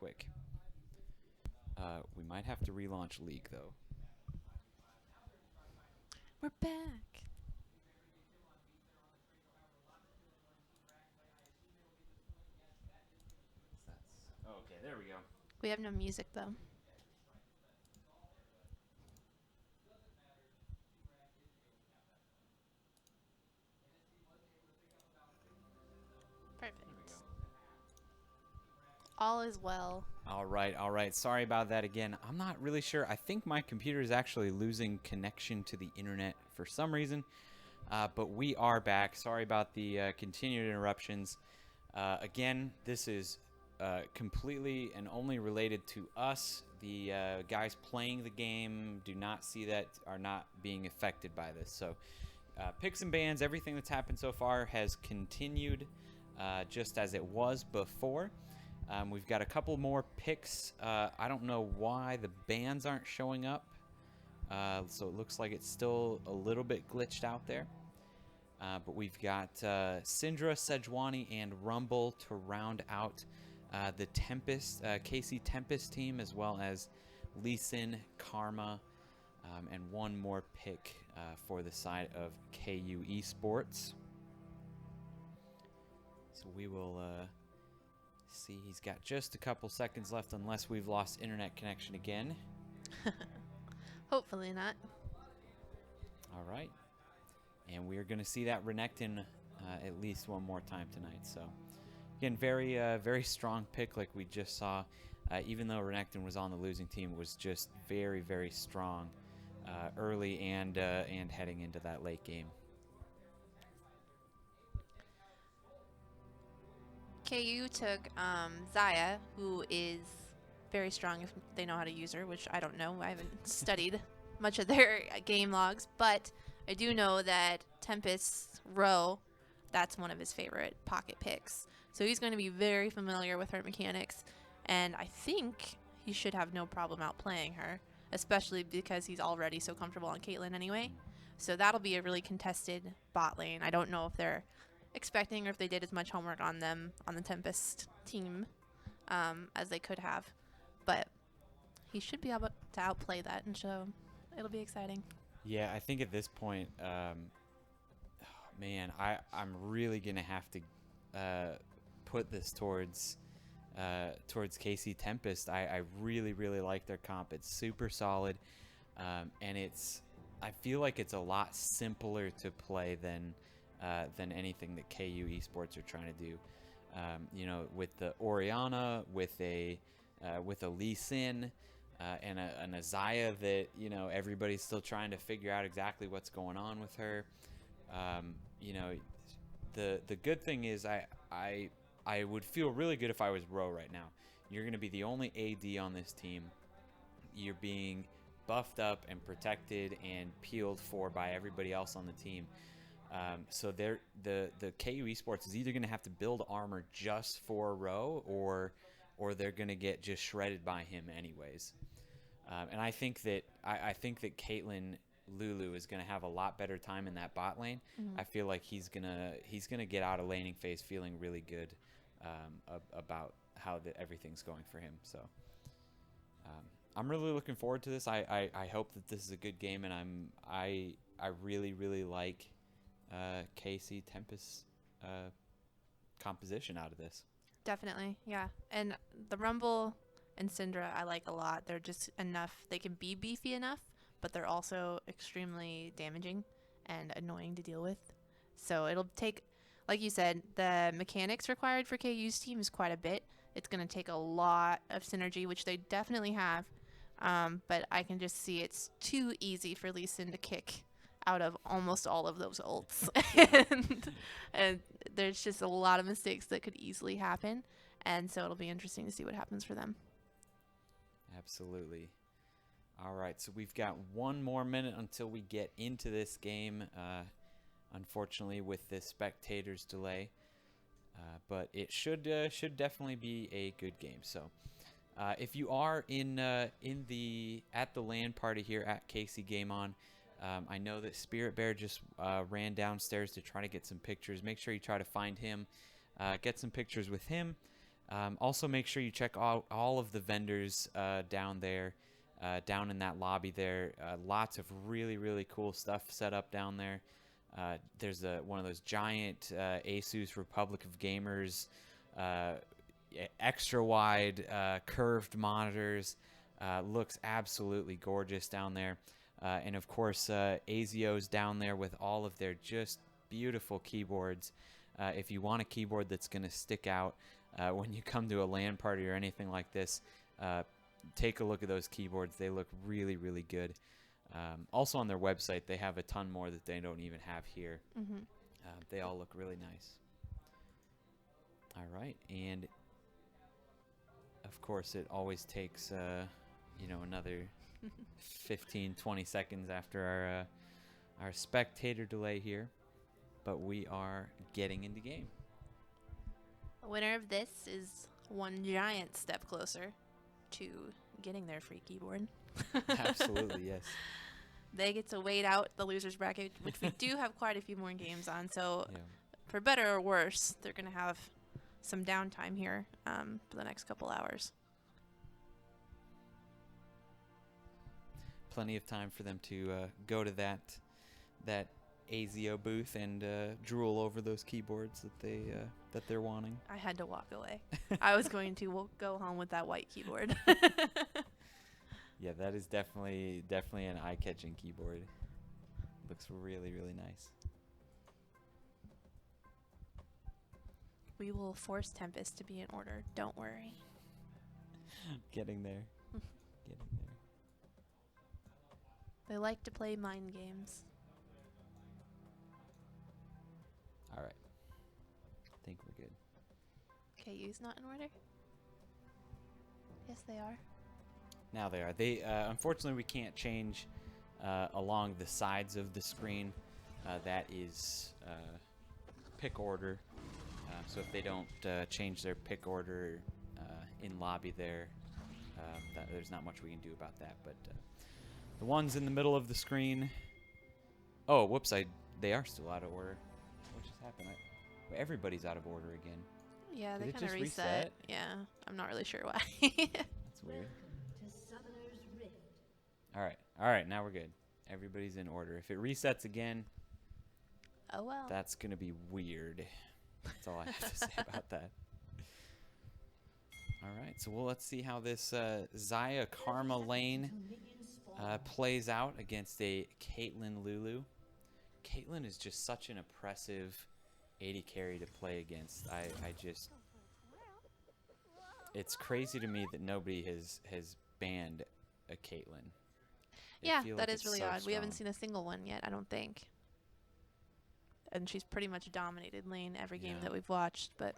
quick. We might have to relaunch League, though. We're back. Okay, there we go. We have no music though. Perfect. There we go. All is well. All right, all right. Sorry about that again. I'm not really sure. I think my computer is actually losing connection to the internet for some reason. But we are back. Sorry about the continued interruptions. Again, this is completely and only related to us. The guys playing the game do not see that, are not being affected by this. So picks and bans, everything that's happened so far has continued just as it was before. We've got a couple more picks. I don't know why the bans aren't showing up. So it looks like it's still a little bit glitched out there. But we've got Syndra, Sejuani, and Rumble to round out the Tempest, KC Tempest team, as well as Lee Sin, Karma, and one more pick for the side of KU Esports. So we will see. He's got just a couple seconds left unless we've lost internet connection again. Hopefully not. All right. And we're going to see that Renekton at least one more time tonight. So, again, very strong pick like we just saw. Even though Renekton was on the losing team, was just very, very strong early and heading into that late game. KU took Zaya, who is very strong if they know how to use her, which I don't know. I haven't studied much of their game logs, but I do know that Tempest's Row, that's one of his favorite pocket picks. So he's going to be very familiar with her mechanics, and I think he should have no problem outplaying her, especially because he's already so comfortable on Caitlyn anyway. So that'll be a really contested bot lane. I don't know if they're expecting or if they did as much homework on them on the Tempest team as they could have, but he should be able to outplay that, and so it'll be exciting. Yeah, I think at this point, man, I'm really gonna have to put this towards KC Tempest. I really like their comp. It's super solid, and I feel like it's a lot simpler to play than anything that KU Esports are trying to do. You know, with the Orianna, with a Lee Sin, and an Azaya that, you know, everybody's still trying to figure out exactly what's going on with her. You know, the good thing is I would feel really good if I was Ro right now. You're going to be the only AD on this team. You're being buffed up and protected and peeled for by everybody else on the team. So the KU Esports is either going to have to build armor just for Ro, or they're going to get just shredded by him anyways. And I think that Caitlyn Lulu is going to have a lot better time in that bot lane. Mm-hmm. I feel like he's gonna get out of laning phase feeling really good about how everything's going for him. So I'm really looking forward to this. I hope that this is a good game, and I really like KC Tempest's composition out of this. Definitely, yeah. And the Rumble and Syndra I like a lot. They're just enough. They can be beefy enough, but they're also extremely damaging and annoying to deal with. So it'll take, like you said, the mechanics required for KU's team is quite a bit. It's going to take a lot of synergy, which they definitely have. But I can just see it's too easy for Lee Sin to kick out of almost all of those ults. and there's just a lot of mistakes that could easily happen. And so it'll be interesting to see what happens for them. Absolutely. All right, so we've got one more minute until we get into this game. Unfortunately, with the spectators' delay, but it should definitely be a good game. So, if you are at the LAN party here at KCGameOn, I know that Spirit Bear just ran downstairs to try to get some pictures. Make sure you try to find him, get some pictures with him. Also, make sure you check all of the vendors down there, down in that lobby there. Lots of really, really cool stuff set up down there. There's one of those giant Asus Republic of Gamers extra wide curved monitors. Looks absolutely gorgeous down there. And of course, ASIO's down there with all of their just beautiful keyboards. If you want a keyboard that's going to stick out when you come to a LAN party or anything like this, take a look at those keyboards. They look really, really good. Also on their website, they have a ton more that they don't even have here. Mm-hmm. They all look really nice. All right, and of course, it always takes another 15-20 seconds after our spectator delay here, but we are getting into game. The winner of this is one giant step closer to getting their free keyboard. Absolutely, yes. They get to wait out the losers bracket, which we do have quite a few more games on. So, Yeah. for better or worse, they're going to have some downtime here for the next couple hours. Plenty of time for them to go to that ASIO booth and drool over those keyboards that they're wanting. I had to walk away. I was going to go home with that white keyboard. Yeah, that is definitely an eye-catching keyboard. Looks really, really nice. We will force Tempest to be in order. Don't worry. Getting there. Getting there. They like to play mind games. All right. I think we're good. KU's not in order? Yes, they are. Now they are. They unfortunately we can't change along the sides of the screen. That is pick order. So if they don't change their pick order in lobby there, there's not much we can do about that. But the ones in the middle of the screen. Oh, whoops! They are still out of order. What just happened? Everybody's out of order again. Yeah, Did they it kind of just reset. reset? Yeah, I'm not really sure why. That's weird. All right, now we're good. Everybody's in order. If it resets again, Oh well. that's going to be weird. That's all I have to say about that. All right, so let's see how this Xayah Karma lane plays out against a Caitlyn Lulu. Caitlyn is just such an oppressive AD carry to play against. I just... It's crazy to me that nobody has banned a Caitlyn. Yeah, that is really odd. We haven't seen a single one yet, I don't think. And she's pretty much dominated lane every game that we've watched, but...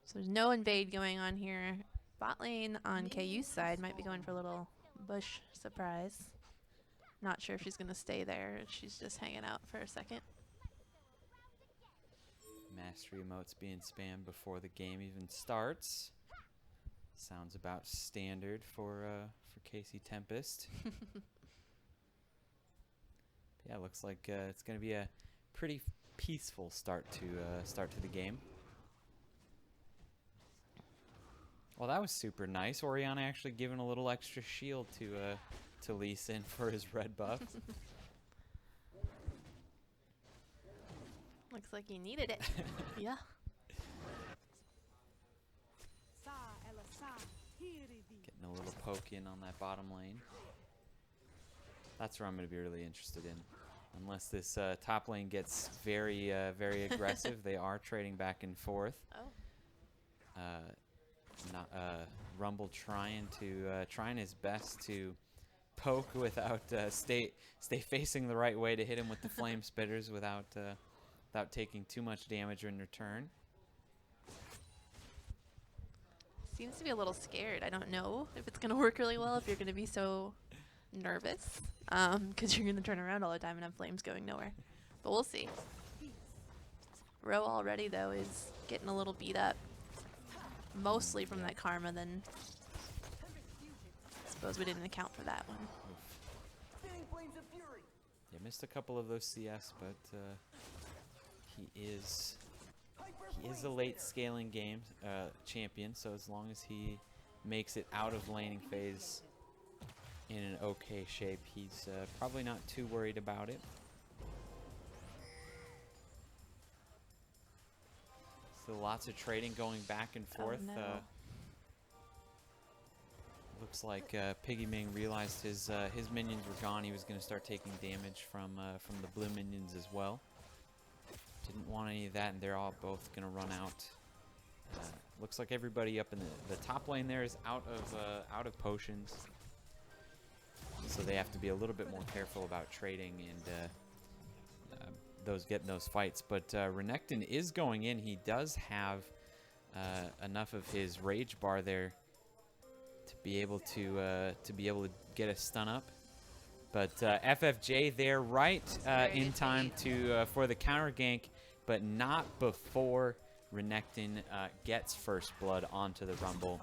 So there's no invade going on here. Bot lane on KU's side might be going for a little bush surprise. Not sure if she's going to stay there. She's just hanging out for a second. Mastery emotes being spammed before the game even starts. Sounds about standard for KC Tempest. Yeah, looks like it's going to be a pretty peaceful start to the game. Well, that was super nice. Oriana actually giving a little extra shield to Lee Sin for his red buff. Looks like he needed it. Yeah. Getting a little poke in on that bottom lane. That's where I'm going to be really interested in. Unless this top lane gets very, very aggressive, they are trading back and forth. Oh. Rumble trying his best to poke without stay facing the right way to hit him with the flame spitters without taking too much damage in return. Seems to be a little scared. I don't know if it's going to work really well, if you're going to be so nervous, because you're going to turn around all the time and have flames going nowhere. But we'll see. Ro already, though, is getting a little beat up. Mostly from that Karma, then I suppose we didn't account for that one. Yeah, missed a couple of those CS, but he is He is a late scaling game champion, so as long as he makes it out of laning phase in an okay shape, he's probably not too worried about it. So lots of trading going back and forth. Oh, no. Looks like Piggy Ming realized his minions were gone. He was going to start taking damage from the blue minions as well. Didn't want any of that, and they're all both going to run out. Looks like everybody up in the top lane there is out of potions, so they have to be a little bit more careful about trading and getting those fights. But Renekton is going in. He does have enough of his rage bar there to be able to get a stun up. But FFJ there right in time for the counter gank, but not before Renekton gets first blood onto the Rumble.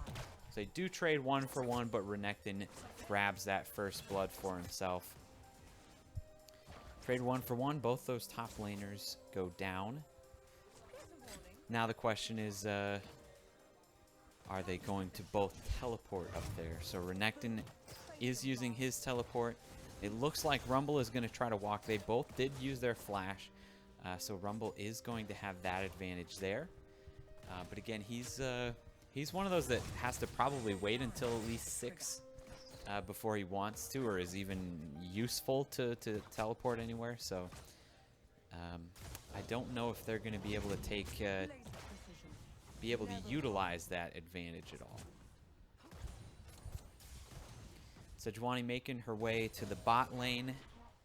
So they do trade 1 for 1, but Renekton grabs that first blood for himself. Trade 1 for 1, both those top laners go down. Now the question is, are they going to both teleport up there? So Renekton is using his teleport. It looks like Rumble is going to try to walk. They both did use their flash, so Rumble is going to have that advantage there. But again, he's one of those that has to probably wait until at least 6 before he wants to, or is even useful to teleport anywhere. So I don't know if they're going to be able to utilize that advantage at all. Sejuani making her way to the bot lane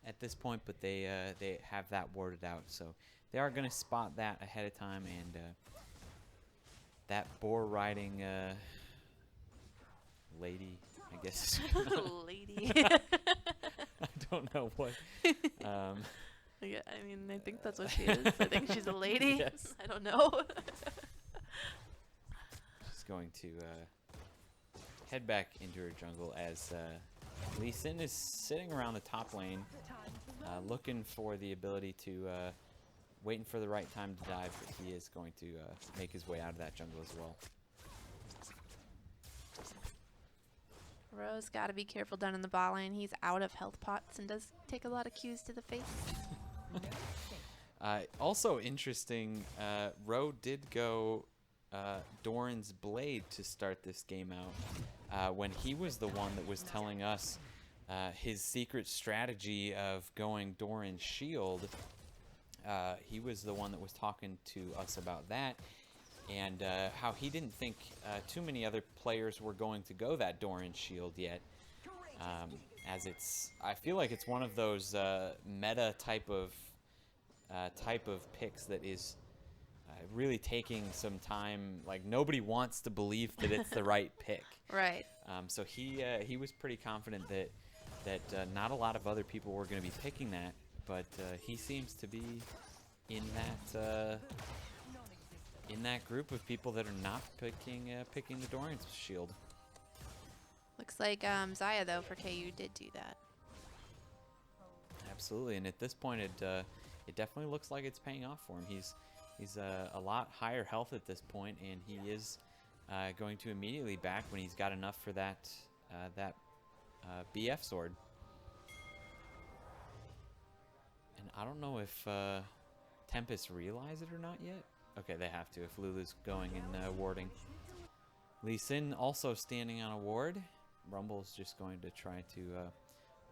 at this point, but they have that warded out, so they are going to spot that ahead of time, and that boar riding lady, I guess. Lady. I don't know what. Yeah, I mean, I think that's what she is. I think she's a lady. Yes. I don't know. She's going to head back into her jungle as Lee Sin is sitting around the top lane, looking for the ability to, waiting for the right time to dive, but he is going to make his way out of that jungle as well. Rose got to be careful down in the bot lane. He's out of health pots and does take a lot of Qs to the face. Also interesting, Ro did go Doran's Blade to start this game out, when he was the one that was telling us his secret strategy of going Doran's Shield. He was the one that was talking to us about that, and how he didn't think too many other players were going to go that Doran's Shield yet, as I feel like it's one of those meta type of picks that is really taking some time. Like, nobody wants to believe that it's the right pick. Right. So he was pretty confident that not a lot of other people were going to be picking that, but he seems to be in that group of people that are not picking the Doran's Shield. Looks like Xayah, though, for KU did do that. Absolutely, and at this point, it definitely looks like it's paying off for him. He's a lot higher health at this point, and he is going to immediately back when he's got enough for that BF sword. And I don't know if Tempest realize it or not yet. Okay, they have to if Lulu's going and warding. Lee Sin also standing on a ward. Rumble's just going to try to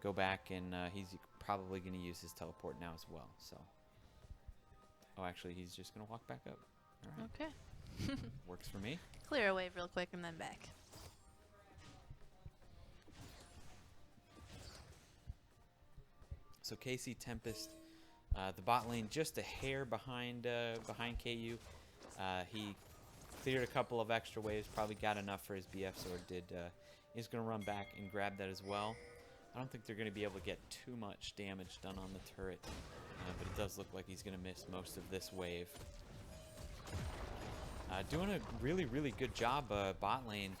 go back, and he's probably going to use his teleport now as well. So, oh, actually, he's just going to walk back up. All right. Okay. Works for me. Clear a wave real quick and then back. So KC Tempest, the bot lane just a hair behind KU. He cleared a couple of extra waves, probably got enough for his BF sword. He's going to run back and grab that as well. I don't think they're going to be able to get too much damage done on the turret, but it does look like he's going to miss most of this wave. Doing a really good job, bot lane,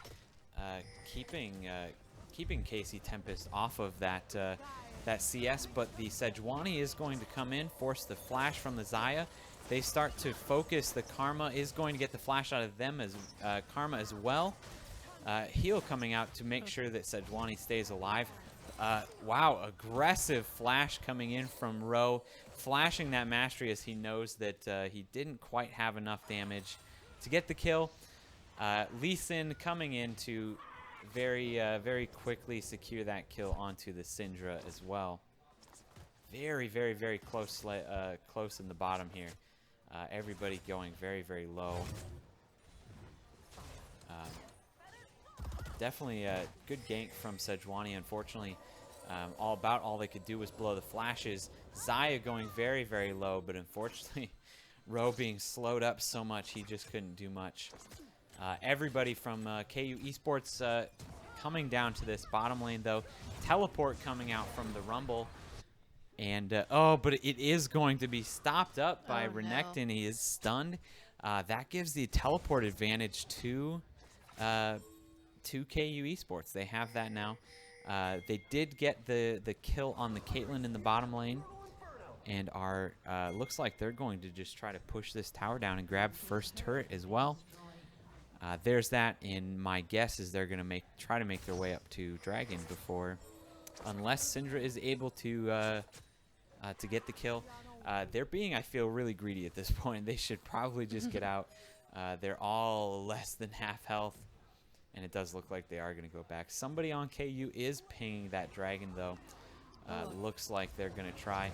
keeping KC Tempest off of that CS, but the Sejuani is going to come in, force the flash from the Xayah, they start to focus. The Karma is going to get the flash out of them as Karma as well. Heal coming out to make sure that Sejuani stays alive. Wow, aggressive flash coming in from Ro, flashing that mastery as he knows that he didn't quite have enough damage to get the kill. Lee Sin coming in to very quickly secure that kill onto the Syndra as well. Very close, close in the bottom here. Everybody going very low. Definitely a good gank from Sejuani. Unfortunately, all they could do was blow the flashes. Xayah going very low, but unfortunately, Ro being slowed up so much, he just couldn't do much. Everybody from KU Esports coming down to this bottom lane, though. Teleport coming out from the Rumble. And, oh, but it is going to be stopped up by Renekton. No. He is stunned. That gives the teleport advantage to KU Esports. They have that now. They did get the kill on the Caitlyn in the bottom lane. And are looks like they're going to just try to push this tower down and grab first turret as well. There's that, and my guess is they're going to try to make their way up to Dragon before, unless Syndra is able to get the kill. They're being, I feel, really greedy at this point. They should probably just get out. They're all less than half health, and it does look like they are going to go back. Somebody on KU is pinging that Dragon, though. Looks like they're going to try.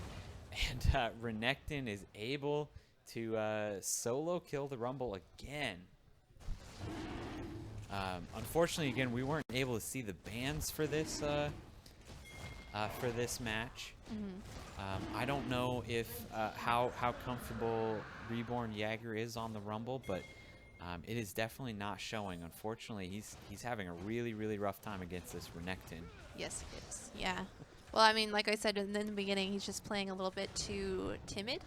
And Renekton is able to solo kill the Rumble again. Unfortunately, again, we weren't able to see the bans for this match. I don't know if how comfortable Reborn Jäger is on the Rumble, but it is definitely not showing. Unfortunately, he's having a really rough time against this Renekton. Yes, it is. Yeah. Well, I mean, like I said in the beginning, he's just playing a little bit too timid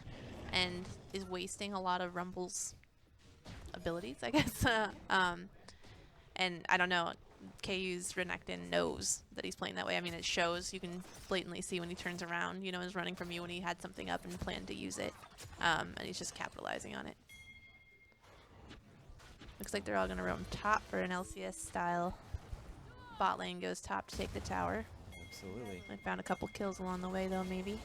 and is wasting a lot of Rumble's abilities, I guess. And I don't know, KU's Renekton knows that he's playing that way. I mean, it shows. You can blatantly see when he turns around, you know, he's running from you when he had something up and planned to use it. And he's just capitalizing on it. Looks like they're all going to roam top for an LCS style. Bot lane goes top to take the tower. Absolutely. I found a couple kills along the way, though, maybe.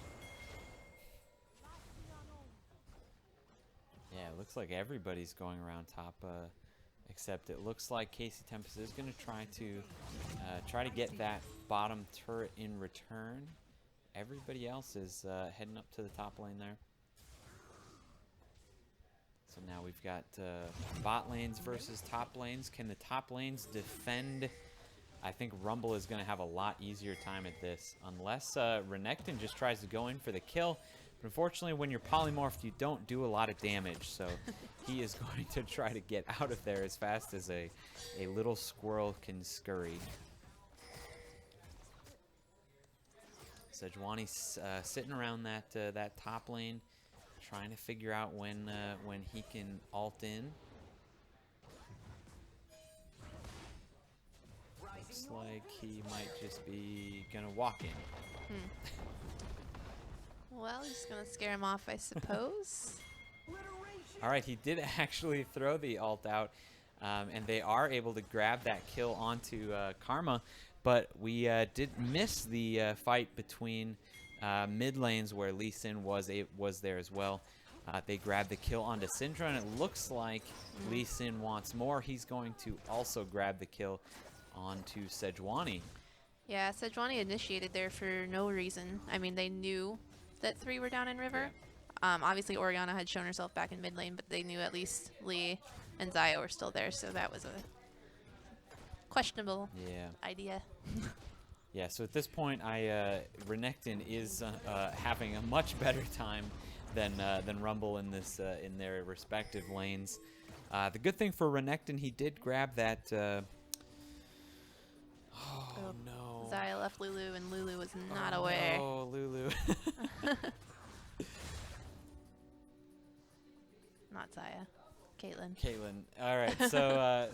Yeah, it looks like everybody's going around top, except it looks like KC Tempest is going to try to get that bottom turret in return. Everybody else is heading up to the top lane there. So now we've got bot lanes versus top lanes. Can the top lanes defend? I think Rumble is going to have a lot easier time at this, unless Renekton just tries to go in for the kill. But unfortunately, when you're polymorphed, you don't do a lot of damage, so he is going to try to get out of there as fast as a little squirrel can scurry. Sejuani's sitting around that top lane, trying to figure out when he can ult in. Looks like he might just be gonna walk in. Well, he's gonna scare him off, I suppose. All right, he did actually throw the ult out, and they are able to grab that kill onto Karma, but we did miss the fight between mid lanes where Lee Sin was there as well. They grabbed the kill onto Syndra, and it looks like Lee Sin wants more. He's going to also grab the kill onto Sejuani. Yeah, Sejuani initiated there for no reason. I mean, they knew that 3 were down in river. Yeah. Obviously, Orianna had shown herself back in mid lane, but they knew at least Lee and Xayah were still there, so that was a questionable idea. Yeah, so at this point, Renekton is having a much better time than Rumble in this in their respective lanes. The good thing for Renekton, he did grab that. Oh no! Xayah left Lulu, and Lulu was not aware. Oh, Lulu. Not Xayah. Caitlyn. Caitlyn. All right.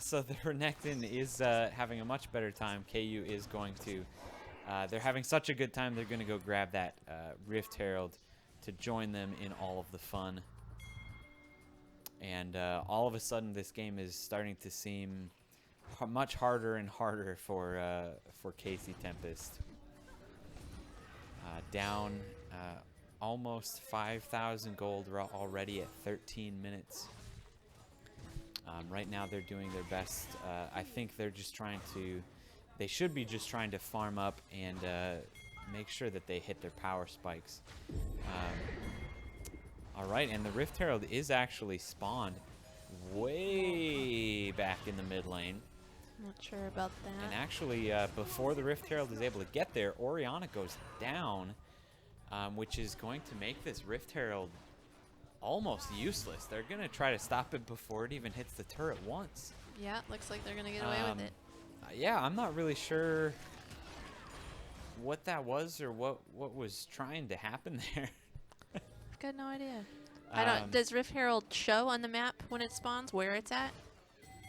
So the Renekton is having a much better time. KU is going to. They're having such a good time. They're going to go grab that Rift Herald to join them in all of the fun. And all of a sudden, this game is starting to seem much harder and harder for KC Tempest. Down almost 5,000 gold already at 13 minutes. Right now, they're doing their best. I think they're just trying to. They should be just trying to farm up and make sure that they hit their power spikes. All right, and the Rift Herald is actually spawned way back in the mid lane. Not sure about that. And actually, before the Rift Herald is able to get there, Orianna goes down, which is going to make this Rift Herald almost useless. They're going to try to stop it before it even hits the turret once. Yeah, looks like they're going to get away with it. Yeah, I'm not really sure what that was or what was trying to happen there. I've got no idea. I don't. Does Rift Herald show on the map when it spawns where it's at,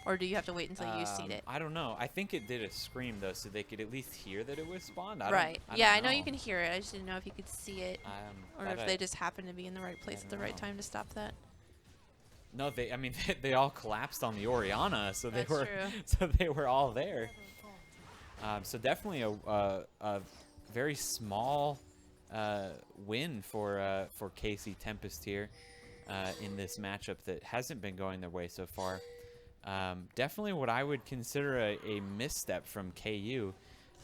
or do you have to wait until you see it? I don't know. I think it did a scream though, so they could at least hear that it was spawned. Right. Yeah, I know you can hear it. I just didn't know if you could see it, or if they just happened to be in the right place at the right time to stop that. No, I mean, they all collapsed on the Orianna, so That's true. So they were all there. So definitely a very small win for KC Tempest here in this matchup that hasn't been going their way so far. Definitely what I would consider a misstep from KU.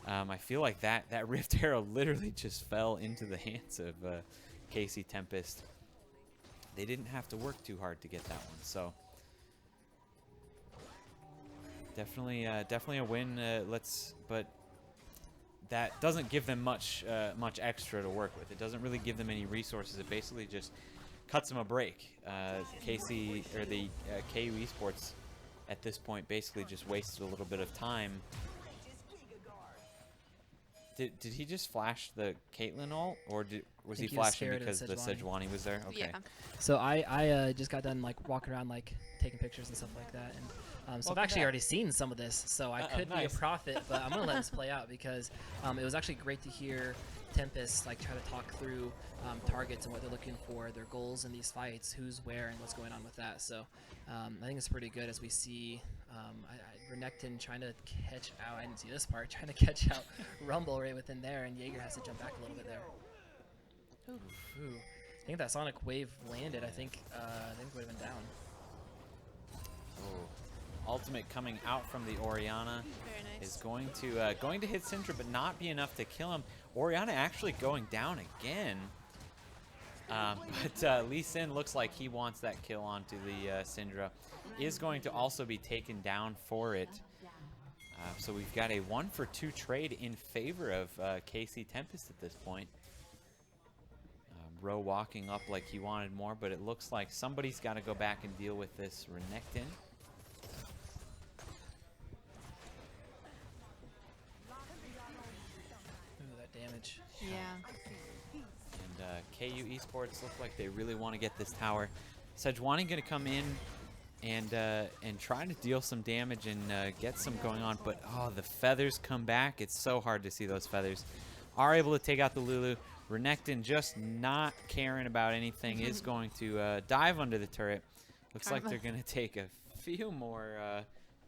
I feel like that Rift Herald literally just fell into the hands of KC Tempest. They didn't have to work too hard to get that one, so definitely a win. But that doesn't give them much extra to work with. It doesn't really give them any resources. It basically just cuts them a break. KC or the KU Esports at this point basically just wasted a little bit of time. Did he just flash the Caitlyn ult, or was he flashing because the Sejuani was there? Okay. Yeah. So I just got done like walking around like taking pictures and stuff like that, and so I've actually already seen some of this, so I could be a prophet, but I'm gonna let this play out because it was actually great to hear Tempest like try to talk through targets and what they're looking for, their goals in these fights, who's where, and what's going on with that. So I think it's pretty good as we see Renekton trying to catch out. I didn't see this part. Trying to catch out Rumble right within there, and Jaeger has to jump back a little bit there. Ooh. I think that Sonic Wave landed. I think it would have been down. Oh. Ultimate coming out from the Orianna. Very nice. Is going to hit Syndra, but not be enough to kill him. Orianna actually going down again. But Lee Sin looks like he wants that kill onto the Syndra. Is going to also be taken down for it. So we've got a 1-for-2 trade in favor of KC Tempest at this point. Ro walking up like he wanted more, but it looks like somebody's got to go back and deal with this Renekton. Ooh, that damage. Yeah. And KU Esports look like they really want to get this tower. Sejuani going to come in and try to deal some damage and get some going on, but oh, the feathers come back. It's so hard to see those feathers. Are able to take out the Lulu. Renekton just not caring about anything is going to dive under the turret. Looks like they're going to take a few more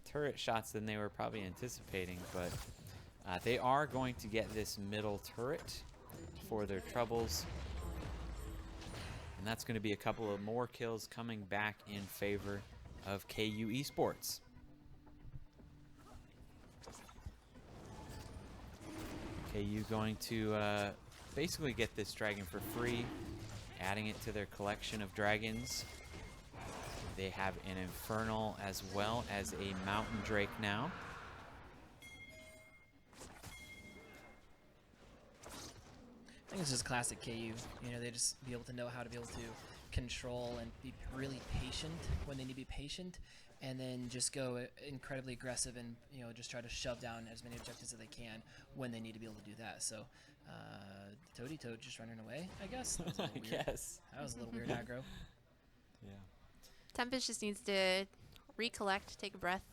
turret shots than they were probably anticipating, but they are going to get this middle turret for their troubles. And that's going to be a couple of more kills coming back in favor of KU Esports. KU going to basically get this dragon for free, adding it to their collection of dragons. They have an Infernal as well as a Mountain Drake now. I think it's just classic KU. You know, they just be able to know how to be able to control and be really patient when they need to be patient, and then just go incredibly aggressive and, you know, just try to shove down as many objectives as they can when they need to be able to do that. So, Toady Toad just running away, I guess. That was a little weird. Yes. That was a little weird aggro. Yeah. Tempest just needs to recollect, take a breath,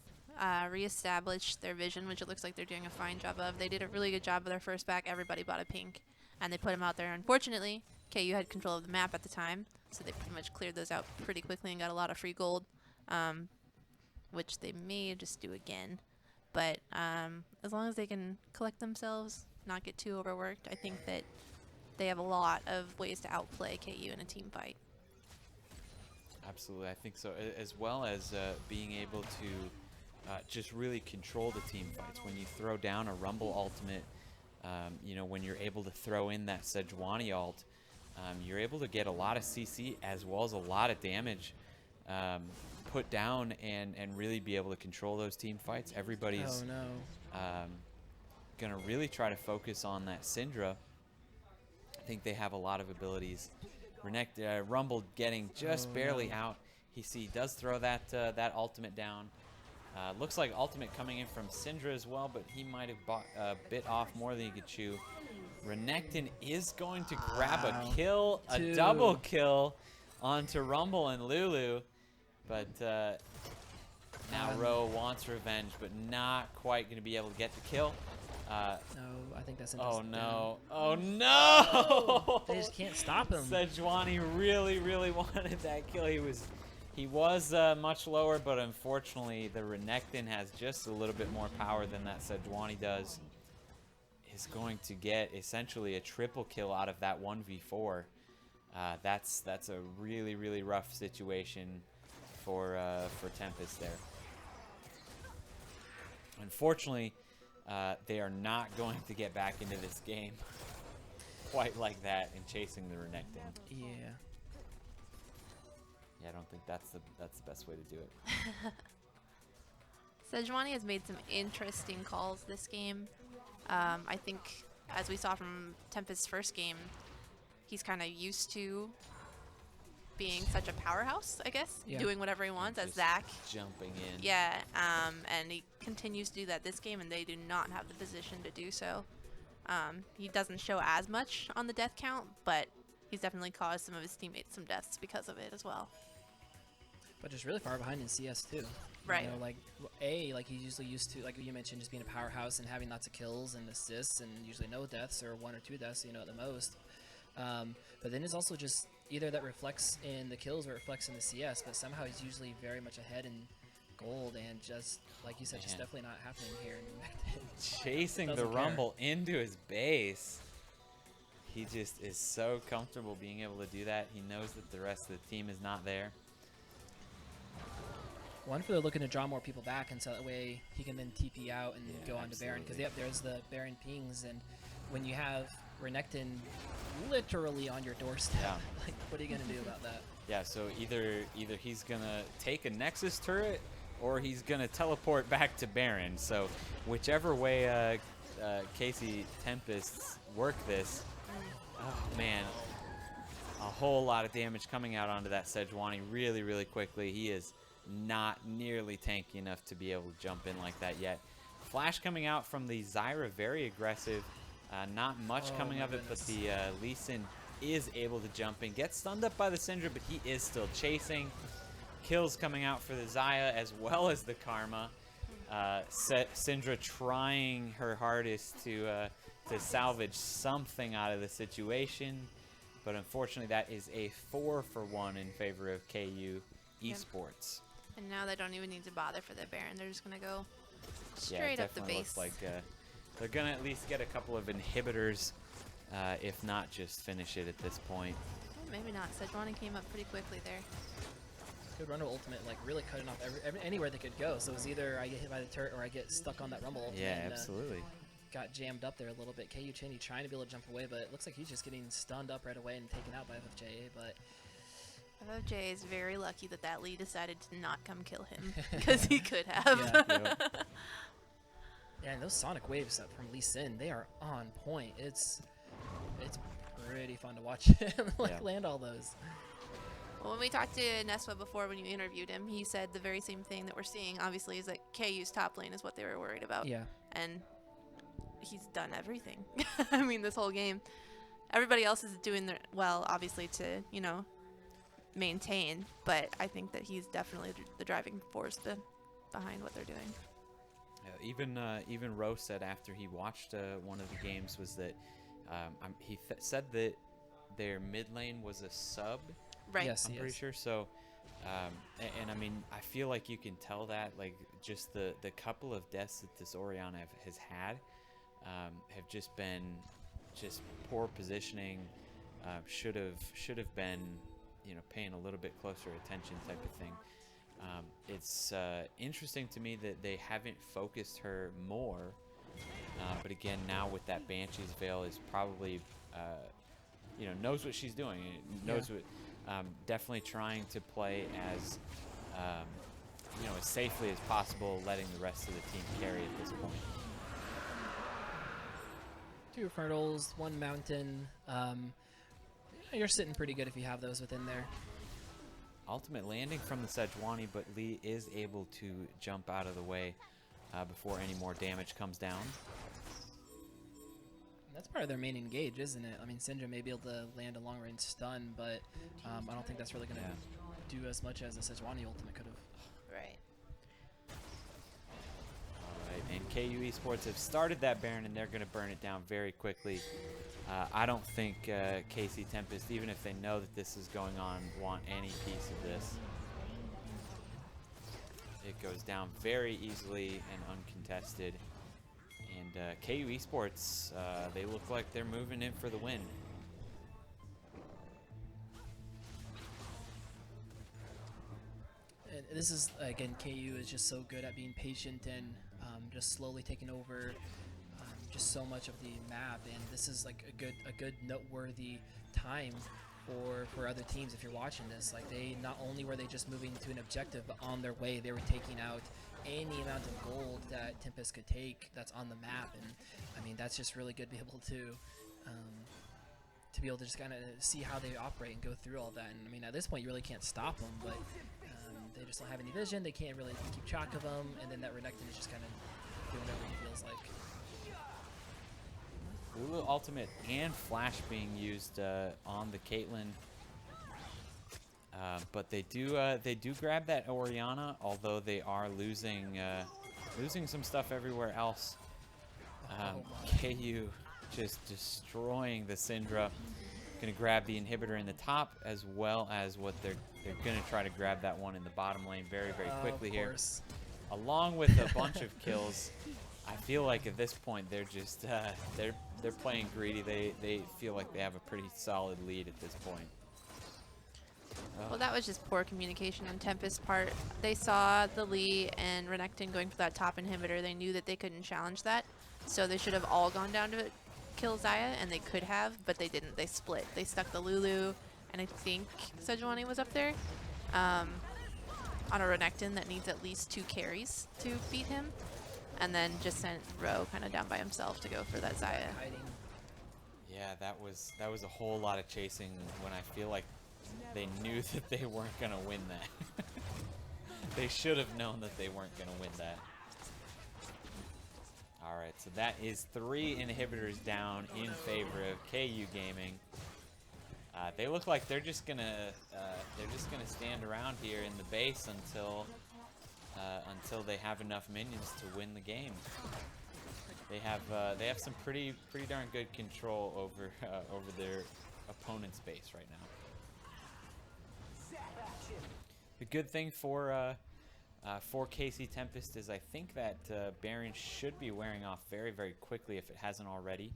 reestablish their vision, which it looks like they're doing a fine job of. They did a really good job with their first back. Everybody bought a pink, and they put them out there. Unfortunately, KU had control of the map at the time, so they pretty much cleared those out pretty quickly and got a lot of free gold, which they may just do again. But as long as they can collect themselves, not get too overworked, I think that they have a lot of ways to outplay KU in a team fight. Absolutely, I think so. As well as being able to just really control the team fights. When you throw down a Rumble ultimate, you know, when you're able to throw in that Sejuani ult, you're able to get a lot of CC as well as a lot of damage put down and really be able to control those team fights. Everybody's gonna really try to focus on that Syndra. I think they have a lot of abilities. Rumble getting just barely out. He does throw that that ultimate down. Looks like ultimate coming in from Syndra as well, but he might have bit off more than he could chew. Renekton is going to grab a kill, a double kill onto Rumble and Lulu, but now Ro wants revenge, but not quite going to be able to get the kill. No, I think that's oh no! Oh no! They just can't stop him. Sejuani really wanted that kill. He was much lower, but unfortunately the Renekton has just a little bit more power than that Sejuani does. Is going to get essentially a triple kill out of that 1v4. That's a really rough situation for Tempest there. Unfortunately, they are not going to get back into this game quite like that in chasing the Renekton. Yeah. Yeah, I don't think that's the best way to do it. Sejuani has made some interesting calls this game. I think, as we saw from Tempest's first game, he's kind of used to being such a powerhouse, I guess, doing whatever he wants as Zach. Jumping in. Yeah, and he continues to do that this game, and they do not have the position to do so. He doesn't show as much on the death count, but he's definitely caused some of his teammates some deaths because of it as well. But just really far behind in CS too. Right. You know, like he's usually used to, like you mentioned, just being a powerhouse and having lots of kills and assists and usually no deaths or 1 or 2 deaths, you know, at the most. But then it's also just either that reflects in the kills or reflects in the CS, but somehow he's usually very much ahead in gold, and just like you said, just definitely not happening here in Chasing the Rumble into his base. He just is so comfortable being able to do that. He knows that the rest of the team is not there. One for looking to draw more people back, and so that way he can then TP out and go on to Baron, because there's the Baron pings, and when you have Renekton literally on your doorstep, like what are you gonna do about that? Yeah, so either he's gonna take a Nexus turret or he's gonna teleport back to Baron. So whichever way KC Tempests work this, oh man, a whole lot of damage coming out onto that Sejuani really quickly. He is not nearly tanky enough to be able to jump in like that yet. Flash coming out from the Zyra, very aggressive. Not much coming of it, but the Lee Sin is able to jump in. Gets stunned up by the Syndra, but he is still chasing. Kills coming out for the Xayah as well as the Karma. Syndra trying her hardest to salvage something out of the situation, but unfortunately that is a 4-for-1 in favor of KU Esports. And now they don't even need to bother for their Baron. They're just going to go straight up the base. Looks like they're going to at least get a couple of inhibitors, if not just finish it at this point. Well, maybe not. Sejuani came up pretty quickly there. Good Rumble ultimate, like really cutting off anywhere they could go. So it was either I get hit by the turret or I get stuck on that Rumble ultimate. Yeah, and, absolutely. Got jammed up there a little bit. KU Cheney trying to be able to jump away, but it looks like he's just getting stunned up right away and taken out by FFJ. But FFJ is very lucky that that Lee decided to not come kill him, because he could have. Yeah, and those sonic waves from Lee Sin, they are on point. It's pretty fun to watch him land all those. Well, when we talked to Neswa before, when you interviewed him, he said the very same thing that we're seeing, obviously, is that KU's top lane is what they were worried about. Yeah. And he's done everything. I mean, this whole game. Everybody else is doing well, obviously, to, you know, maintain. But I think that he's definitely the driving force behind what they're doing. Even Rowe said after he watched one of the games was that he said that their mid lane was a sub. Right. Yes, I'm pretty sure. So, and I mean, I feel like you can tell that, like, just the couple of deaths that this Orianna has had have just been just poor positioning. Should have been, you know, paying a little bit closer attention type of thing. It's interesting to me that they haven't focused her more. But again, now with that Banshee's Veil is probably, you know, knows what she's doing. Knows what. Definitely trying to play as, you know, as safely as possible, letting the rest of the team carry at this point. 2 Infernals, 1 Mountain. You're sitting pretty good if you have those within there. Ultimate landing from the Sejuani, but Lee is able to jump out of the way before any more damage comes down. That's part of their main engage, isn't it? I mean, Syndra may be able to land a long-range stun, but I don't think that's really going to do as much as a Sejuani ultimate could have. Right. All right, and KU Esports have started that Baron, and they're going to burn it down very quickly. I don't think KC Tempest, even if they know that this is going on, want any piece of this. It goes down very easily and uncontested. And KU Esports, they look like they're moving in for the win. And this is, again, KU is just so good at being patient and just slowly taking over just so much of the map. And this is like a good noteworthy time for other teams if you're watching this. Like, they not only were they just moving to an objective, but on their way they were taking out any amount of gold that Tempest could take that's on the map. And I mean, that's just really good to be able to be able to just kind of see how they operate and go through all that. And I mean, at this point you really can't stop them, but they just don't have any vision, they can't really keep track of them, and then that Renekton is just kind of doing whatever he feels like. Lulu ultimate and flash being used on the Caitlyn. But they do grab that Orianna, although they are losing some stuff everywhere else. KU just destroying the Syndra. Gonna grab the inhibitor in the top, as well as what they're gonna try to grab that one in the bottom lane very quickly here, along with a bunch of kills. I feel like at this point they're just they're playing greedy. They feel like they have a pretty solid lead at this point. Well, that was just poor communication on Tempest's part. They saw the Lee and Renekton going for that top inhibitor. They knew that they couldn't challenge that, so they should have all gone down to kill Xayah, and they could have, but they didn't. They split. They stuck the Lulu, and I think Sejuani was up there on a Renekton that needs at least 2 carries to beat him, and then just sent Rowe kind of down by himself to go for that Xayah. Yeah, that was a whole lot of chasing when I feel like they knew that they weren't going to win that. They should have known that they weren't going to win that. All right, so that is 3 inhibitors down in favor of KU Gaming. They look like they're just gonna stand around here in the base until they have enough minions to win the game. They have some pretty darn good control over their opponent's base right now. The good thing for KC Tempest is I think that Baron should be wearing off very quickly if it hasn't already.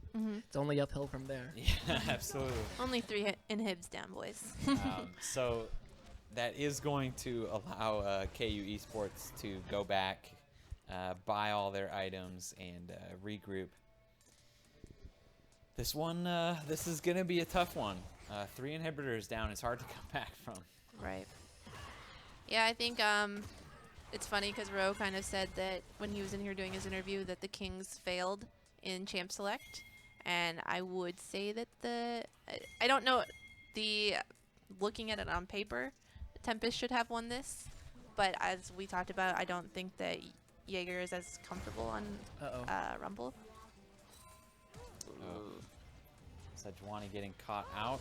It's only uphill from there. Yeah, absolutely. Only 3 inhibs down, boys. So that is going to allow KU Esports to go back, buy all their items, and regroup. This is going to be a tough one. 3 inhibitors down is hard to come back from. Right. Yeah, I think it's funny because Rowe kind of said that when he was in here doing his interview that the Kings failed in Champ Select, and I would say that I don't know, looking at it on paper, Tempest should have won this, but as we talked about, I don't think that Jaeger is as comfortable on Rumble. Sejuani getting caught out.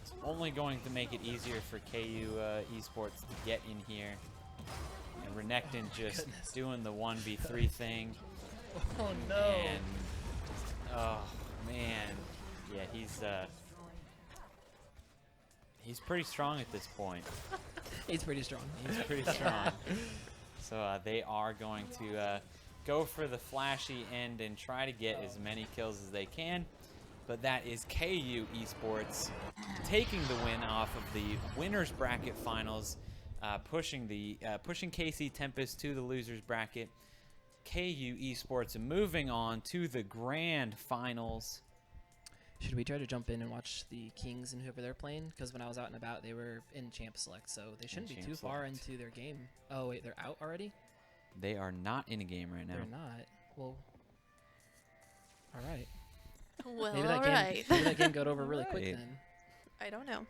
It's only going to make it easier for KU Esports to get in here and Renekton just Goodness. doing the 1v3 thing. Oh no! And oh man, yeah, he's pretty strong at this point. He's pretty strong. He's pretty strong. So they are going to go for the flashy end and try to get as many kills as they can. But that is KU Esports taking the win off of the winners bracket finals, pushing KC Tempest to the losers bracket. KU Esports moving on to the grand finals. Should we try to jump in and watch the Kings and whoever they're playing? Because when I was out and about, they were in Champ Select, so they shouldn't be too far into their game. Oh wait, they're out already? They are not in a game right now. They're not. Well, all right. Well, Maybe that alright. maybe that game got over really quick then. I don't know.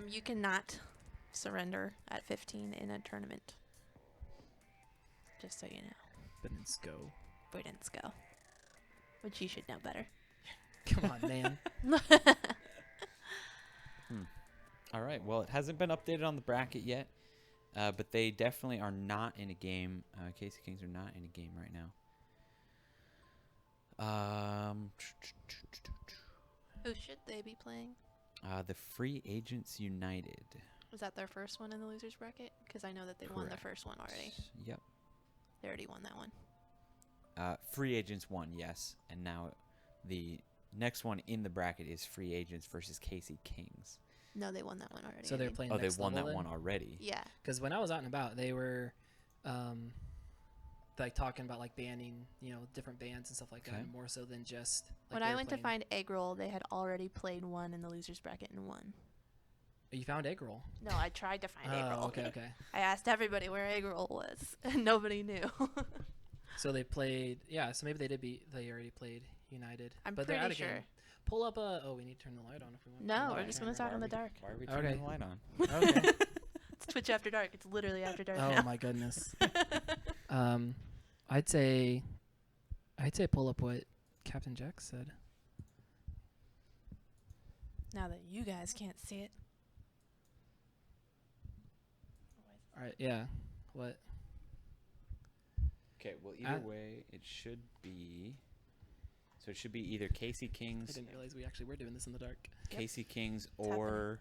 You cannot surrender at 15 in a tournament. Just so you know. But let's go. Go. Which you should know better. Come on, man. All right. Well, it hasn't been updated on the bracket yet, but they definitely are not in a game. KC Kings are not in a game right now. Who should they be playing? The Free Agents United. Was that their first one in the losers bracket? Because I know that they won the first one already. Yep. They already won that one. Free Agents won, yes, and now the next one in the bracket is Free Agents versus KC Kings. No, they won that one already. So they're playing. Oh, they next won level that then? one already. Yeah. Because when I was out and about, they were, like talking about like banning, different bands and stuff like that, more so than just. Like, When they I were went to playing- find Egg Roll, they had already played one in the losers bracket and won. You found Egg Roll. No, I tried to find Egg Roll. Okay. I asked everybody where Egg Roll was, and nobody knew. So they played. Yeah. So maybe they did beat. They already played United. I'm but they're out pretty again. sure. Pull up a. Oh, we need to turn the light on if we want. No, to we're just gonna talk in the dark. Why are we turning the light on? Okay. It's Twitch After Dark. It's literally after dark Oh now. my goodness. I'd say pull up what Captain Jack said. Now that you guys can't see it. All right. Yeah. What? Okay, well, either way, it should be. So it should be either KC I Kings, didn't realize we actually were doing this in the dark. Yep. KC Kings, It's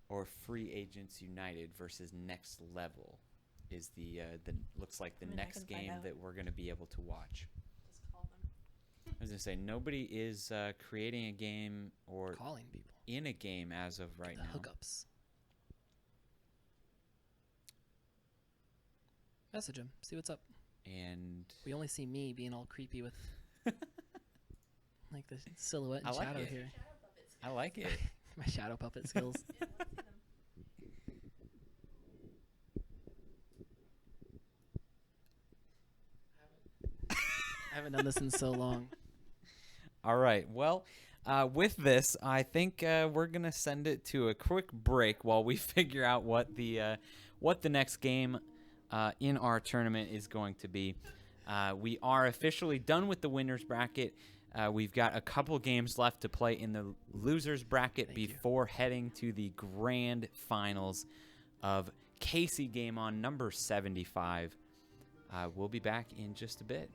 or Free Agents United versus Next Level is the looks like the I mean, I next can find game out. that we're going to be able to watch. Just call them. I was going to say nobody is creating a game or Calling people. in a game as of right The now. hookups. Message him. See what's up. And We only see me being all creepy with like the silhouette and I like shadow it. here. I like it. My shadow puppet skills. I haven't done this in so long. All right. Well, with this, I think we're gonna send it to a quick break while we figure out what the next game in our tournament is going to be. We are officially done with the winners bracket. We've got a couple games left to play in the losers bracket before heading to the grand finals of KCGameOn number 75. We'll be back in just a bit.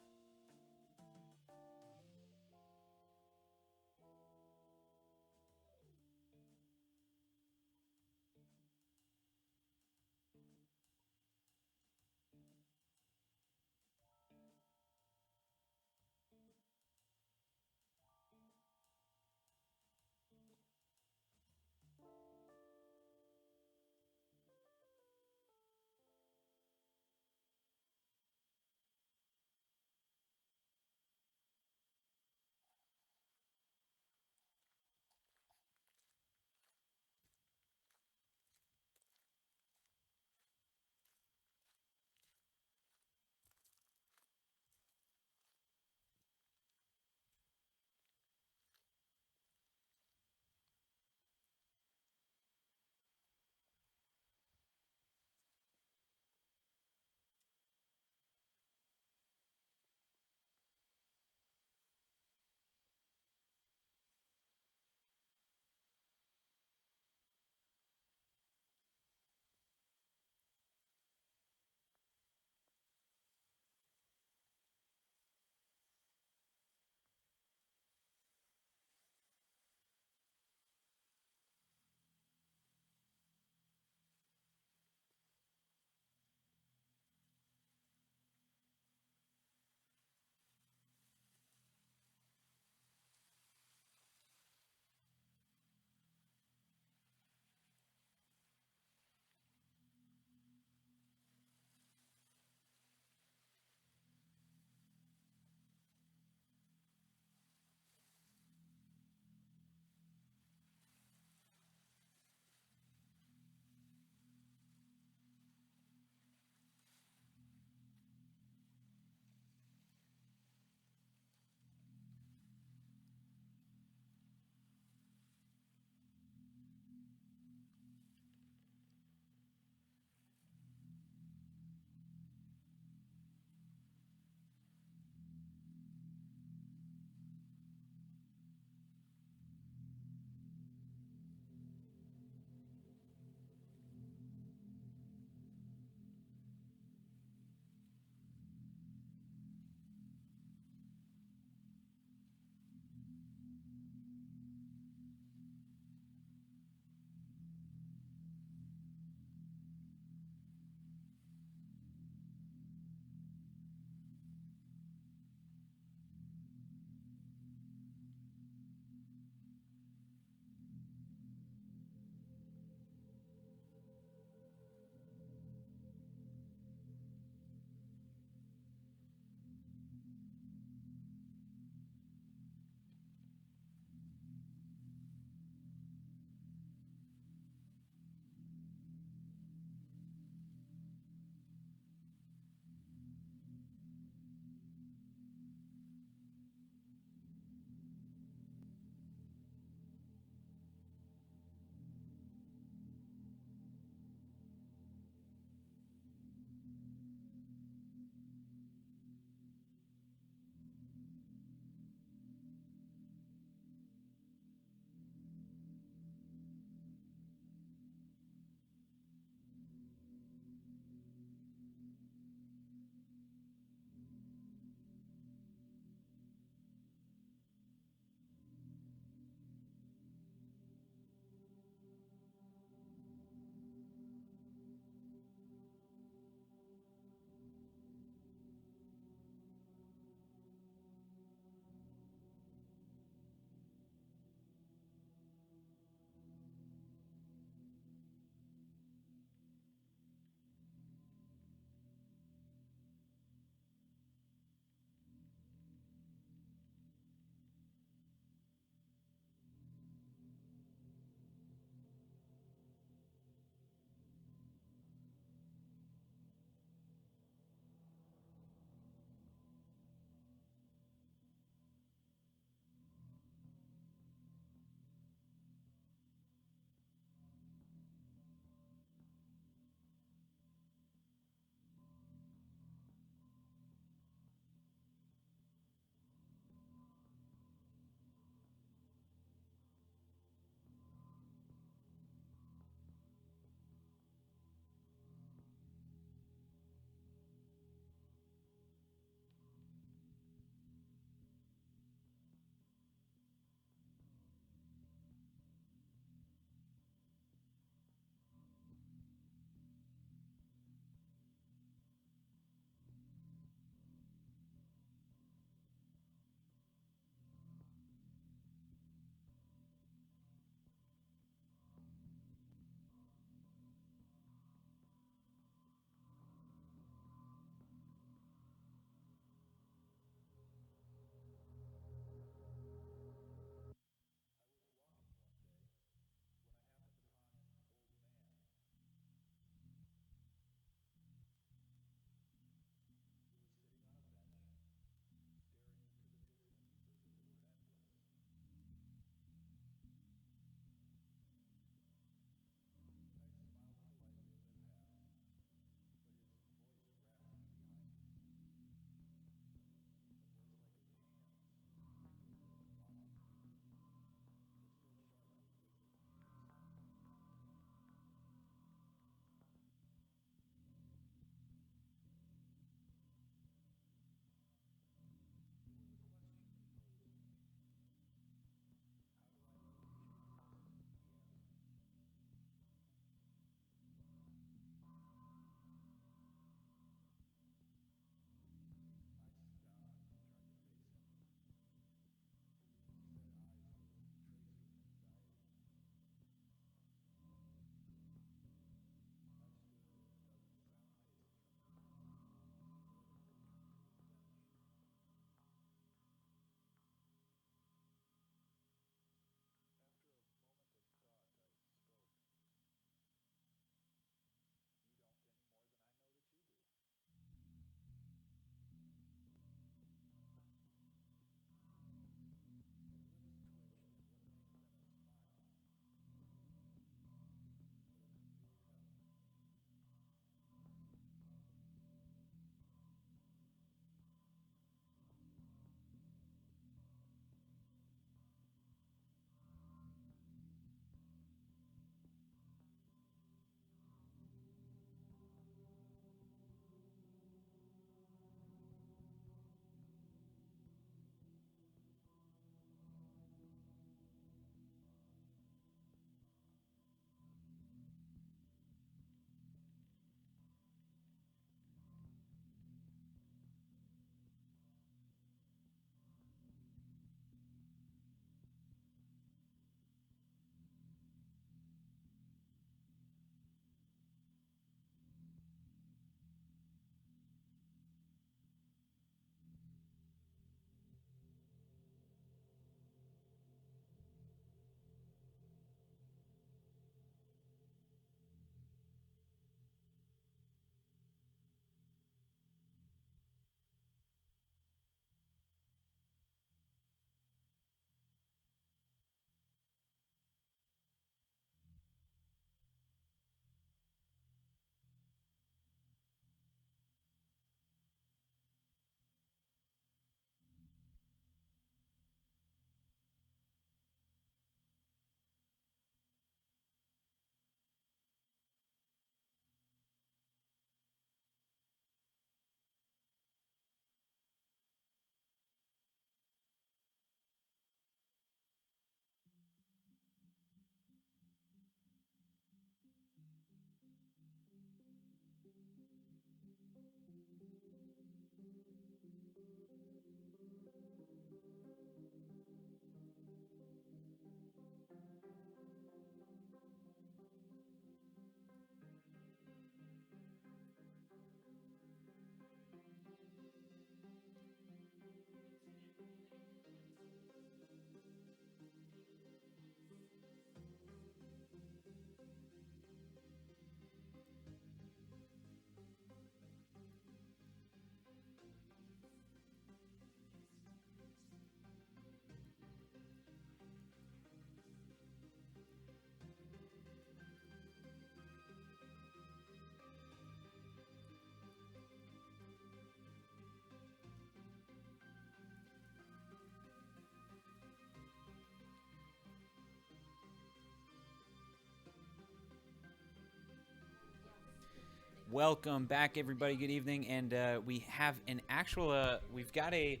Welcome back, everybody. Good evening, and we have an actual. We've got a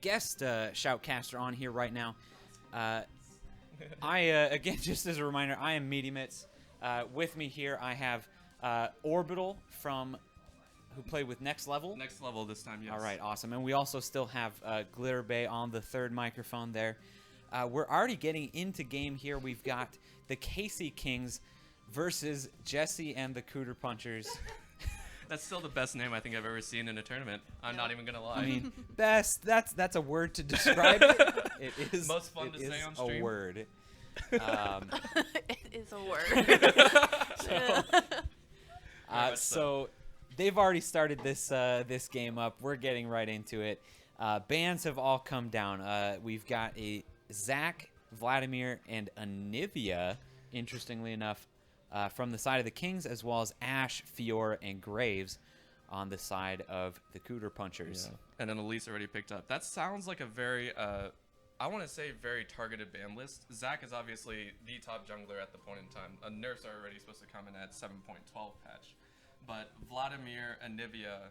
guest shoutcaster on here right now. Again, just as a reminder, I am Mediumits. With me here, I have Orbital who played with Next Level. Next Level this time, yes. All right, awesome. And we also still have Glitter Bay on the third microphone there. We're already getting into game here. We've got the KC Kings versus Jesse and the Cooter Punchers. That's still the best name I think I've ever seen in a tournament. I'm not even gonna lie. I mean, best. That's a word to describe it. It is most fun to say on stream. A word. It is a word. So they've already started this game up. We're getting right into it. Bans have all come down. We've got a Zach, Vladimir, and Anivia, interestingly enough, from the side of the Kings, as well as Ash, Fiora, and Graves on the side of the Cooter Punchers. Yeah. And then Elise already picked up. That sounds like a very, I want to say very targeted ban list. Zach is obviously the top jungler at the point in time. Nerfs are already supposed to come in at 7.12 patch. But Vladimir and Anivia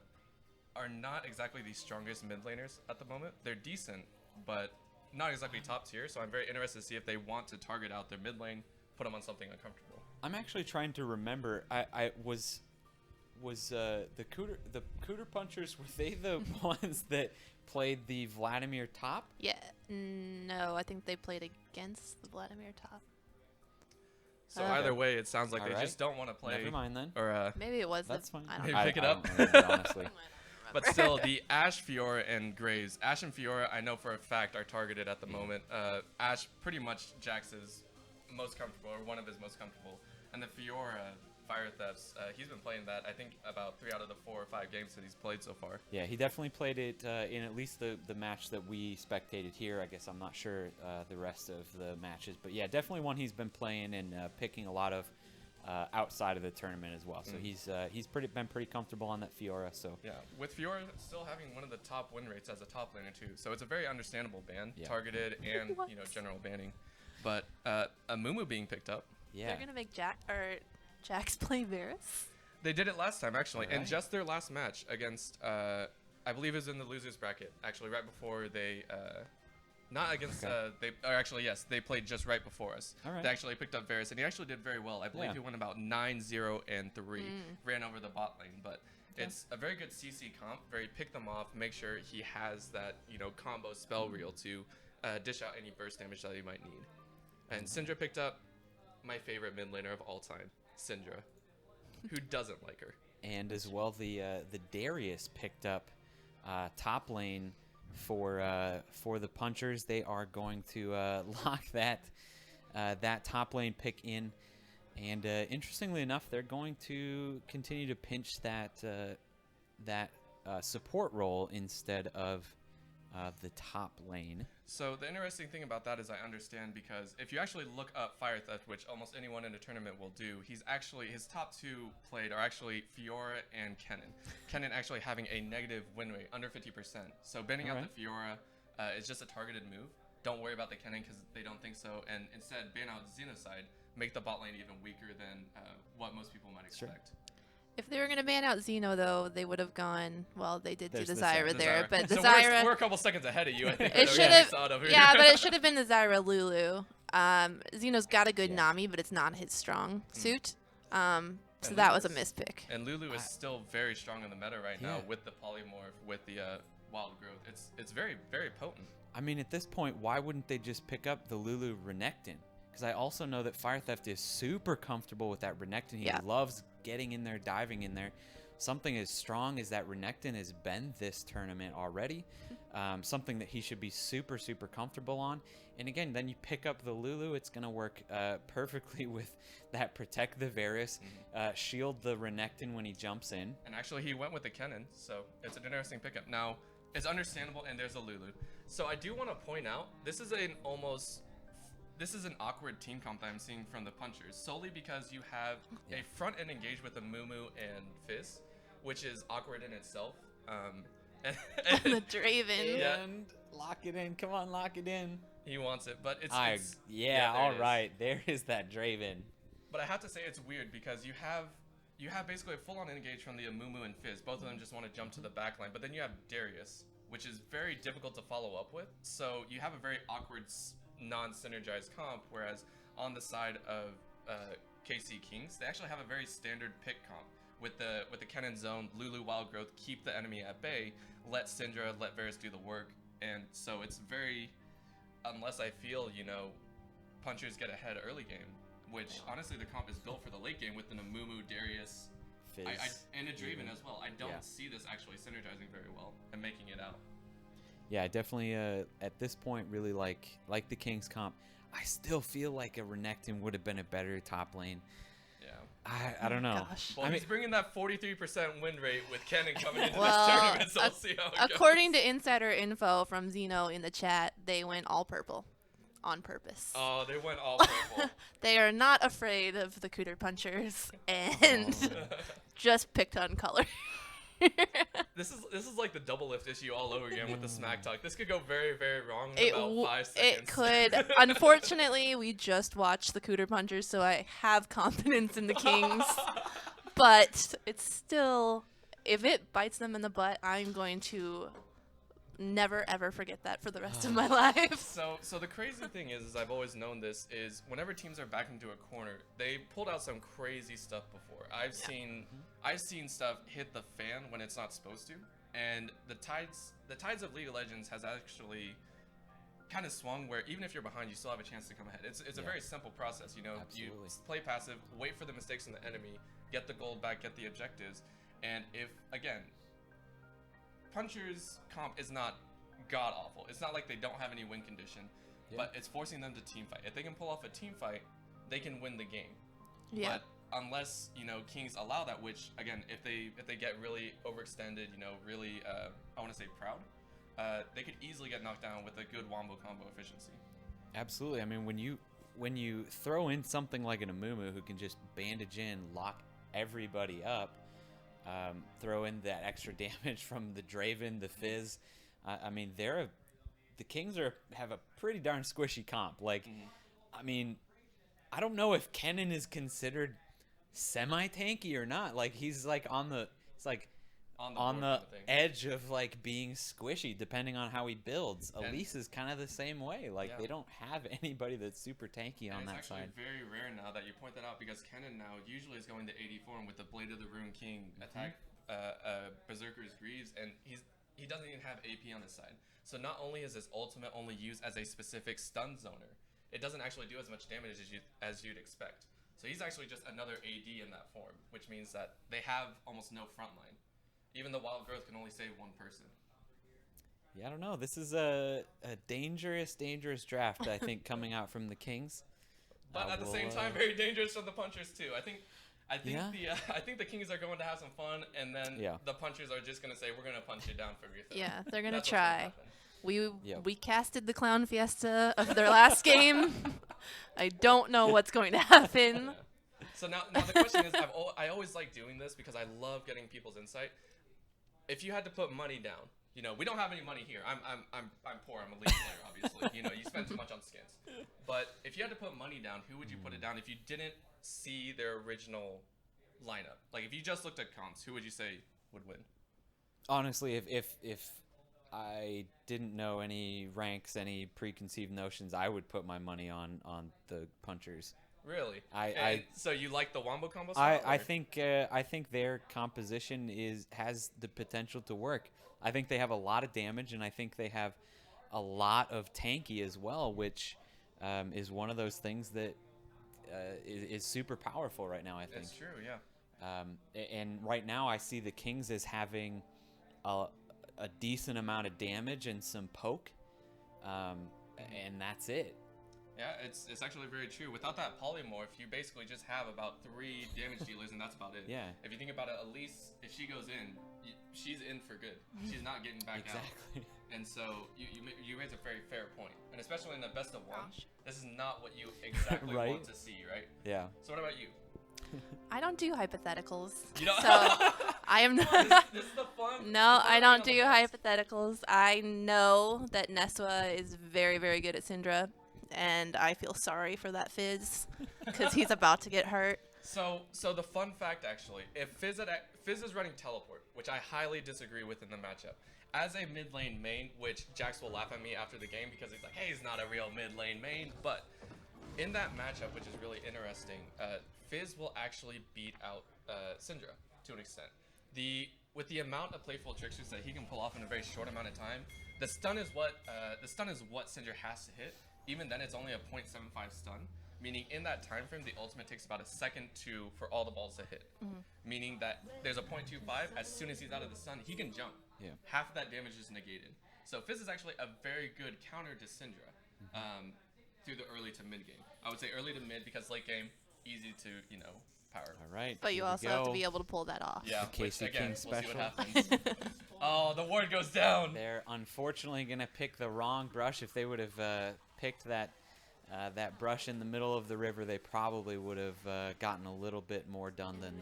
are not exactly the strongest mid laners at the moment. They're decent, but not exactly top tier. So I'm very interested to see if they want to target out their mid lane, put them on something uncomfortable. I'm actually trying to remember. I was the Cooter Punchers, were they the ones that played the Vladimir top? Yeah. No, I think they played against the Vladimir top. So either way, it sounds like they just don't want to play. Never mind then. Or maybe it was. That's fine. I don't maybe know. pick it up. I don't remember, honestly. But still, the Ash, Fiora, and Graves. Ash and Fiora, I know for a fact, are targeted at the moment. Ash, pretty much Jax's most comfortable, or one of his most comfortable. And the Fiora, Fire Thefts, he's been playing that, I think, about 3 out of the 4 or 5 games that he's played so far. Yeah, he definitely played it in at least the match that we spectated here. I guess I'm not sure the rest of the matches. But yeah, definitely one he's been playing and picking a lot of outside of the tournament as well. So he's been pretty comfortable on that Fiora. So yeah, with Fiora still having one of the top win rates as a top laner too. So it's a very understandable ban, targeted and general banning. But a Mumu being picked up. Yeah. They're gonna make Jax play Varus. They did it last time actually, right. and just their last match against I believe it was in the losers bracket. Actually, right before they. Not against, they played just right before us. All right. They actually picked up Varus, and he actually did very well. I believe he went about 9-0 and 3, ran over the bot lane. But it's a very good CC comp, very pick them off, make sure he has that, combo spell reel to dish out any burst damage that he might need. And Syndra picked up my favorite mid laner of all time, Syndra. Who doesn't like her? And as well, the Darius picked up top lane for the Punchers. They are going to lock that top lane pick in, and interestingly enough, they're going to continue to pinch that support role instead of the top lane. So the interesting thing about that is I understand, because if you actually look up Fire Theft, which almost anyone in a tournament will do, his top 2 played are actually Fiora and Kennen. Kennen actually having a negative win rate, under 50%. So banning out the Fiora is just a targeted move. Don't worry about the Kennen because they don't think so, and instead ban out Xenocide, make the bot lane even weaker than what most people might expect. Sure. If they were going to ban out Xeno, though, they would have gone, well, they did do the Zyra the there, Zyra. but the so Zyra... We're a couple seconds ahead of you, I think. It should have, but it should have been the Zyra Lulu. Xeno's got a good Nami, but it's not his strong suit. So that was a mispick. And Lulu is still very strong in the meta right now with the polymorph, with the wild growth. It's very, very potent. I mean, at this point, why wouldn't they just pick up the Lulu Renekton? Because I also know that Fire Theft is super comfortable with that Renekton. He loves getting in there, diving in there. Something as strong as that Renekton has been this tournament already. Something that he should be super, super comfortable on. And again, then you pick up the Lulu. It's going to work perfectly with that protect the Varus, shield the Renekton when he jumps in. And actually, he went with the Kennen, so it's an interesting pickup. Now, it's understandable, and there's a Lulu. So I do want to point out, this is an awkward team comp that I'm seeing from the Punchers, solely because you have a front end engage with a Mumu and Fizz, which is awkward in itself. And the Draven. And lock it in. Come on, lock it in. He wants it, but it's all right. There is that Draven. But I have to say it's weird because you have you have basically a full-on engage from the Amumu and Fizz. Both of them just want to jump to the back line. But then you have Darius, which is very difficult to follow up with. So you have a very awkward, non-synergized comp, whereas on the side of KC Kings, they actually have a very standard pick comp. With the Kennen Zone, Lulu Wild Growth, keep the enemy at bay, let Syndra, let Varus do the work. And so it's very, unless I feel, punchers get ahead early game, which honestly the comp is built for the late game with an Amumu, Darius, Fizz, and a Draven as well. I don't see this actually synergizing very well and making it out. Yeah, I definitely at this point really like the Kings comp. I still feel like a Renekton would have been a better top lane. Yeah. I don't know. Gosh. Well, he's bringing that 43% win rate with Kennen coming into Well, this tournament, so we'll see how it according goes. to insider info from Zeno in the chat, they went all purple on purpose. Oh, they went all purple. They are not afraid of the Cooter Punchers and just picked on color. This is like the double lift issue all over again with the smack talk. This could go very, very wrong in about 5 seconds. It could. Unfortunately, we just watched the Cooter Punchers, so I have confidence in the Kings. But it's still, if it bites them in the butt, I'm going to never ever forget that for the rest of my life. So the crazy thing is I've always known this is whenever teams are backed into a corner, they pulled out some crazy stuff before. I've seen stuff hit the fan when it's not supposed to, and the tides of League of Legends has actually kind of swung where even if you're behind, you still have a chance to come ahead. It's a very simple process, You play passive, wait for the mistakes in the enemy, get the gold back, get the objectives, and if again, Puncher's comp is not god awful. It's not like they don't have any win condition, but it's forcing them to team fight. If they can pull off a team fight, they can win the game. Yeah. But unless Kings allow that, which again, if they get really overextended, really I want to say proud, they could easily get knocked down with a good wombo combo efficiency. Absolutely. I mean, when you throw in something like an Amumu who can just bandage in, lock everybody up, throw in that extra damage from the Draven, the Fizz. I mean, the Kings have a pretty darn squishy comp. Like, I mean, I don't know if Kennen is considered semi-tanky or not. Like, he's like on the edge of like being squishy, depending on how he builds. Elise is kind of the same way. Like, they don't have anybody that's super tanky on that side. It's actually very rare now that you point that out because Kennen now usually is going to 80 form with the Blade of the Rune King attack, Berserker's Greaves, and he doesn't even have AP on his side. So not only is his ultimate only used as a specific stun zoner, it doesn't actually do as much damage as you'd expect. So he's actually just another AD in that form, which means that they have almost no front line. Even the Wild Growth can only save one person. Yeah, I don't know. This is a dangerous draft, I think, coming out from the Kings. But at the same time, very dangerous from the Punchers too. I think the Kings are going to have some fun, and then the Punchers are just gonna say, "We're gonna punch you down for everything." Yeah, they're gonna try. We casted the Clown Fiesta of their last game. I don't know what's going to happen. So now the question is, I always like doing this because I love getting people's insight. If you had to put money down, we don't have any money here. I'm poor. I'm a League player, obviously. You spend too much on skins. But if you had to put money down, who would you put it down if you didn't see their original lineup? Like if you just looked at comps, who would you say would win? Honestly, if I didn't know any ranks, any preconceived notions, I would put my money on the Punchers. Really? So you like the wombo combo style? I think their composition has the potential to work. I think they have a lot of damage, and I think they have a lot of tanky as well, which is one of those things that is super powerful right now, I think. That's true, yeah. And right now I see the Kings as having a decent amount of damage and some poke, and that's it. Yeah, it's actually very true. Without that polymorph, you basically just have about 3 damage dealers, and that's about it. Yeah. If you think about it, Elise, if she goes in, she's in for good. She's not getting back out. Exactly. And so you raise a very fair point. And especially in the best of one, this is not what you exactly Right? want to see, right? Yeah. So what about you? I don't do hypotheticals. You don't? So I am not. This is the fun. No, I don't do hypotheticals. I know that Neswa is very, very good at Syndra, and I feel sorry for that Fizz because he's about to get hurt. So the fun fact, actually, if Fizz is running teleport, which I highly disagree with in the matchup, as a mid lane main, which Jax will laugh at me after the game because he's like, hey, he's not a real mid lane main, but in that matchup, which is really interesting, Fizz will actually beat out Syndra to an extent. With the amount of playful tricksters that he can pull off in a very short amount of time, the stun is what Syndra has to hit. Even then, it's only a 0.75 stun. Meaning in that time frame, the ultimate takes about a second for all the balls to hit. Meaning that there's a 0.25, as soon as he's out of the stun, he can jump. Yeah. Half of that damage is negated. So Fizz is actually a very good counter to Syndra through the early to mid game. I would say early to mid because late game, easy to, power. All right. But you also have to be able to pull that off. Yeah, The which, KC again, King we'll see special. what happens. Oh, the ward goes down. They're unfortunately going to pick the wrong brush. If they would have picked that brush in the middle of the river, they probably would have gotten a little bit more done than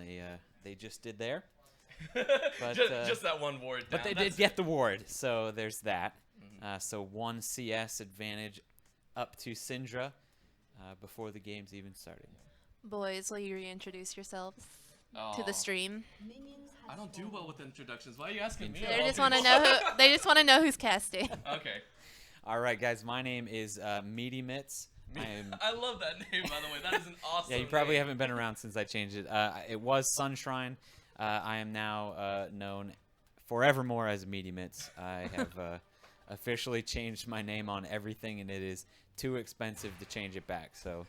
they just did there. But, just that one ward down. But they did get the ward, so there's that. So 1 CS advantage up to Syndra before the game's even started. Boys, will you reintroduce yourselves to Oh. the stream? I don't do well with introductions. Why are you asking me? They of all just want to people? know who. They just want to know who's casting. Okay. All right, guys, my name is Meaty Mitts. I love that name, by the way. That is an awesome Yeah, you probably name. haven't been around since I changed it. It was Sunshrine. I am now known forevermore as Meaty Mitts. I have officially changed my name on everything, and it is too expensive to change it back. So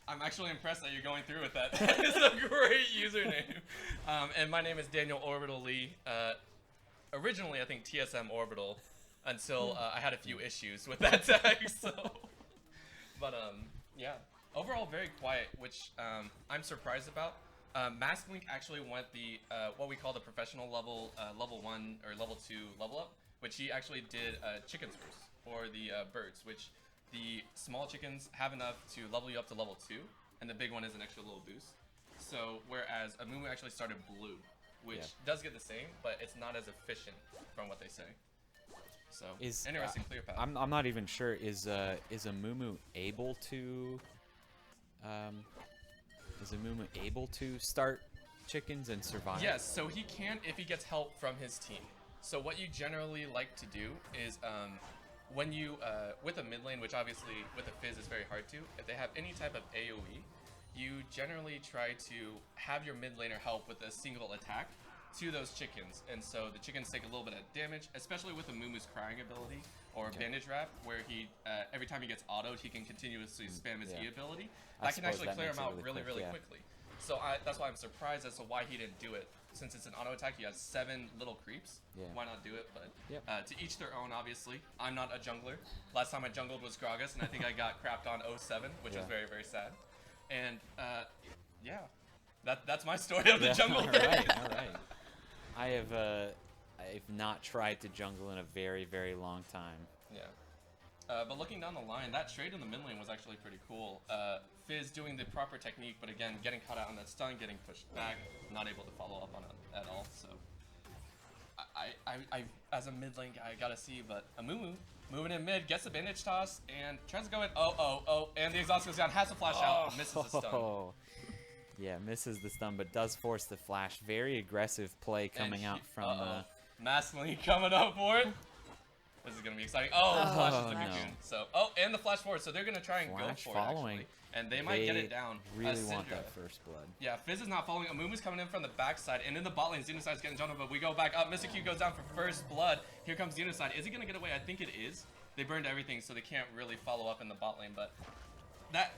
I'm actually impressed that you're going through with that. That is a great username. And my name is Daniel Orbital Lee. Originally, I think TSM Orbital, until I had a few issues with that tag. So, but yeah, overall very quiet, which I'm surprised about. Mask Link actually went the what we call the professional level, level 1 or level 2 level up, which he actually did chickens first, or the birds, which the small chickens have enough to level you up to level 2, and the big one is an extra little boost. So whereas Amumu actually started blue, which does get the same, but it's not as efficient from what they say. So interesting clear path. I'm not even sure. Is Amumu able to start chickens and survive? Yes, so he can if he gets help from his team. So what you generally like to do is when you with a mid lane, which obviously with a Fizz is very hard to, if they have any type of AoE, you generally try to have your mid laner help with a single attack to those chickens, and so the chickens take a little bit of damage, especially with Amumu's crying ability or bandage wrap, where he every time he gets autoed, he can continuously spam his E ability. That can actually clear him out really quickly. So that's why I'm surprised as to why he didn't do it. Since it's an auto attack, you have 7 little creeps. Why not do it? But to each their own, obviously. I'm not a jungler. Last time I jungled was Gragas, and I think I got crapped on 07, which was very, very sad. And yeah, that's my story of the jungle. All right. I've not tried to jungle in a very, very long time. Yeah. But looking down the line, that trade in the mid lane was actually pretty cool. Fizz doing the proper technique, but again, getting caught out on that stun, getting pushed back, not able to follow up on it at all. So, I as a mid lane guy, I gotta see, but Amumu moving in mid, gets the bandage toss, and tries to go in. And the exhaust goes down, has to flash out, misses the stun. Yeah, misses the stun, but does force the flash. Very aggressive play coming out from. Mask Link coming up for it. This is gonna be exciting. The flash is the cocoon. So, and the flash forward. So they're gonna try and Flash go for following. it actually, and they might get it down. Really want Syndra. that first blood. Yeah, Fizz is not following. Amumu's coming in from the backside, and in the bot lane, Xenoside's getting jumped, but we go back up. Mr. Q goes down for first blood. Here comes Xenoside. Is he gonna get away? I think it is. They burned everything, so they can't really follow up in the bot lane, but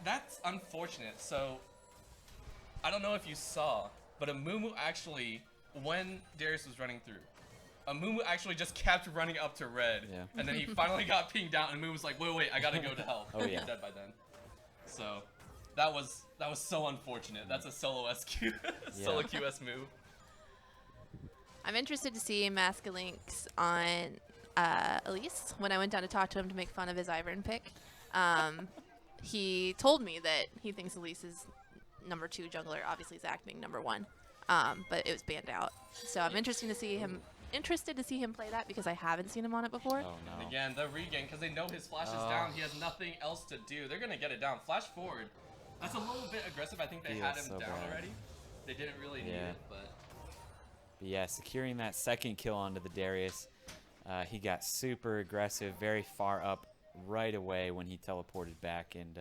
that's unfortunate. So I don't know if you saw, but Amumu actually, when Darius was running through, Amumu actually just kept running up to red, and then he finally got pinged out, and Amumu was like, wait, I gotta go to help. He was dead by then. So that was so unfortunate. That's a solo SQ, solo QS move. I'm interested to see Mask Link's on Elise. When I went down to talk to him to make fun of his Ivern pick, he told me that he thinks Elise is number 2 jungler. Obviously, Zach being number 1, but it was banned out. So I'm interested to see him play that because I haven't seen him on it before. Oh no. Again, the regain, because they know his flash is down. He has nothing else to do. They're gonna get it down. Flash forward. That's a little bit aggressive. I think they Feels had him so down bad. already. They didn't really need Yeah. it, but But yeah, securing that second kill onto the Darius. He got super aggressive, very far up right away when he teleported back, and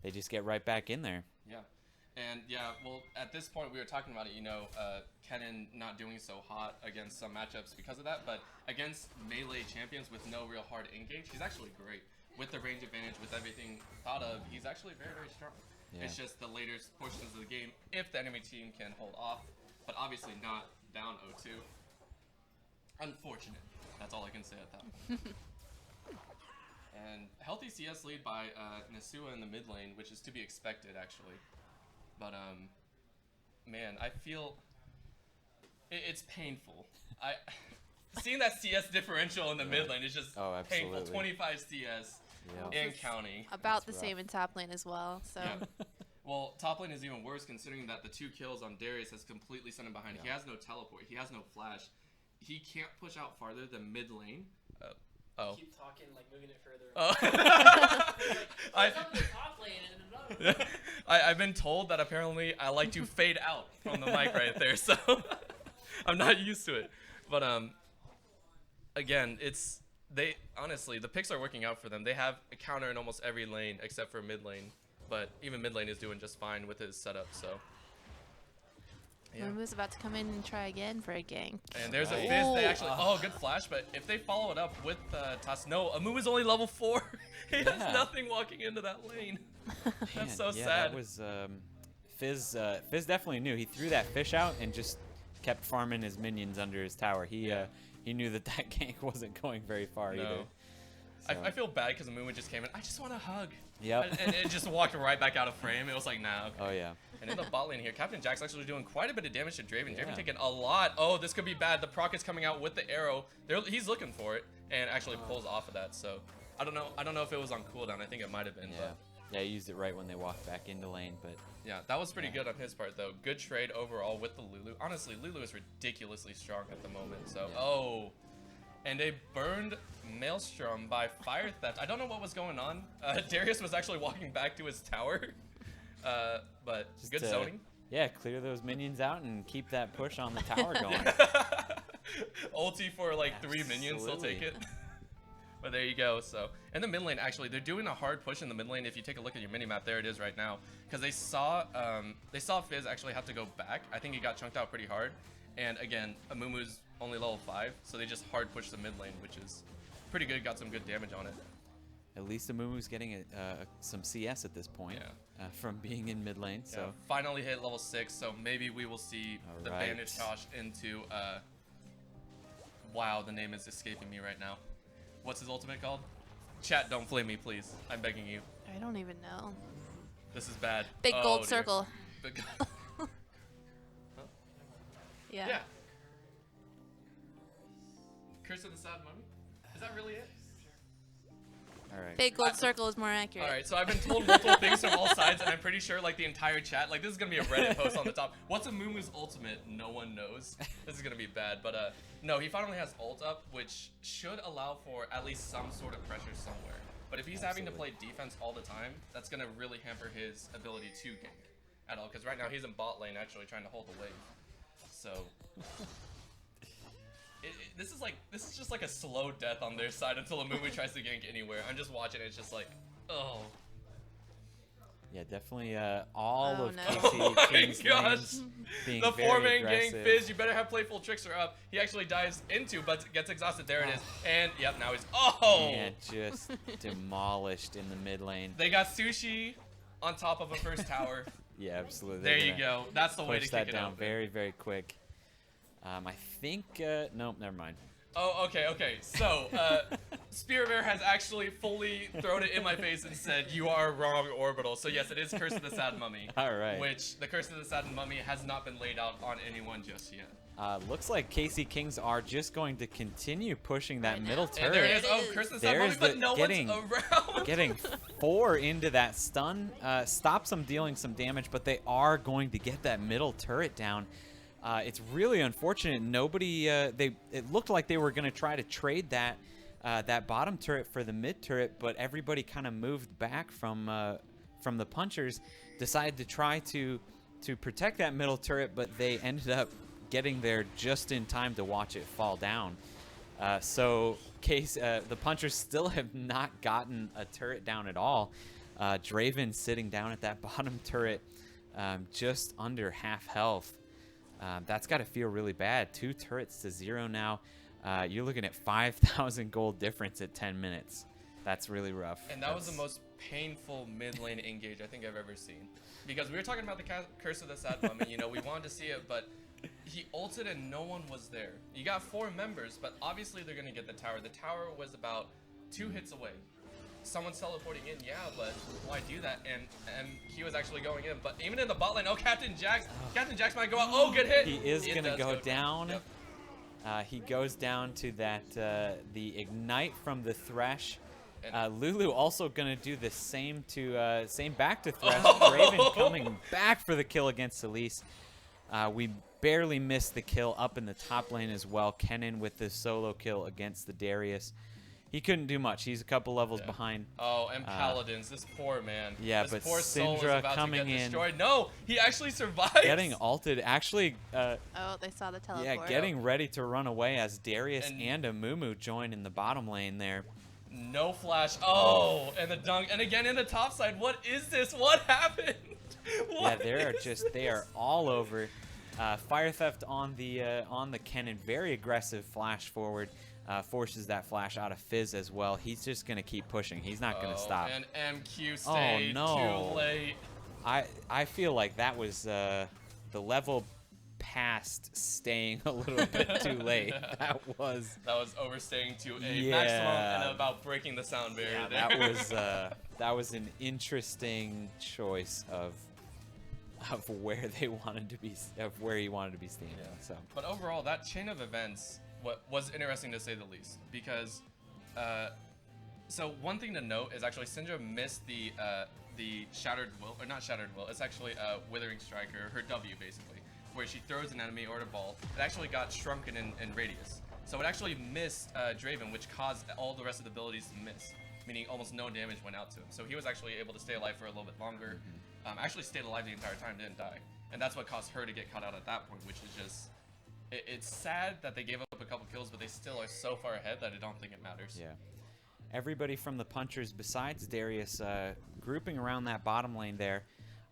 they just get right back in there. yeah. And yeah, well, at this point we were talking about it, you know, Kennen not doing so hot against some matchups because of that, but against melee champions with no real hard engage, he's actually great. With the range advantage, with everything thought of, he's actually very, very strong. Yeah. It's just the later portions of the game, if the enemy team can hold off, but obviously not down 0-2. Unfortunate. That's all I can say at that point. And healthy CS lead by Nasua in the mid lane, which is to be expected, actually. But, man, I feel it's painful. Seeing that CS differential in the mid lane is just painful. absolutely. 25 CS and counting. About the That's same in top lane as well. So Yeah. Well, top lane is even worse considering that the 2 kills on Darius has completely sent him behind. Yeah. He has no teleport. He has no flash. He can't push out farther than mid lane. Keep talking, like moving it further. I've been told that apparently I like to fade out from the mic right there, so I'm not used to it. But again, honestly, the picks are working out for them. They have a counter in almost every lane except for mid lane, but even mid lane is doing just fine with his setup. So yeah. Momo's about to come in and try again for a gank. And there's a Right. Fizz. They actually good flash, but if they follow it up with Toss, no, Amumu's only level 4. He Yeah. has nothing walking into that lane. That's Man, so yeah, sad. That was Fizz. Fizz definitely knew. He threw that fish out and just kept farming his minions under his tower. He knew that gank wasn't going very far No. either. I feel bad because Amumu just came in. I just want a hug. Yep. And it just walked right back out of frame. It was like, nah. Okay. Oh yeah. And in the bot lane here, Captain Jack's actually doing quite a bit of damage to Draven. Yeah. Draven taking a lot. Oh, this could be bad. The proc is coming out with the arrow. He's looking for it and actually pulls off of that. So I don't know if it was on cooldown. I think it might have been. Yeah. But Yeah, he used it right when they walked back into lane, but yeah, that was pretty good on his part though. Good trade overall with the Lulu. Honestly, Lulu is ridiculously strong at the moment. So and they burned Maelstrom by fire theft. I don't know what was going on. Darius was actually walking back to his tower, but just good zoning. Yeah, clear those minions out and keep that push on the tower going. Ulti for like 3 minions, they'll take it. But there you go. So in the mid lane, actually, they're doing a hard push in the mid lane. If you take a look at your mini map, there it is right now. Because they saw Fizz actually have to go back. I think he got chunked out pretty hard. And again, Amumu's only level 5, so they just hard push the mid lane, which is pretty good. Got some good damage on it. At least Amumu's getting some CS at this point from being in mid lane. So Yeah, finally hit level 6, so maybe we will see the Alright. bandage toss into wow, the name is escaping me right now. What's his ultimate called? Chat, don't flame me, please. I'm begging you. I don't even know. This is bad. Big Oh, gold dear. circle. Big Yeah. yeah. Curse of the Sad Mummy? Is that really it? all right. Big gold circle is more accurate. Alright, so I've been told multiple things from all sides, and I'm pretty sure like the entire chat, like this is gonna be a Reddit post on the top. What's a Mumu's ultimate? No one knows. This is gonna be bad, but no, he finally has ult up, which should allow for at least some sort of pressure somewhere. But if he's having to play defense all the time, that's gonna really hamper his ability to gank at all. Because right now he's in bot lane actually trying to hold the wave. So this is just like a slow death on their side until a Mumu tries to gank anywhere. I'm just watching it, it's just like, oh. Yeah, definitely all Oh, of no. KC Oh my King's gosh. lanes being The very 4-man gang aggressive. Fizz, you better have Playful Trickster up. He actually dives into, but gets exhausted. There it is. And yep, now he's And just demolished in the mid lane. They got Sushi on top of a first tower. Yeah, absolutely. There They're you gonna go. That's the way to Push kick that it down out. very, very quick. I think nope, never mind. Oh, okay. So, Spirit Bear has actually fully thrown it in my face and said, you are wrong, Orbital. So yes, it is Curse of the Sad Mummy. All right. Which, the Curse of the Sad Mummy has not been laid out on anyone just yet. Looks like KC Kings are just going to continue pushing that Right middle now. And there turret. it is. Oh, Curse of the Sad There's Mummy, but the- no getting- one's around. Getting 4 into that stun stops them dealing some damage, but they are going to get that middle turret down. It's really unfortunate. Nobody. It looked like they were going to try to trade that bottom turret for the mid turret, but everybody kind of moved back from the punchers, decided to try to protect that middle turret, but they ended up getting there just in time to watch it fall down. So the Punchers still have not gotten a turret down at all. Draven sitting down at that bottom turret, just under half health. That's got to feel really bad. 2 turrets to 0 now. You're looking at 5,000 gold difference at 10 minutes. That's really rough. And that was the most painful mid lane engage I think I've ever seen. Because we were talking about the Curse of the Sad Moment, you know, we wanted to see it, but he ulted and no one was there. You got 4 members, but obviously they're going to get the tower. The tower was about 2 hits away. Someone's teleporting in, yeah, but why do that? And he was actually going in. But even in the bot lane, oh, Captain Jax might go out. Oh, good hit. He is going to go down. Yep. He goes down to that the ignite from the Thresh. Lulu also going to do the same back to Thresh. Draven coming back for the kill against Elise. We barely missed the kill up in the top lane as well. Kennen with the solo kill against the Darius. He couldn't do much. He's a couple levels behind. Oh, and Paladins, this poor man. Yeah, this but poor soul is Syndra about coming to get in. Destroyed. No, he actually survived. Getting ulted. Actually, Oh, they saw the teleport. yeah, getting ready to run away as Darius and Amumu join in the bottom lane there. No flash. Oh, and the dunk. And again in the top side. What is this? What happened? What They are all over. Fire Theft on the Kennen. Very aggressive flash forward. Forces that flash out of Fizz as well. He's just going to keep pushing. He's not going to stop. And MQ stayed too late. I feel like that was the level past staying a little bit too late. That was overstaying to a maximum and about breaking the sound barrier there. That was an interesting choice of where he wanted to be standing. Yeah. So, but overall, that chain of events was interesting to say the least, because so one thing to note is actually Syndra missed the Shattered Will, or not Shattered Will, it's actually Withering Strike, or her W basically, where she throws an enemy or a ball. It actually got shrunken in radius, so it actually missed Draven, which caused all the rest of the abilities to miss, meaning almost no damage went out to him. So he was actually able to stay alive for a little bit longer. Actually stayed alive the entire time, didn't die, and that's what caused her to get caught out at that point, which is just. It's sad that they gave up a couple kills, but they still are so far ahead that I don't think it matters. Yeah. Everybody from the Punchers besides Darius grouping around that bottom lane there.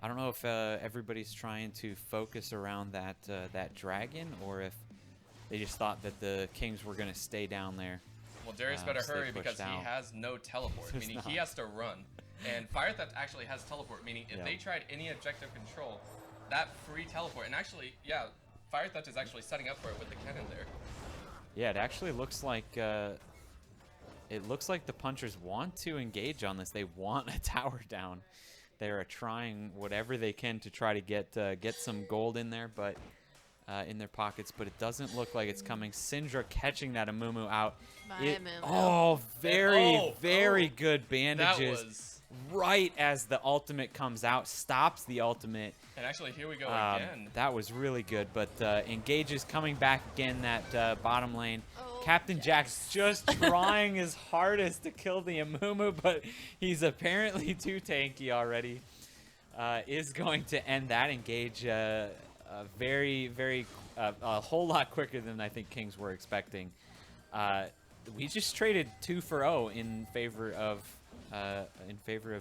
I don't know if everybody's trying to focus around that dragon, or if they just thought that the Kings were going to stay down there. Well, Darius better hurry because he has no teleport, meaning he has to run. And Fire Theft actually has teleport, meaning if they tried any objective control, that free teleport, and actually, yeah, Fire Theft is actually setting up for it with the cannon there. Yeah, it actually looks like the Punchers want to engage on this. They want a tower down. They are trying whatever they can to try to get some gold in there, but in their pockets. But it doesn't look like it's coming. Syndra catching that Amumu out. Very good bandages. That was... Right as the ultimate comes out, stops the ultimate. And actually, here we go again. That was really good, but engages coming back again, that bottom lane. Captain Jax just trying his hardest to kill the Amumu, but he's apparently too tanky already. Is going to end that engage a whole lot quicker than I think Kings were expecting. We just traded 2 for 0 in favor of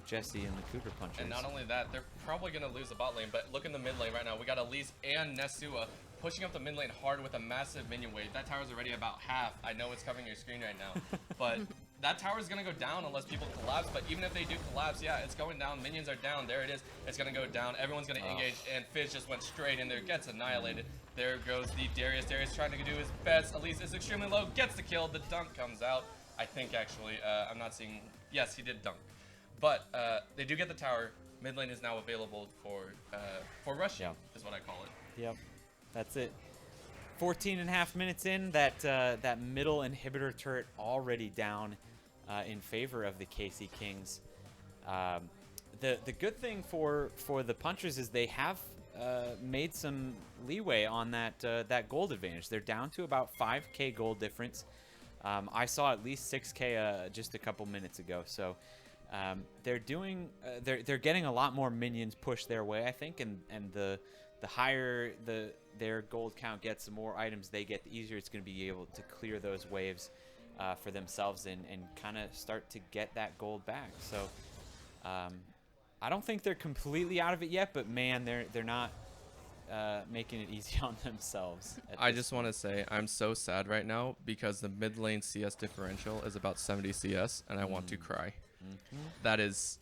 Jesse and the Cougar Punchers. And not only that, they're probably going to lose the bot lane, but look in the mid lane right now. We got Elise and Nesua pushing up the mid lane hard with a massive minion wave. That tower's already about half. I know it's covering your screen right now, but that tower's going to go down unless people collapse. But even if they do collapse, yeah, it's going down. Minions are down. There it is. It's going to go down. Everyone's going to engage, and Fizz just went straight in there, gets annihilated. There goes the Darius. Darius trying to do his best. Elise is extremely low, gets the kill. The dunk comes out. I think actually, I'm not seeing. Yes, he did dunk. But they do get the tower. Mid lane is now available for rushing, is what I call it. Yep, that's it. 14.5 minutes in, that middle inhibitor turret already down in favor of the KC Kings. The good thing for the Punchers is they have made some leeway on that gold advantage. They're down to about 5k gold difference. I saw at least 6k just a couple minutes ago, so they're doing they're getting a lot more minions pushed their way, I think, and the higher their gold count gets, the more items they get, the easier it's going to be able to clear those waves for themselves and kind of start to get that gold back. So I don't think they're completely out of it yet, but man, they're not making it easy on themselves. I just want to say I'm so sad right now because the mid lane CS differential is about 70 CS, and I want to cry. That is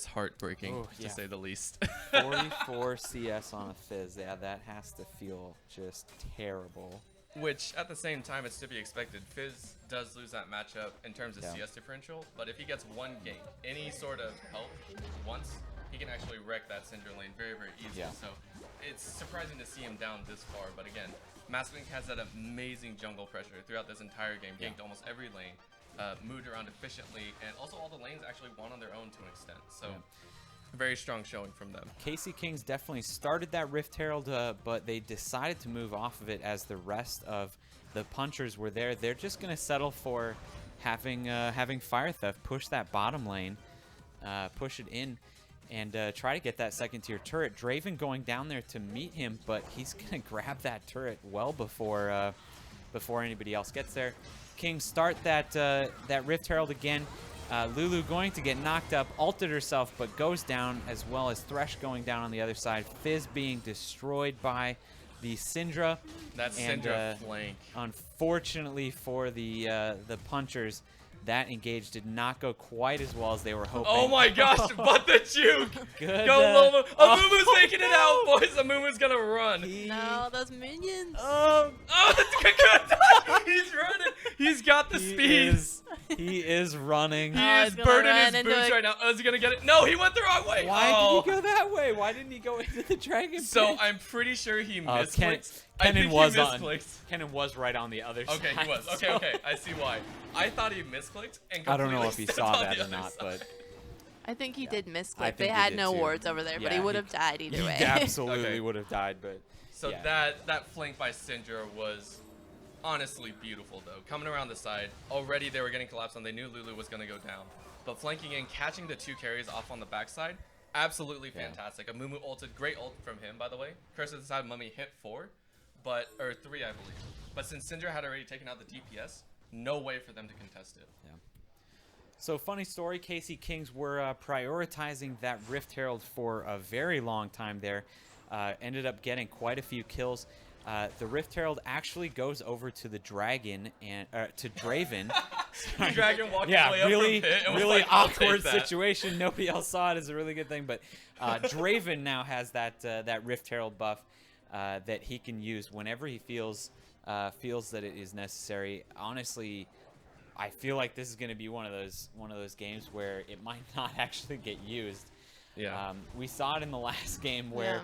heartbreaking, to say the least. 44 CS on a Fizz. Yeah, that has to feel just terrible. Which, at the same time, it's to be expected. Fizz does lose that matchup in terms of CS differential, but if he gets one gank, any sort of help once, he can actually wreck that Syndra lane very, very easily. So it's surprising to see him down this far, but again, Masklink has that amazing jungle pressure throughout this entire game, ganked almost every lane, moved around efficiently, and also all the lanes actually won on their own to an extent. So very strong showing from them. KC Kings definitely started that Rift Herald, but they decided to move off of it as the rest of the punchers were there. They're just going to settle for having Fire Theft push that bottom lane, push it in, and try to get that second tier turret. Draven going down there to meet him, but he's going to grab that turret well before anybody else gets there. Kings start that Rift Herald again. Lulu going to get knocked up, ulted herself, but goes down, as well as Thresh going down on the other side. Fizz being destroyed by the Syndra. That Syndra flank. Unfortunately for the punchers, that engage did not go quite as well as they were hoping. Oh my gosh, but the juke! Good. Go, Lomo. Amumu's making it out, boys. Amumu's gonna run. No, those minions. Oh, that's a good dodge. He's running. He's got the speed. He is running. He is burning his boots right now. Oh, is he gonna get it? No, he went the wrong way. Why did he go that way? Why didn't he go into the dragon pit? So I'm pretty sure he misclicked. Kennen was right on the other side. Okay, he was. Okay, I see why. I thought he misclicked and I don't know if he saw that or not, but I think he did misclick. They had no wards over there, but he would have died either way. He absolutely would have died, but so that flank by Syndra was honestly beautiful, though. Coming around the side, already they were getting collapsed on. They knew Lulu was going to go down. But flanking in, catching the two carries off on the backside, absolutely fantastic. Amumu ulted. Great ult from him, by the way. Curse at the side, Mummy hit 4, or 3, I believe. But since Syndra had already taken out the DPS, no way for them to contest it. Yeah. So, funny story, KC Kings were prioritizing that Rift Herald for a very long time there. Ended up getting quite a few kills. The Rift Herald actually goes over to the dragon and to Draven. The dragon walked away up from pit and really was like, "I'll awkward take that." situation. Nobody else saw it. It's a really good thing, but Draven now has that Rift Herald buff that he can use whenever he feels that it is necessary. Honestly, I feel like this is going to be one of those games where it might not actually get used. Yeah. We saw it in the last game where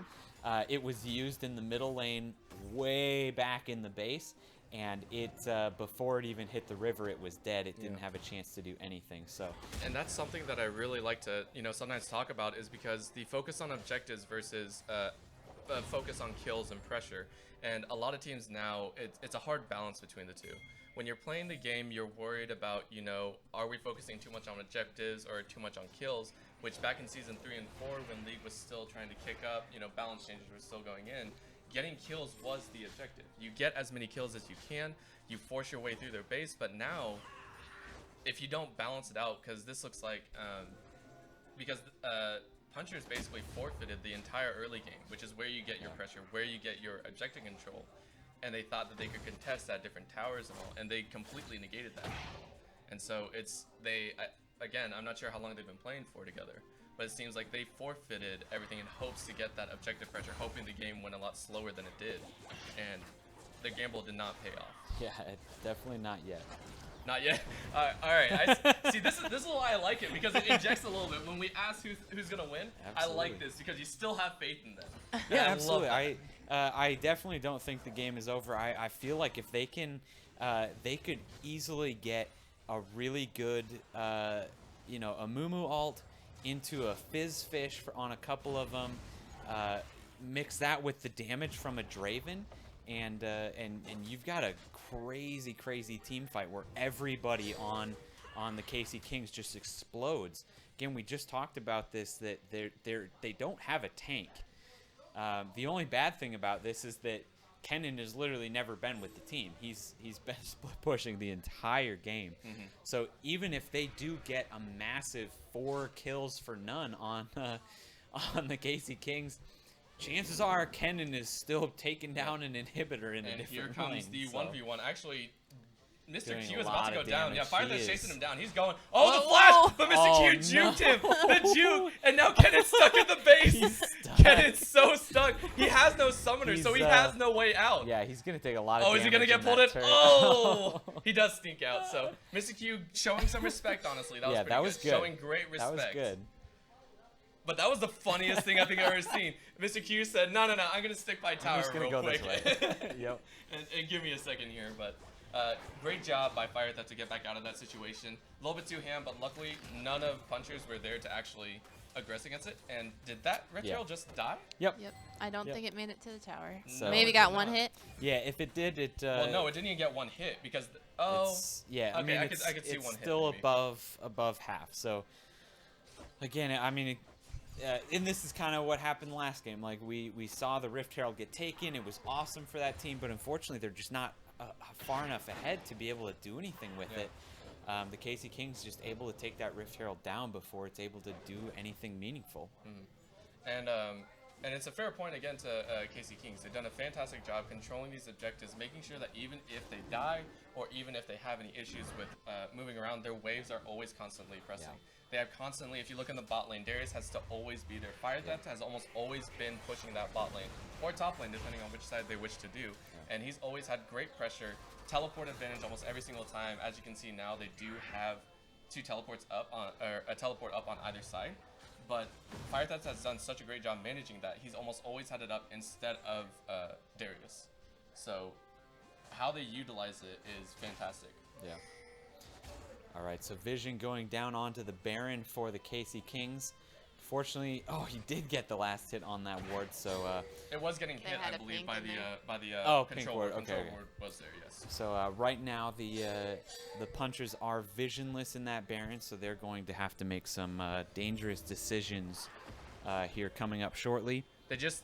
it was used in the middle lane way back in the base, and it before it even hit the river, it was dead. It didn't have a chance to do anything. So, and that's something that I really like to sometimes talk about, is because the focus on objectives versus focus on kills and pressure. And a lot of teams now, it's a hard balance between the two. When you're playing the game, you're worried about, are we focusing too much on objectives or too much on kills? Which back in Season 3 and 4, when League was still trying to kick up, balance changes were still going in, getting kills was the objective. You get as many kills as you can, you force your way through their base, but now, if you don't balance it out, because this looks like, Punchers basically forfeited the entire early game, which is where you get your pressure, where you get your objective control, and they thought that they could contest at different towers and all, and they completely negated that. And so again, I'm not sure how long they've been playing for together, but it seems like they forfeited everything in hopes to get that objective pressure, hoping the game went a lot slower than it did, and the gamble did not pay off. Yeah, definitely not yet. Not yet. All right. See, this is why I like it, because it injects a little bit. When we ask who's gonna win, I like this because you still have faith in them. Yeah, absolutely. I definitely don't think the game is over. I feel like if they can, they could easily get a really good, a Mumu ult into a Fizz Fish on a couple of them. Mix that with the damage from a Draven, and you've got a crazy team fight where everybody on on the KC Kings just explodes. Again, we just talked about this, that they don't have a tank. The only bad thing about this is that Kennen has literally never been with the team. He's been split pushing the entire game. So even if they do get a massive 4 kills for none on the KC Kings, chances are Kennen is still taking down an inhibitor in a different lane. And here comes the 1v1. Actually, Mr. Q is about to go down. Yeah, Firethat's chasing him down. He's going, the flash! But Mr. Q juked him! The juke! And now Kennen's stuck in the base! Kennen's so stuck! He has no summoner, so he has no way out. Yeah, he's going to take a lot of damage. Is he going to get pulled in? Oh! He does sneak out, so Mr. Q showing some respect, honestly. That was pretty good. Showing great respect. That was good. But that was the funniest thing I think I've ever seen. Mr. Q said, no, I'm going to stick by tower real quick. Yep. and give me a second here, but... great job by Firethat to get back out of that situation. A little bit too ham, but luckily none of punchers were there to actually aggress against it. And did that Red Trail just die? Yep. I don't think it made it to the tower. So maybe got one hit. Yeah, if it did, it. Well, no, it didn't even get one hit because. Yeah. I mean, I could see one hit. It's still above half. So, again, I mean. And this is kind of what happened last game. Like we saw the Rift Herald get taken. It was awesome for that team, but unfortunately, they're just not far enough ahead to be able to do anything with it. The KC Kings just able to take that Rift Herald down before it's able to do anything meaningful. And it's a fair point again to KC Kings. They've done a fantastic job controlling these objectives, making sure that even if they die or even if they have any issues with moving around, their waves are always constantly pressing. They have constantly, if you look in the bot lane, Darius has to always be there. Firethat has almost always been pushing that bot lane, or top lane, depending on which side they wish to do. And he's always had great pressure, teleport advantage almost every single time. As you can see now, they do have 2 teleports up on, or a teleport up on either side. But Firethat has done such a great job managing that. He's almost always had it up instead of Darius. So how they utilize it is fantastic. Yeah. All right, so Vision going down onto the Baron for the KC Kings. Fortunately, he did get the last hit on that ward, so... it was getting hit, I believe, by the control ward. Control ward was there, yes. So right now, the punchers are visionless in that Baron, so they're going to have to make some dangerous decisions here coming up shortly. They just...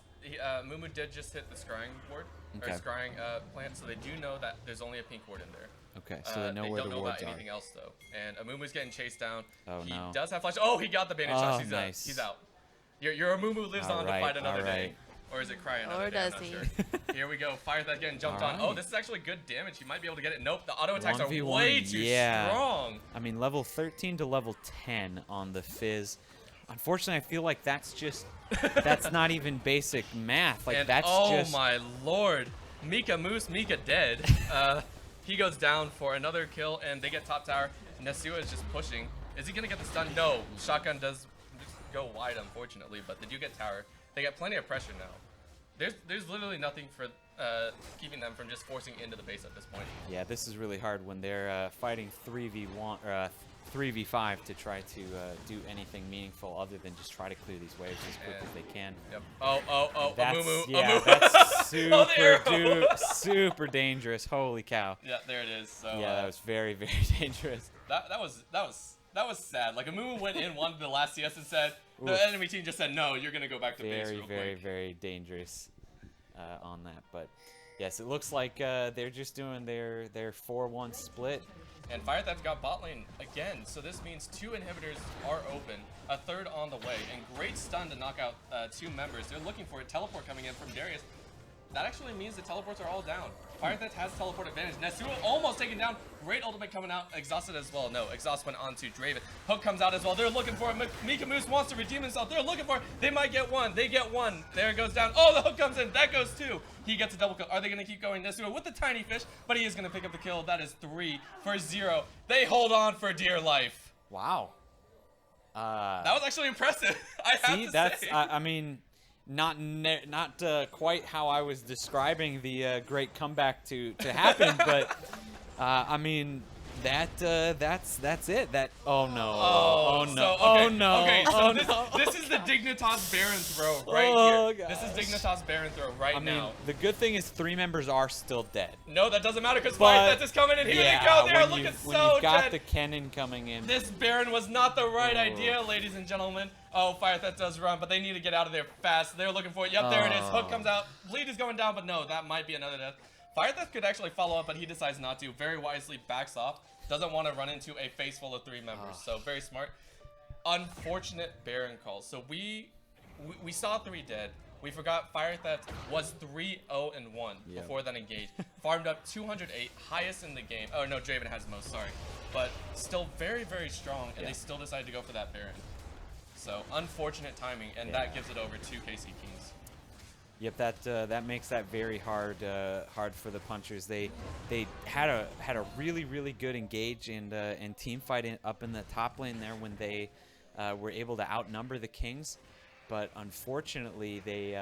Mumu did just hit the scrying ward, or scrying plant, so they do know that there's only a pink ward in there. Okay, so they know where the wards are. They don't know about anything else, though. And Amumu's getting chased down. He does have flash. Oh, he got the bandage shots. He's nice. He's out. Your Amumu lives on to fight another day. Or is it cry another day? I'm not sure. Here we go. Firethat getting jumped on. Oh, this is actually good damage. He might be able to get it. Nope, the auto attacks are way too strong. I mean, level 13 to level 10 on the Fizz. Unfortunately, I feel like that's just... that's not even basic math. Like, that's just... Oh, my lord. Mika Moose, Mika dead. He goes down for another kill, and they get top tower. Nesua is just pushing. Is he going to get the stun? No. Shotgun does go wide, unfortunately, but they do get tower. They get plenty of pressure now. There's literally nothing for keeping them from just forcing into the base at this point. Yeah, this is really hard when they're fighting 3v1 or 3v5 to try to do anything meaningful other than just try to clear these waves as quick as they can. Yep. Amumu. Yeah, that's super dangerous. Holy cow. Yeah, there it is. So, yeah, that was very, very dangerous. That was sad. Like, Amumu went in, won the last CS and said, the enemy team just said, no, you're going to go back to base real quick. Very dangerous on that. But, yes, it looks like they're just doing their 4-1 split. And Firethat's got bot lane again, so this means 2 inhibitors are open, a 3rd on the way, and great stun to knock out 2 members. They're looking for a teleport coming in from Darius. That actually means the teleports are all down. Firethat has teleport advantage. Nesua almost taken down. Great ultimate coming out. Exhausted as well. No, Exhaust went on to Draven. Hook comes out as well. They're looking for it. Mika Moose wants to redeem himself. They're looking for it. They might get one. They get one. There it goes down. Oh, the hook comes in. That goes 2. He gets a double kill. Are they going to keep going? Nesua with the tiny fish, but he is going to pick up the kill. That is 3 for 0. They hold on for dear life. Wow. That was actually impressive. I have to say. I mean... Not quite how I was describing the great comeback to happen, but I mean that's it. Oh no. Oh no. So, okay, oh no. Okay, so oh this, no. this is the Dignitas Baron throw right Oh, here. This is gosh. Dignitas Baron throw right I mean, now. the good thing is 3 members are still dead. No, that doesn't matter because But Firetheft is coming in. Here yeah, they go. They're when looking when so you've got dead. the cannon coming in. This Baron was not the right Oh. idea, ladies and gentlemen. Oh, Firetheft does run, but they need to get out of there fast. They're looking for it. Yep, there it is. Hook comes out. Bleed is going down, but no, that might be another death. Firetheft could actually follow up, but he decides not to. Very wisely backs off. Doesn't want to run into a face full of 3 members. So very smart. Unfortunate Baron call. So we saw 3 dead. We forgot Firetheft was 3-0-1 before that engage. Farmed up 208, highest in the game. Oh no, Draven has the most, sorry. But still very, very strong, and they still decided to go for that Baron. So unfortunate timing, and that gives it over to KC Kings. Yep, that makes that very hard for the punchers. They had a really good engage and team fight up in the top lane there when they were able to outnumber the Kings, but unfortunately they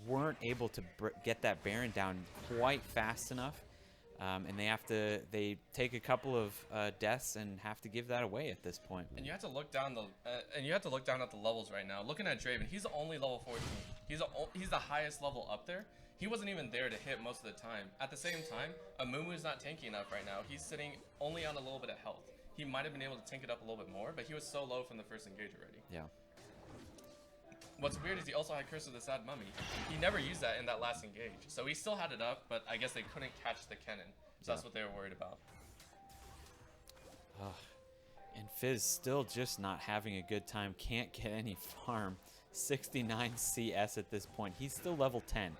weren't able to get that Baron down quite fast enough, and they take a couple of deaths and have to give that away at this point. And you have to look down at the levels right now. Looking at Draven, he's only level 14. He's the highest level up there. He wasn't even there to hit most of the time. At the same time, Amumu's not tanky enough right now. He's sitting only on a little bit of health. He might have been able to tank it up a little bit more, but he was so low from the first engage already. Yeah. What's weird is he also had Curse of the Sad Mummy. He never used that in that last engage. So he still had it up, but I guess they couldn't catch the cannon. So that's what they were worried about. And Fizz still just not having a good time. Can't get any farm. 69 CS at this point. He's still level 10.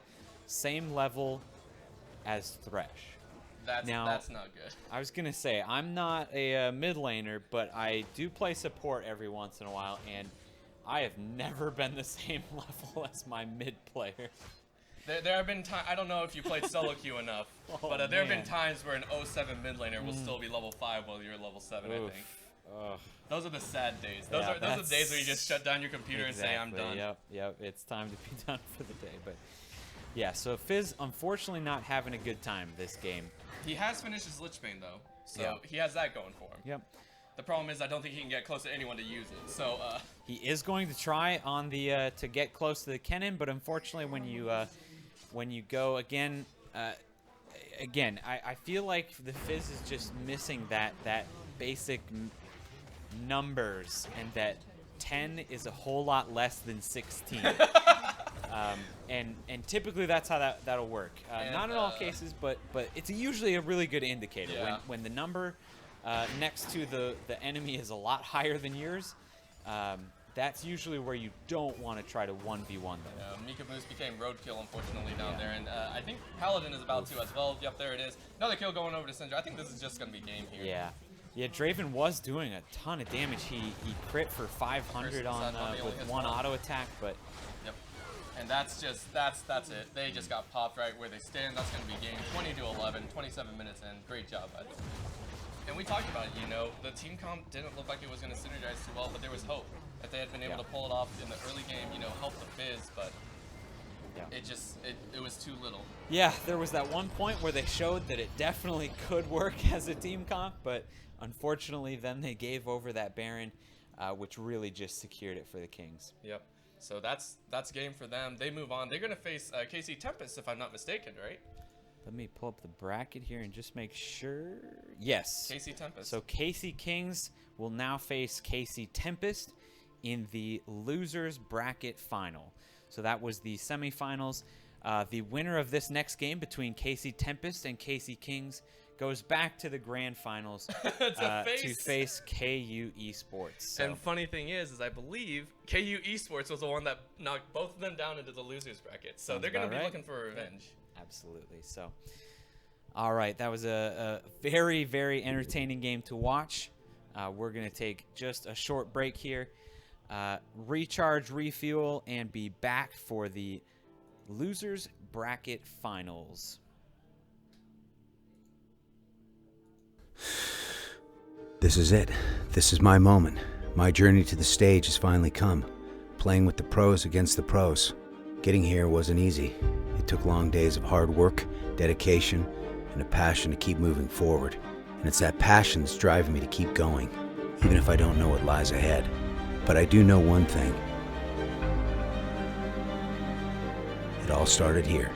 Same level as Thresh. That's not good. I was going to say, I'm not a mid laner, but I do play support every once in a while, and I have never been the same level as my mid player. There have been times, I don't know if you played solo queue enough, but there have been times where an 07 mid laner will still be level 5 while you're level 7, I think. Those are the sad days. Those are the days where you just shut down your computer and say, I'm done. Yep, it's time to be done for the day. But yeah, so Fizz unfortunately not having a good time this game. He has finished his Lich Bane though, so he has that going for him. Yep. The problem is I don't think he can get close to anyone to use it. So he is going to try on the to get close to the cannon, but unfortunately when you go again, I feel like the Fizz is just missing that basic numbers, and that 10 is a whole lot less than 16. And typically that's how that'll work. Not in all cases, but it's usually a really good indicator when the number next to the enemy is a lot higher than yours. That's usually where you don't want to try to 1v1 them. Mika Boost became roadkill, unfortunately, down there. And I think Paladin is about to as well. Yep, there it is. Another kill going over to Syndra. I think this is just going to be game here. Yeah, Draven was doing a ton of damage. He crit for 500 on with one auto attack, but... Yep. And that's it. They just got popped right where they stand. That's going to be game 20-11, 27 minutes in. Great job, by the way. And we talked about it, the team comp didn't look like it was going to synergize too well, but there was hope that they had been able to pull it off in the early game, help the Fizz, but it was too little. Yeah, there was that one point where they showed that it definitely could work as a team comp, but unfortunately then they gave over that Baron, which really just secured it for the Kings. Yep. So that's game for them. They move on. They're going to face KC Tempest, if I'm not mistaken, right? Let me pull up the bracket here and just make sure. Yes. KC Tempest. So KC Kings will now face KC Tempest in the losers bracket final. So that was the semifinals. The winner of this next game between KC Tempest and KC Kings goes back to the grand finals to face KU Esports. So. And funny thing is I believe KU Esports was the one that knocked both of them down into the losers bracket. So they're going to be looking for revenge. Absolutely. So, all right, that was a very, very entertaining game to watch. We're going to take just a short break here, recharge, refuel, and be back for the losers bracket finals. This is it. This is my moment. My journey to the stage has finally come. Playing with the pros against the pros. Getting here wasn't easy. It took long days of hard work, dedication, and a passion to keep moving forward. and it's that passion that's driving me to keep going, even if I don't know what lies ahead. But I do know one thing. It all started here.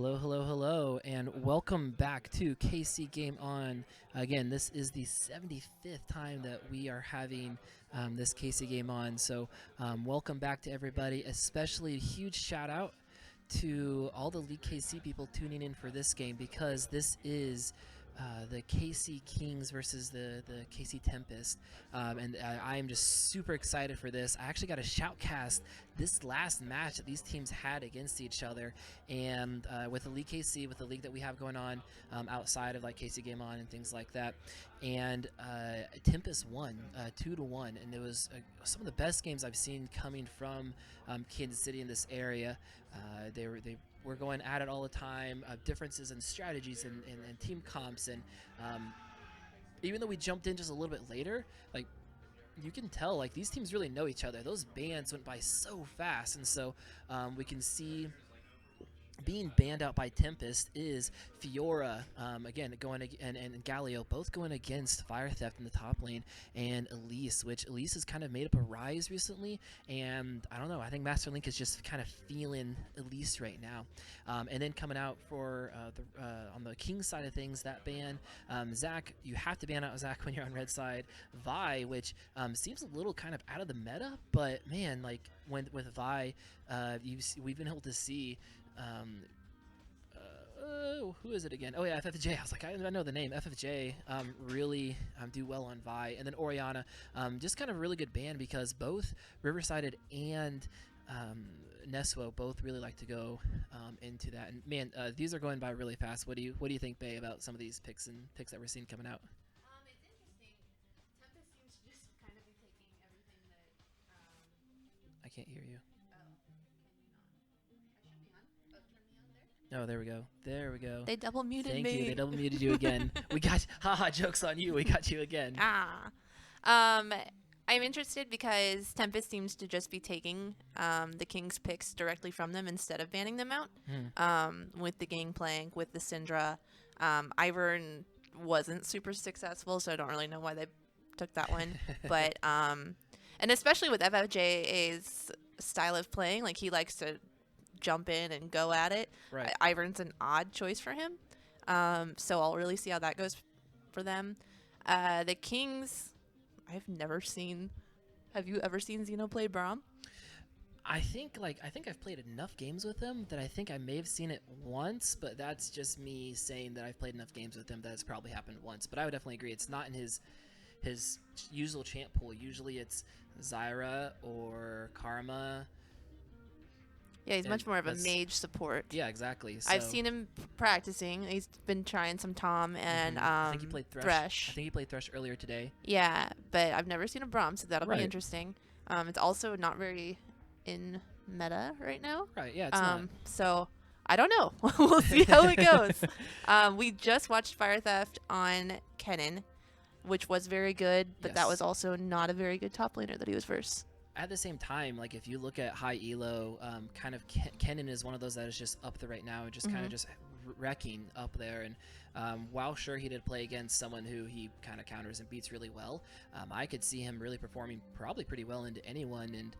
Hello, hello, hello, and welcome back to KC Game On. Again, this is the 75th time that we are having this KC Game On, so welcome back to everybody, especially a huge shout out to all the League KC people tuning in for this game, because this is the KC Kings versus the KC Tempest, and I am just super excited for this. I actually got a shoutcast this last match that these teams had against each other, and with the League KC, with the league that we have going on outside of like KC Game On and things like that, and Tempest won 2-1, and it was some of the best games I've seen coming from Kansas City in this area. They were going at it all the time, differences in strategies and team comps, and even though we jumped in just a little bit later, like, you can tell like these teams really know each other. Those bans went by so fast, and so we can see being banned out by Tempest is Fiora, again, going and Galio, both going against Fire Theft in the top lane, and Elise, which Elise has kind of made up a rise recently, and I don't know, I think Master Link is just kind of feeling Elise right now. And then coming out for on the King side of things, that ban, Zach, you have to ban out Zach when you're on red side. Vi, which seems a little kind of out of the meta, but man, like with Vi, we've been able to see who is it again? Oh yeah, FFJ. I was like, I know the name. FFJ really do well on Vi, and then Oriana, just kind of a really good ban, because both Riversided and Neswo both really like to go into that. And man, these are going by really fast. What do you think, Bay, about some of these picks that we're seeing coming out? It's interesting. Tempest seems to just kind of be taking everything that. I can't hear you. Oh, can you not? I should be on. Oh, turn me on there. Oh, there we go. There we go. They double muted me. Thank you. They double muted you again. We got, haha, joke's on you. We got you again. I'm interested because Tempest seems to just be taking the King's picks directly from them instead of banning them out. With the Gangplank, with the Syndra. Ivern wasn't super successful, so I don't really know why they took that one. But and especially with FFJ's style of playing, like, he likes to jump in and go at it. Right. Ivern's an odd choice for him. So I'll really see how that goes for them. The Kings, I've never seen. Have you ever seen Xeno play Braum? I think I've played enough games with him that I think I may have seen it once, but that's just me saying that I've played enough games with him that it's probably happened once. But I would definitely agree, it's not in his usual champ pool. Usually it's Zyra or Karma. Yeah, he's much more of a mage support. Yeah, exactly. So I've seen him practicing. He's been trying some Tom and I think he played Thresh. I think he played Thresh earlier today. Yeah, but I've never seen a Braum, so that'll be Right. interesting. It's also not very in meta right now. Right, yeah, it's not. So I don't know. We'll see how it goes. We just watched Fire Theft on Kennen, which was very good, but that Yes. was also not a very good top laner that he was versus. At the same time, like, if you look at high elo, kind of Kennen is one of those that is just up there right now, just kind of just wrecking up there. And while sure he did play against someone who he kind of counters and beats really well, I could see him really performing probably pretty well into anyone. And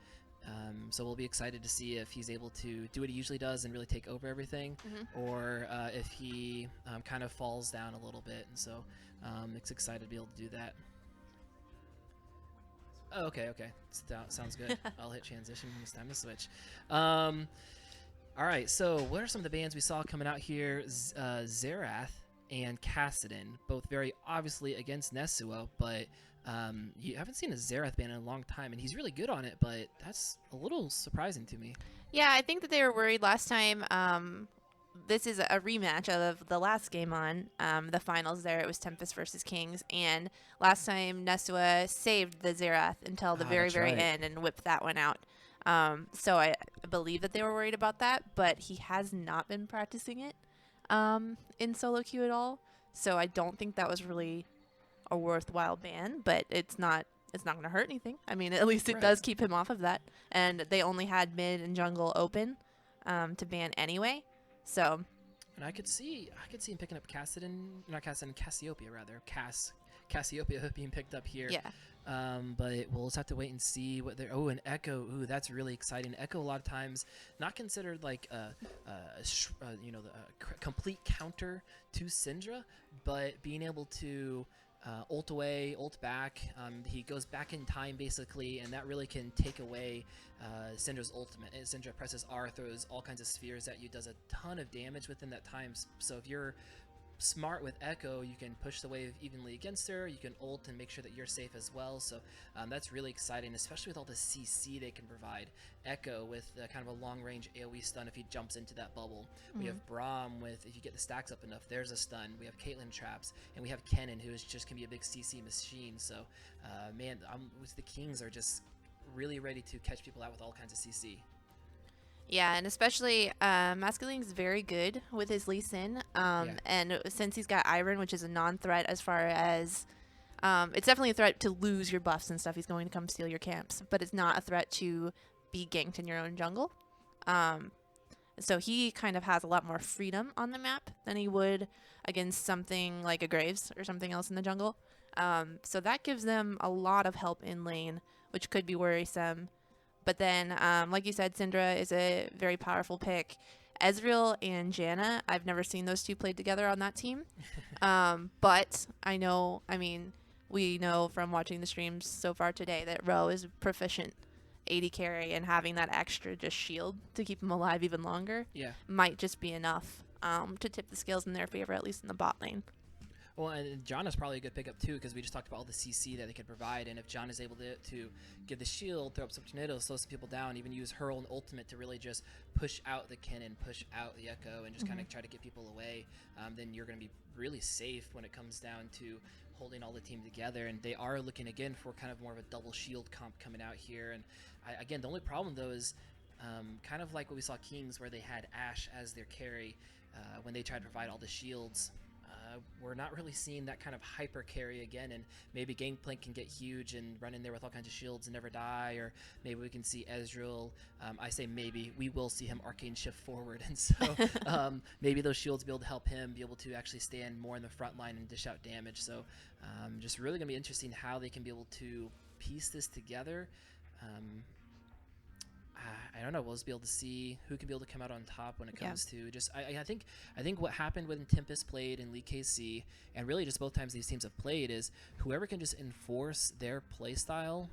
so we'll be excited to see if he's able to do what he usually does and really take over everything, or if he kind of falls down a little bit. And so it's excited to be able to do that. Oh, okay. Sounds good. I'll hit transition when it's time to switch. All right, so what are some of the bans we saw coming out here? Xerath and Kassadin, both very obviously against Nessuo, but you haven't seen a Xerath ban in a long time, and he's really good on it, but that's a little surprising to me. Yeah, I think that they were worried last time. This is a rematch of the last game on the finals there. It was Tempest versus Kings, and last time Nesua saved the Xerath until the very end and whipped that one out. So I believe that they were worried about that, but he has not been practicing it in solo queue at all. So I don't think that was really a worthwhile ban, but it's not going to hurt anything. I mean, at least it does keep him off of that. And they only had mid and jungle open to ban anyway. So, and I could see him picking up Cassiopeia rather. Cassiopeia being picked up here. Yeah. But we'll just have to wait and see what they're. Oh, and Echo. Ooh, that's really exciting. Echo a lot of times not considered like a complete counter to Syndra, but being able to ult away, ult back. He goes back in time basically, and that really can take away Syndra's ultimate. And Syndra presses R, throws all kinds of spheres at you, does a ton of damage within that time. So if you're smart with Echo, you can push the wave evenly against her, you can ult and make sure that you're safe as well. So that's really exciting, especially with all the CC they can provide. Echo with kind of a long range AoE stun if he jumps into that bubble. We have Braum with, if you get the stacks up enough, there's a stun. We have Caitlyn traps, and we have Kennen, who is just can be a big CC machine. So man, the Kings are just really ready to catch people out with all kinds of CC. Yeah, and especially Masculine's very good with his Lee Sin. And since he's got Iron, which is a non-threat as far as it's definitely a threat to lose your buffs and stuff. He's going to come steal your camps, but it's not a threat to be ganked in your own jungle. So he kind of has a lot more freedom on the map than he would against something like a Graves or something else in the jungle. So that gives them a lot of help in lane, which could be worrisome. But then, like you said, Syndra is a very powerful pick. Ezreal and Janna, I've never seen those two played together on that team. But we know from watching the streams so far today that Ro is proficient AD carry, and having that extra just shield to keep him alive even longer might just be enough to tip the scales in their favor, at least in the bot lane. Well, and John is probably a good pickup too, because we just talked about all the CC that they could provide, and if John is able to give the shield, throw up some tornadoes, slow some people down, even use Hurl and Ultimate to really just push out the Kennen, push out the Echo, and just kind of try to get people away, then you're going to be really safe when it comes down to holding all the team together. And they are looking again for kind of more of a double shield comp coming out here. And again, the only problem though is kind of like what we saw Kings, where they had Ashe as their carry when they tried to provide all the shields. We're not really seeing that kind of hyper carry again, and maybe Gangplank can get huge and run in there with all kinds of shields and never die, or maybe we can see Ezreal. I say maybe, we will see him arcane shift forward, and so maybe those shields be able to help him be able to actually stand more in the front line and dish out damage. So just really going to be interesting how they can be able to piece this together. I don't know. We'll just be able to see who can be able to come out on top when it comes to just. I think what happened when Tempest played in League KC, and really just both times these teams have played, is whoever can just enforce their play style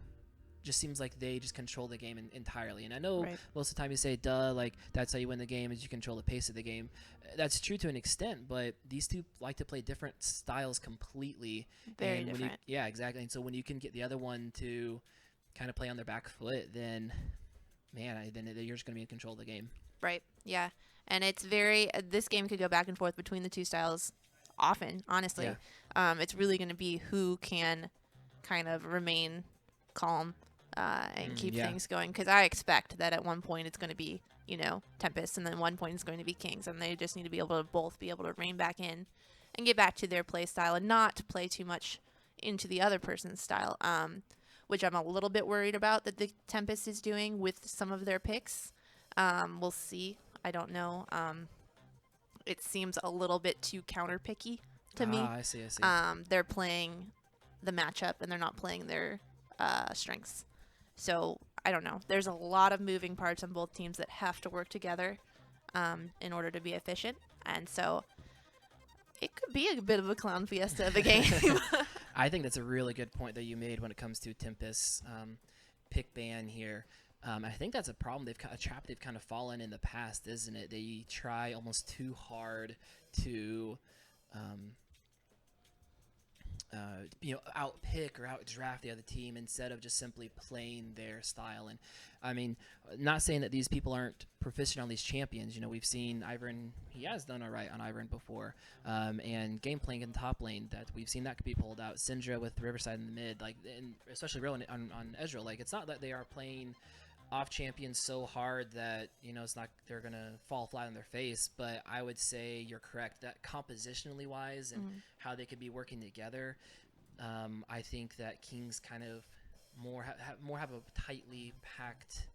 just seems like they just control the game entirely. And I know most of the time you say, duh, like that's how you win the game, is you control the pace of the game. That's true to an extent, but these two like to play different styles completely. Very and different. Yeah, exactly. And so when you can get the other one to kind of play on their back foot, then man, then you're just going to be in control of the game. Right, yeah. And it's very, this game could go back and forth between the two styles often, honestly. It's really going to be who can kind of remain calm and keep things going. Because I expect that at one point it's going to be, Tempest, and then one point it's going to be Kings. And they just need to be able to both be able to rein back in and get back to their play style and not play too much into the other person's style. Which I'm a little bit worried about that the Tempest is doing with some of their picks. We'll see. I don't know. It seems a little bit too counter-picky to me. I see. They're playing the matchup, and they're not playing their strengths. So, I don't know. There's a lot of moving parts on both teams that have to work together in order to be efficient. And so, it could be a bit of a clown fiesta of a game. I think that's a really good point that you made when it comes to Tempest's pick ban here. I think that's a problem. A trap they've kind of fallen in the past, isn't it? They try almost too hard to outpick or outdraft the other team instead of just simply playing their style. And I mean, not saying that these people aren't proficient on these champions. We've seen Ivern, he has done all right on Ivern before, and Gangplank in the top lane, that we've seen that could be pulled out. Syndra with Riverside in the mid, and especially Real on Ezreal. Like, it's not that they are playing off champions so hard that it's not, they're gonna fall flat on their face, but I would say you're correct that compositionally wise and how they could be working together, I think that Kings kind of have a tightly packed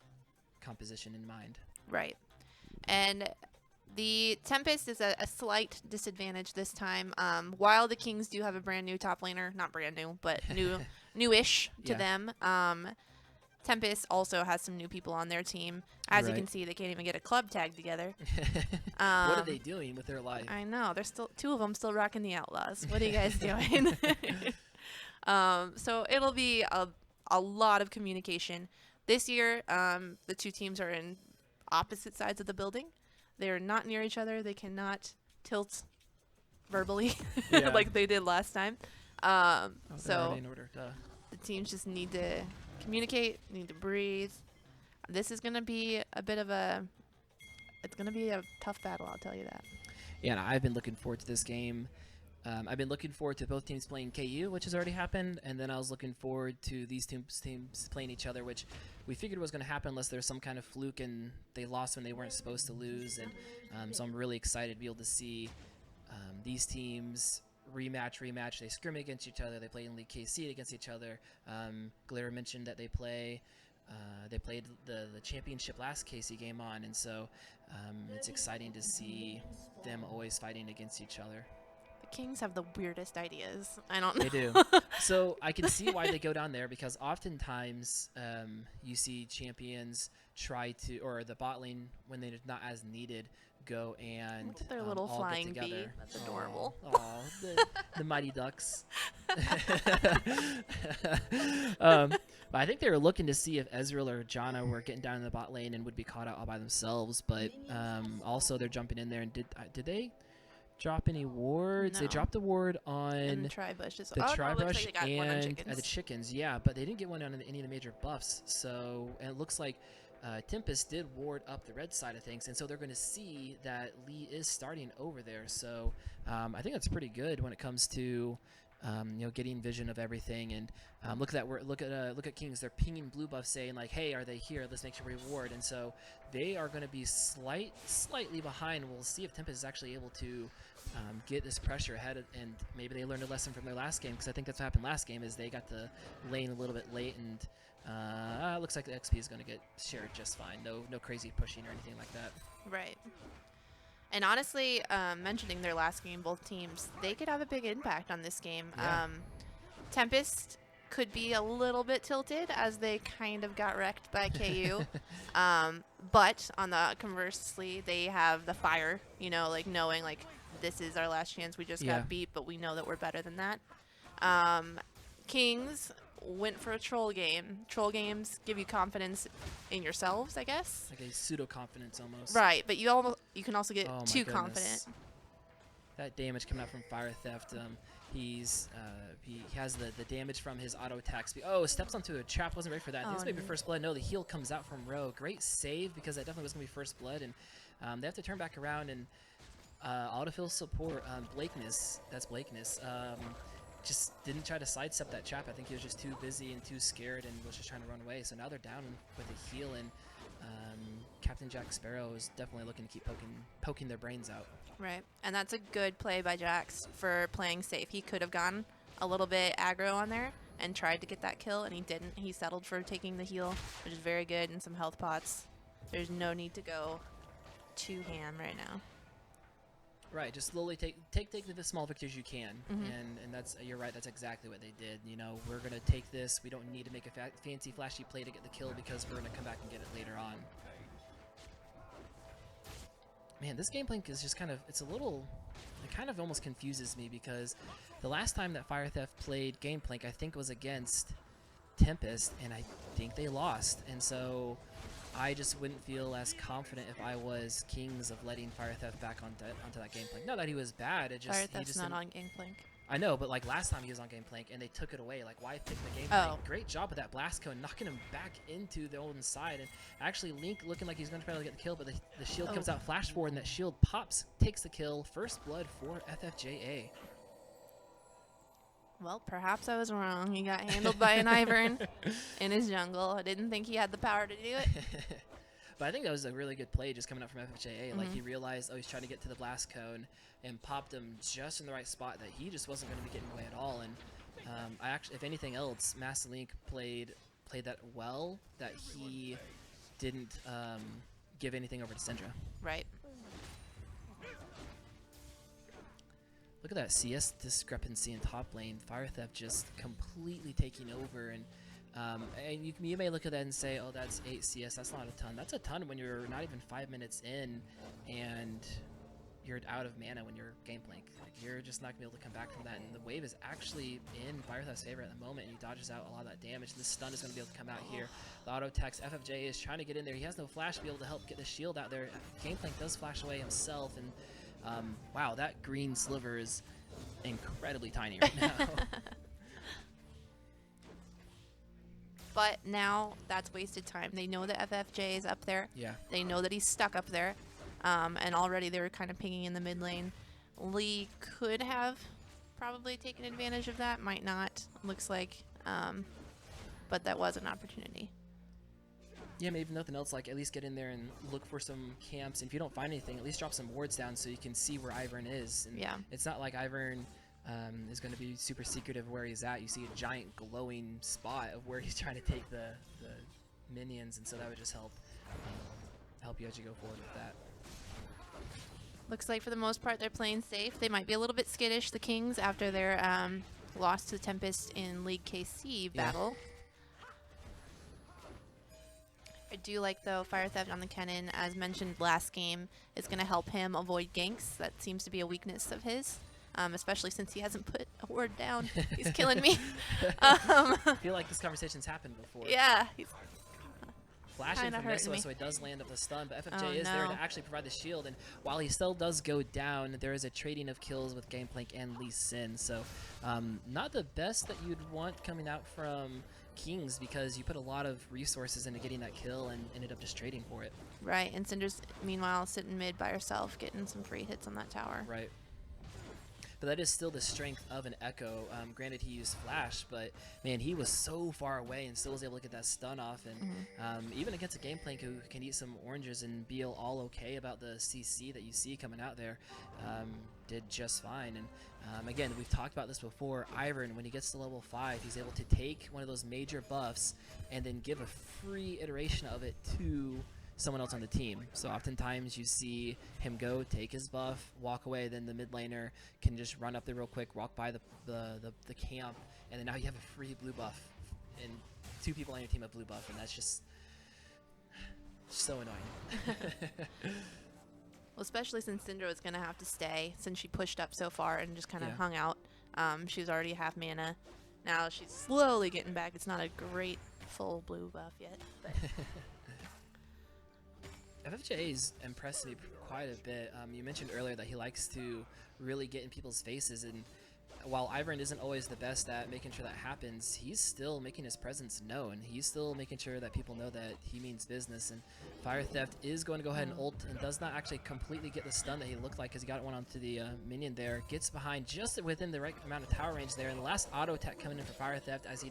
composition in mind. Right. And The Tempest is a slight disadvantage this time. While the Kings do have a brand new top laner, not brand new, but newish to them. Tempest also has some new people on their team. As you can see, they can't even get a club tag together. What are they doing with their life? I know. There's still 2 of them still rocking the Outlaws. What are you guys doing? So it'll be a lot of communication. This year, the 2 teams are in opposite sides of the building. They're not near each other. They cannot tilt verbally like they did last time. So in order. the teams just need to communicate, need to breathe. This is going to be a bit of it's going to be a tough battle, I'll tell you that. Yeah, and I've been looking forward to this game. I've been looking forward to both teams playing KU, which has already happened, and then I was looking forward to these teams playing each other, which we figured was going to happen unless there's some kind of fluke and they lost when they weren't supposed to lose. And so I'm really excited to be able to see these teams rematch. They scrim against each other. They play in League KC against each other. Glitter mentioned that they played the championship last KCGameOn, and so it's exciting to see them always fighting against each other. Kings have the weirdest ideas. I don't know. They do. So I can see why they go down there, because oftentimes you see champions try to, or the bot lane when they're not as needed, go and their little all flying get together. bee. That's adorable. The mighty ducks. But I think they were looking to see if Ezreal or Janna were getting down in the bot lane and would be caught out all by themselves. But also they're jumping in there, and did they drop any wards? No. They dropped the ward on the tri-bushes. the tri-brush like and the chickens, yeah, but they didn't get one on any of the major buffs. So, and it looks like Tempest did ward up the red side of things, and so they're going to see that Lee is starting over there. So I think that's pretty good when it comes to getting vision of everything. And look at Kings. They're pinging blue buff, saying like, "Hey, are they here? Let's make sure we ward." And so they are going to be slightly behind. We'll see if Tempest is actually able to get this pressure ahead, and maybe they learned a lesson from their last game, because I think that's what happened last game is they got the lane a little bit late, and it looks like the XP is going to get shared just fine. No crazy pushing or anything like that. Right. And honestly, mentioning their last game, both teams, they could have a big impact on this game. Yeah. Tempest could be a little bit tilted as they kind of got wrecked by KU. But on the conversely, they have the fire, like knowing like this is our last chance. We just got beat, but we know that we're better than that. Kings went for a troll game. Troll games give you confidence in yourselves, I guess. Like a pseudo confidence almost. Right, but you can also get Oh my too goodness. confident. That damage coming out from Fire Theft. He has the damage from his auto attack speed. Oh, steps onto a trap. Wasn't ready for that. I think it's maybe first blood. No, the heal comes out from Rogue. Great save, because that definitely was going to be first blood. And they have to turn back around and autofill support. Blakeness. That's Blakeness. Just didn't try to sidestep that trap. I think he was just too busy and too scared and was just trying to run away. So now they're down with a heal, and Captain Jack Sparrow is definitely looking to keep poking their brains out. Right, and that's a good play by Jax for playing safe. He could have gone a little bit aggro on there and tried to get that kill, and he didn't. He settled for taking the heal, which is very good, and some health pots. There's no need to go too ham right now. Right, just slowly take the small victories you can, and that's, you're right, that's exactly what they did. We're gonna take this. We don't need to make a fancy flashy play to get the kill, because we're gonna come back and get it later on. Man, this Gangplank is just kind of, it kind of almost confuses me, because the last time that Fire Theft played Gangplank, I think was against Tempest, and I think they lost, and so I just wouldn't feel as confident if I was Kings of letting Fire Theft back onto that Gangplank. Not that he was bad, Fire Theft's not on Gangplank. I know, but like last time he was on Gangplank and they took it away. Like, why pick the Gangplank? Oh. Great job with that blast cone, knocking him back into the Olden side, and actually Link looking like he's going to try to get the kill, but the shield comes out, flash forward, and that shield pops, takes the kill. First blood for FFJA. Well, perhaps I was wrong. He got handled by an Ivern in his jungle. I didn't think he had the power to do it. But I think that was a really good play just coming up from FFJA. Like, he realized, he's trying to get to the blast cone, and popped him just in the right spot that he just wasn't going to be getting away at all. And I actually, if anything else, Master Link played that well, that he didn't give anything over to Syndra. Right. look at that CS discrepancy in top lane. Fire Theft just completely taking over, and you may look at that and say, oh, that's 8 CS. That's not a ton. That's a ton when you're not even 5 minutes in, and you're out of mana when you're Gameplank. Like, you're just not gonna be able to come back from that. And the wave is actually in Fire Theft's favor at the moment, and he dodges out a lot of that damage. This stun is gonna be able to come out here. The auto text, FFJ is trying to get in there. He has no flash to be able to help get the shield out there. Gameplank does flash away himself, and wow, that green sliver is incredibly tiny right now. But now that's wasted time. They know that FFJ is up there. Yeah. They know that he's stuck up there. And already they were kind of pinging in the mid lane. Lee could have probably taken advantage of that. Might not, looks like. But that was an opportunity. Yeah, maybe nothing else, like at least get in there and look for some camps. And if you don't find anything, at least drop some wards down so you can see where Ivern is. And yeah. It's not like Ivern is going to be super secretive where he's at. You see a giant glowing spot of where he's trying to take the minions, and so that would just help you as you go forward with that. Looks like for the most part they're playing safe. They might be a little bit skittish, the Kings, after their loss to the Tempest in League KC battle. I do like, though, Fire Theft on the Kennen, as mentioned last game, is going to help him avoid ganks. That seems to be a weakness of his, especially since he hasn't put a ward down. He's killing me. I feel like this conversation's happened before. Yeah. He's flashing from Nexus, so he does land up the stun, but FFJ is there to actually provide the shield, and while he still does go down, there is a trading of kills with Gameplank and Lee Sin, so not the best that you'd want coming out from Kings, because you put a lot of resources into getting that kill and ended up just trading for it. Right, and Cinder's meanwhile sitting mid by herself, getting some free hits on that tower. Right. But that is still the strength of an Echo. Granted, he used Flash, but man, he was so far away and still was able to get that stun off. And even against a Gameplank who can eat some oranges and be all okay about the CC that you see coming out there, did just fine. And again, we've talked about this before. Ivern, when he gets to level 5, he's able to take one of those major buffs and then give a free iteration of it to someone else on the team. So oftentimes you see him go, take his buff, walk away, then the mid laner can just run up there real quick, walk by the camp, and then now you have a free blue buff, and 2 people on your team have blue buff, and that's just so annoying. Well, especially since Syndra was going to have to stay, since she pushed up so far and just kind of Yeah. hung out. She was already half mana. Now she's slowly getting back. It's not a great full blue buff yet. But FFJ's impressed me quite a bit. You mentioned earlier that he likes to really get in people's faces, and while Ivern isn't always the best at making sure that happens, he's still making his presence known. He's still making sure that people know that he means business, and Fire Theft is going to go ahead and ult and does not actually completely get the stun that he looked like, because he got one onto the minion there. Gets behind just within the right amount of tower range there, and the last auto attack coming in for Fire Theft as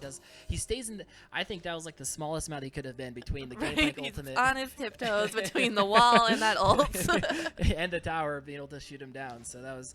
he stays in the, I think that was like the smallest amount he could have been between the Gameplank ultimate. He's on his tiptoes between the wall and that ult. And the tower being able to shoot him down. So that was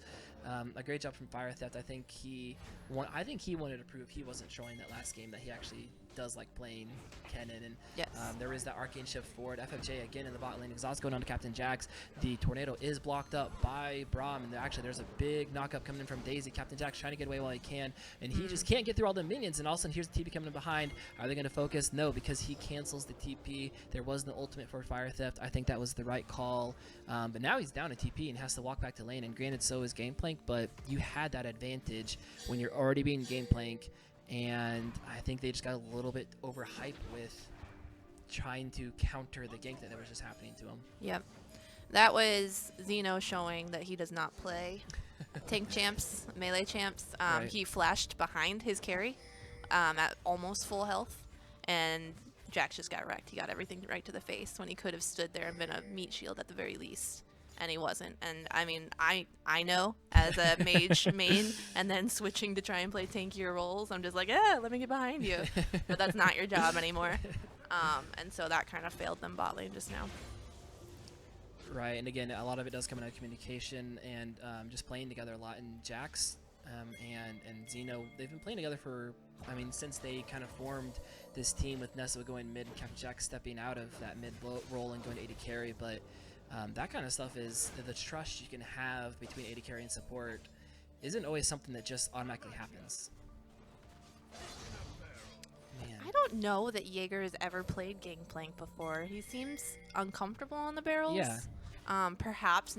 a great job from Fire Theft. I think he wanted to prove he wasn't showing that last game that he actually does like playing Kennen. And yes. There is that arcane shift forward. FFJ again in the bot lane. Exhaust going on to Captain Jax. The tornado is blocked up by Braum, and there's a big knockup coming in from Daisy. Captain Jax trying to get away while he can, and he just can't get through all the minions, and all of a sudden here's the TP coming in behind. Are they going to focus? No, because he cancels the TP. There was no ultimate for Fire Theft. I think that was the right call. But now he's down a TP and has to walk back to lane, and granted, so is Gameplank, but you had that advantage when you're already being Gameplank, and I think they just got a little bit overhyped with trying to counter the gank that was just happening to him. Yep. That was Xeno showing that he does not play tank champs, melee champs. Right. He flashed behind his carry at almost full health, and Jax just got wrecked. He got everything right to the face when he could have stood there and been a meat shield at the very least. And he wasn't. And I mean, I know as a mage main and then switching to try and play tankier roles, I'm just like, let me get behind you. But that's not your job anymore. And so that kind of failed them bot lane just now. Right, and again, a lot of it does come out of communication and just playing together a lot. And Jax and Xeno, they've been playing together for, since they kind of formed this team with Nessa going mid and Captain Jax stepping out of that mid role and going to AD carry. But that kind of stuff is the trust you can have between AD carry and support isn't always something that just automatically happens. Man. I don't know that Jaeger has ever played Gangplank before. He seems uncomfortable on the barrels. Yeah. Perhaps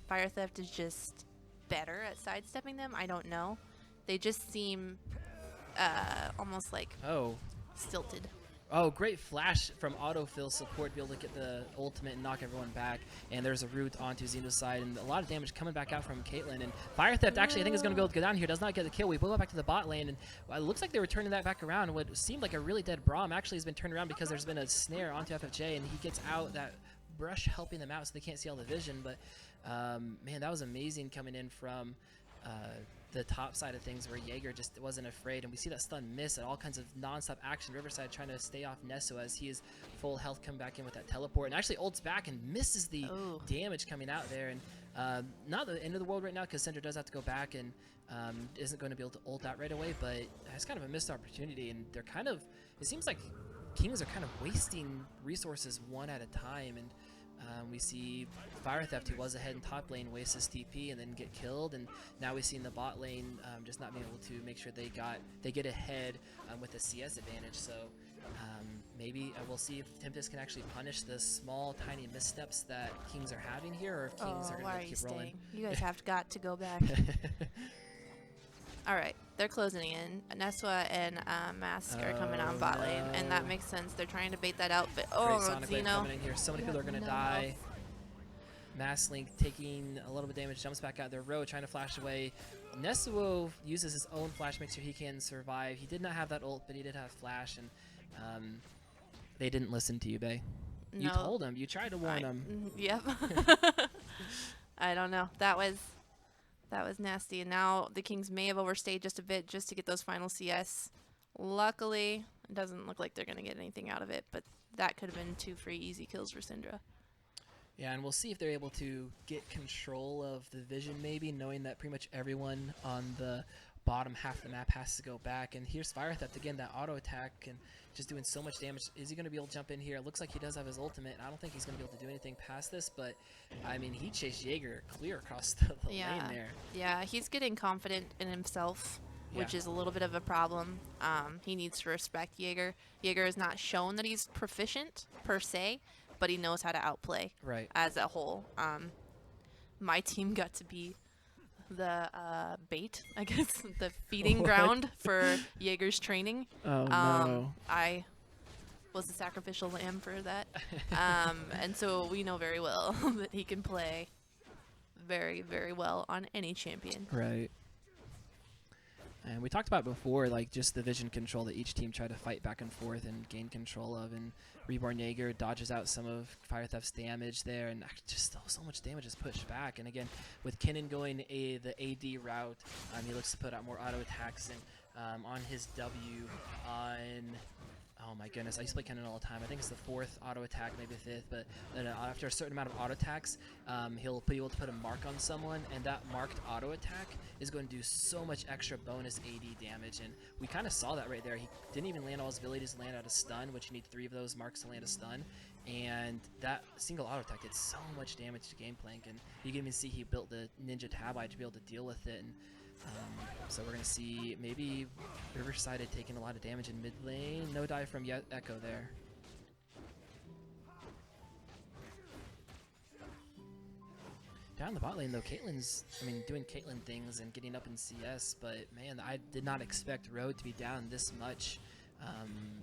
Fire Theft is just better at sidestepping them. I don't know. They just seem almost like stilted. Oh, great flash from autofill support to be able to get the ultimate and knock everyone back. And there's a root onto Xeno's side, and a lot of damage coming back out from Caitlyn. And Fire Theft actually, I think, is going to be able to go down here. Does not get the kill. We blow back to the bot lane, and it looks like they were turning that back around. What seemed like a really dead Braum actually has been turned around because there's been a snare onto FFJ, and he gets out, that brush helping them out so they can't see all the vision. But, man, that was amazing coming in from the top side of things, where Jaeger just wasn't afraid, and we see that stun miss at all kinds of non-stop action. Riverside trying to stay off Nesso as he is full health, come back in with that teleport, and actually ults back and misses the damage coming out there. And not the end of the world right now, because Syndra does have to go back and isn't going to be able to ult out right away, but it's kind of a missed opportunity. And they're kind of, it seems like Kings are kind of wasting resources one at a time. And we see Fire Theft, who was ahead in top lane, waste his TP and then get killed, and now we see in the bot lane just not being able to make sure they get ahead with a CS advantage. So maybe we'll see if Tempest can actually punish the small, tiny missteps that Kings are having here, or if Kings are going to keep rolling. You guys have got to go back. All right, they're closing in. Neswa and Mask are coming on bot lane, and that makes sense. They're trying to bait that out, but Sonic Wave coming in here. So many people are going to die. Mass Link taking a little bit of damage, jumps back out there. Row trying to flash away. Nesuo uses his own flash, makes sure he can survive. He did not have that ult, but he did have flash, and they didn't listen to you, Bae. No. You told him. You tried to warn him. Yep. I don't know. That was nasty. And now the Kings may have overstayed just a bit just to get those final CS. Luckily, it doesn't look like they're going to get anything out of it, but that could have been 2 free easy kills for Syndra. Yeah, and we'll see if they're able to get control of the vision, maybe, knowing that pretty much everyone on the bottom half of the map has to go back. And here's Fire Theft again, that auto attack, and just doing so much damage. Is he going to be able to jump in here? It looks like he does have his ultimate. I don't think he's going to be able to do anything past this, but I mean, he chased Jaeger clear across the lane there. Yeah, he's getting confident in himself, which is a little bit of a problem. He needs to respect Jaeger. Jaeger has not shown that he's proficient per se, but he knows how to outplay as a whole. My team got to be the bait, I guess, the feeding ground for Jaeger's training. Oh, no. I was the sacrificial lamb for that. And so we know very well that he can play very, very well on any champion. Right. And we talked about before, like, just the vision control that each team tried to fight back and forth and gain control of. And Reborn Jaeger dodges out some of Fire Theft's damage there, and just so much damage is pushed back. And again, with Kinnan going the AD route, he looks to put out more auto attacks. And on his W on... Oh my goodness, I used to play Kinnan all the time. I think it's the 4th auto attack, maybe the 5th, but after a certain amount of auto attacks, he'll be able to put a mark on someone, and that marked auto attack is going to do so much extra bonus AD damage, and we kind of saw that right there. He didn't even land all his abilities to land out a stun, which you need 3 of those marks to land a stun, and that single auto attack did so much damage to Gameplank, and you can even see he built the Ninja Tabi to be able to deal with it. And so we're going to see maybe Riverside had taken a lot of damage in mid lane. No dive from Echo there. Down the bot lane, though, Caitlyn's, doing Caitlyn things and getting up in CS, but, man, I did not expect Road to be down this much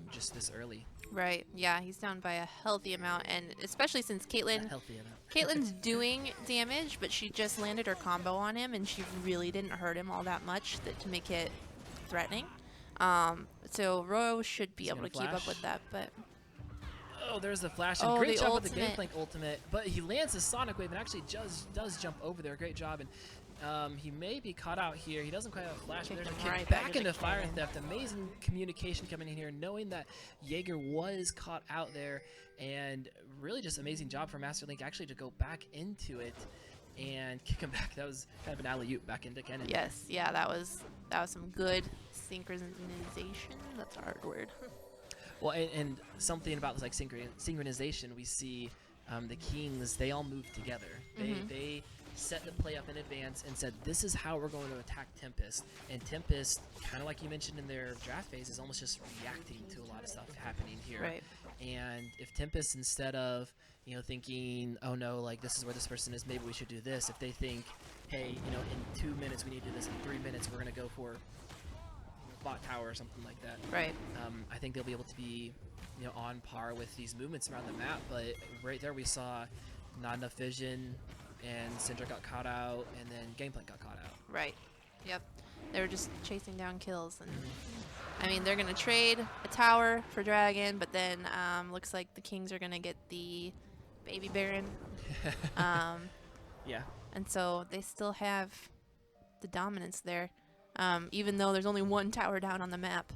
just this early. Right, yeah, he's down by a healthy amount, and especially since Caitlyn's doing damage, but she just landed her combo on him, and she really didn't hurt him all that much to make it threatening. So Ro should be able to keep up with that, but... Oh, there's the flash, and great job with the Gameplank ultimate, but he lands his Sonic Wave and actually does jump over there. Great job, and he may be caught out here. He doesn't quite have a flash, but there's a kick back into Fire Theft. Amazing communication coming in here, knowing that Jaeger was caught out there, and really just amazing job for Master Link actually to go back into it and kick him back. That was kind of an alley-oop back into Kennen. Yes, yeah, that was some good synchronization. That's a hard word. Well, and something about this, like, synchronization, we see the Kings, they all move together. They set the play up in advance and said, this is how we're going to attack Tempest. And Tempest, kind of like you mentioned in their draft phase, is almost just reacting to a lot of stuff happening here. Right. And if Tempest, instead of, thinking, oh no, like this is where this person is, maybe we should do this, if they think, hey, in 2 minutes we need to do this, in 3 minutes we're going to go for bot tower or something like that. Right. I think they'll be able to be, on par with these movements around the map. But right there we saw not enough vision, and Syndra got caught out, and then Gangplank got caught out. Right. Yep. They were just chasing down kills, and I mean they're gonna trade a tower for Dragon, but then looks like the Kings are gonna get the Baby Baron. Yeah. And so they still have the dominance there, even though there's only one tower down on the map.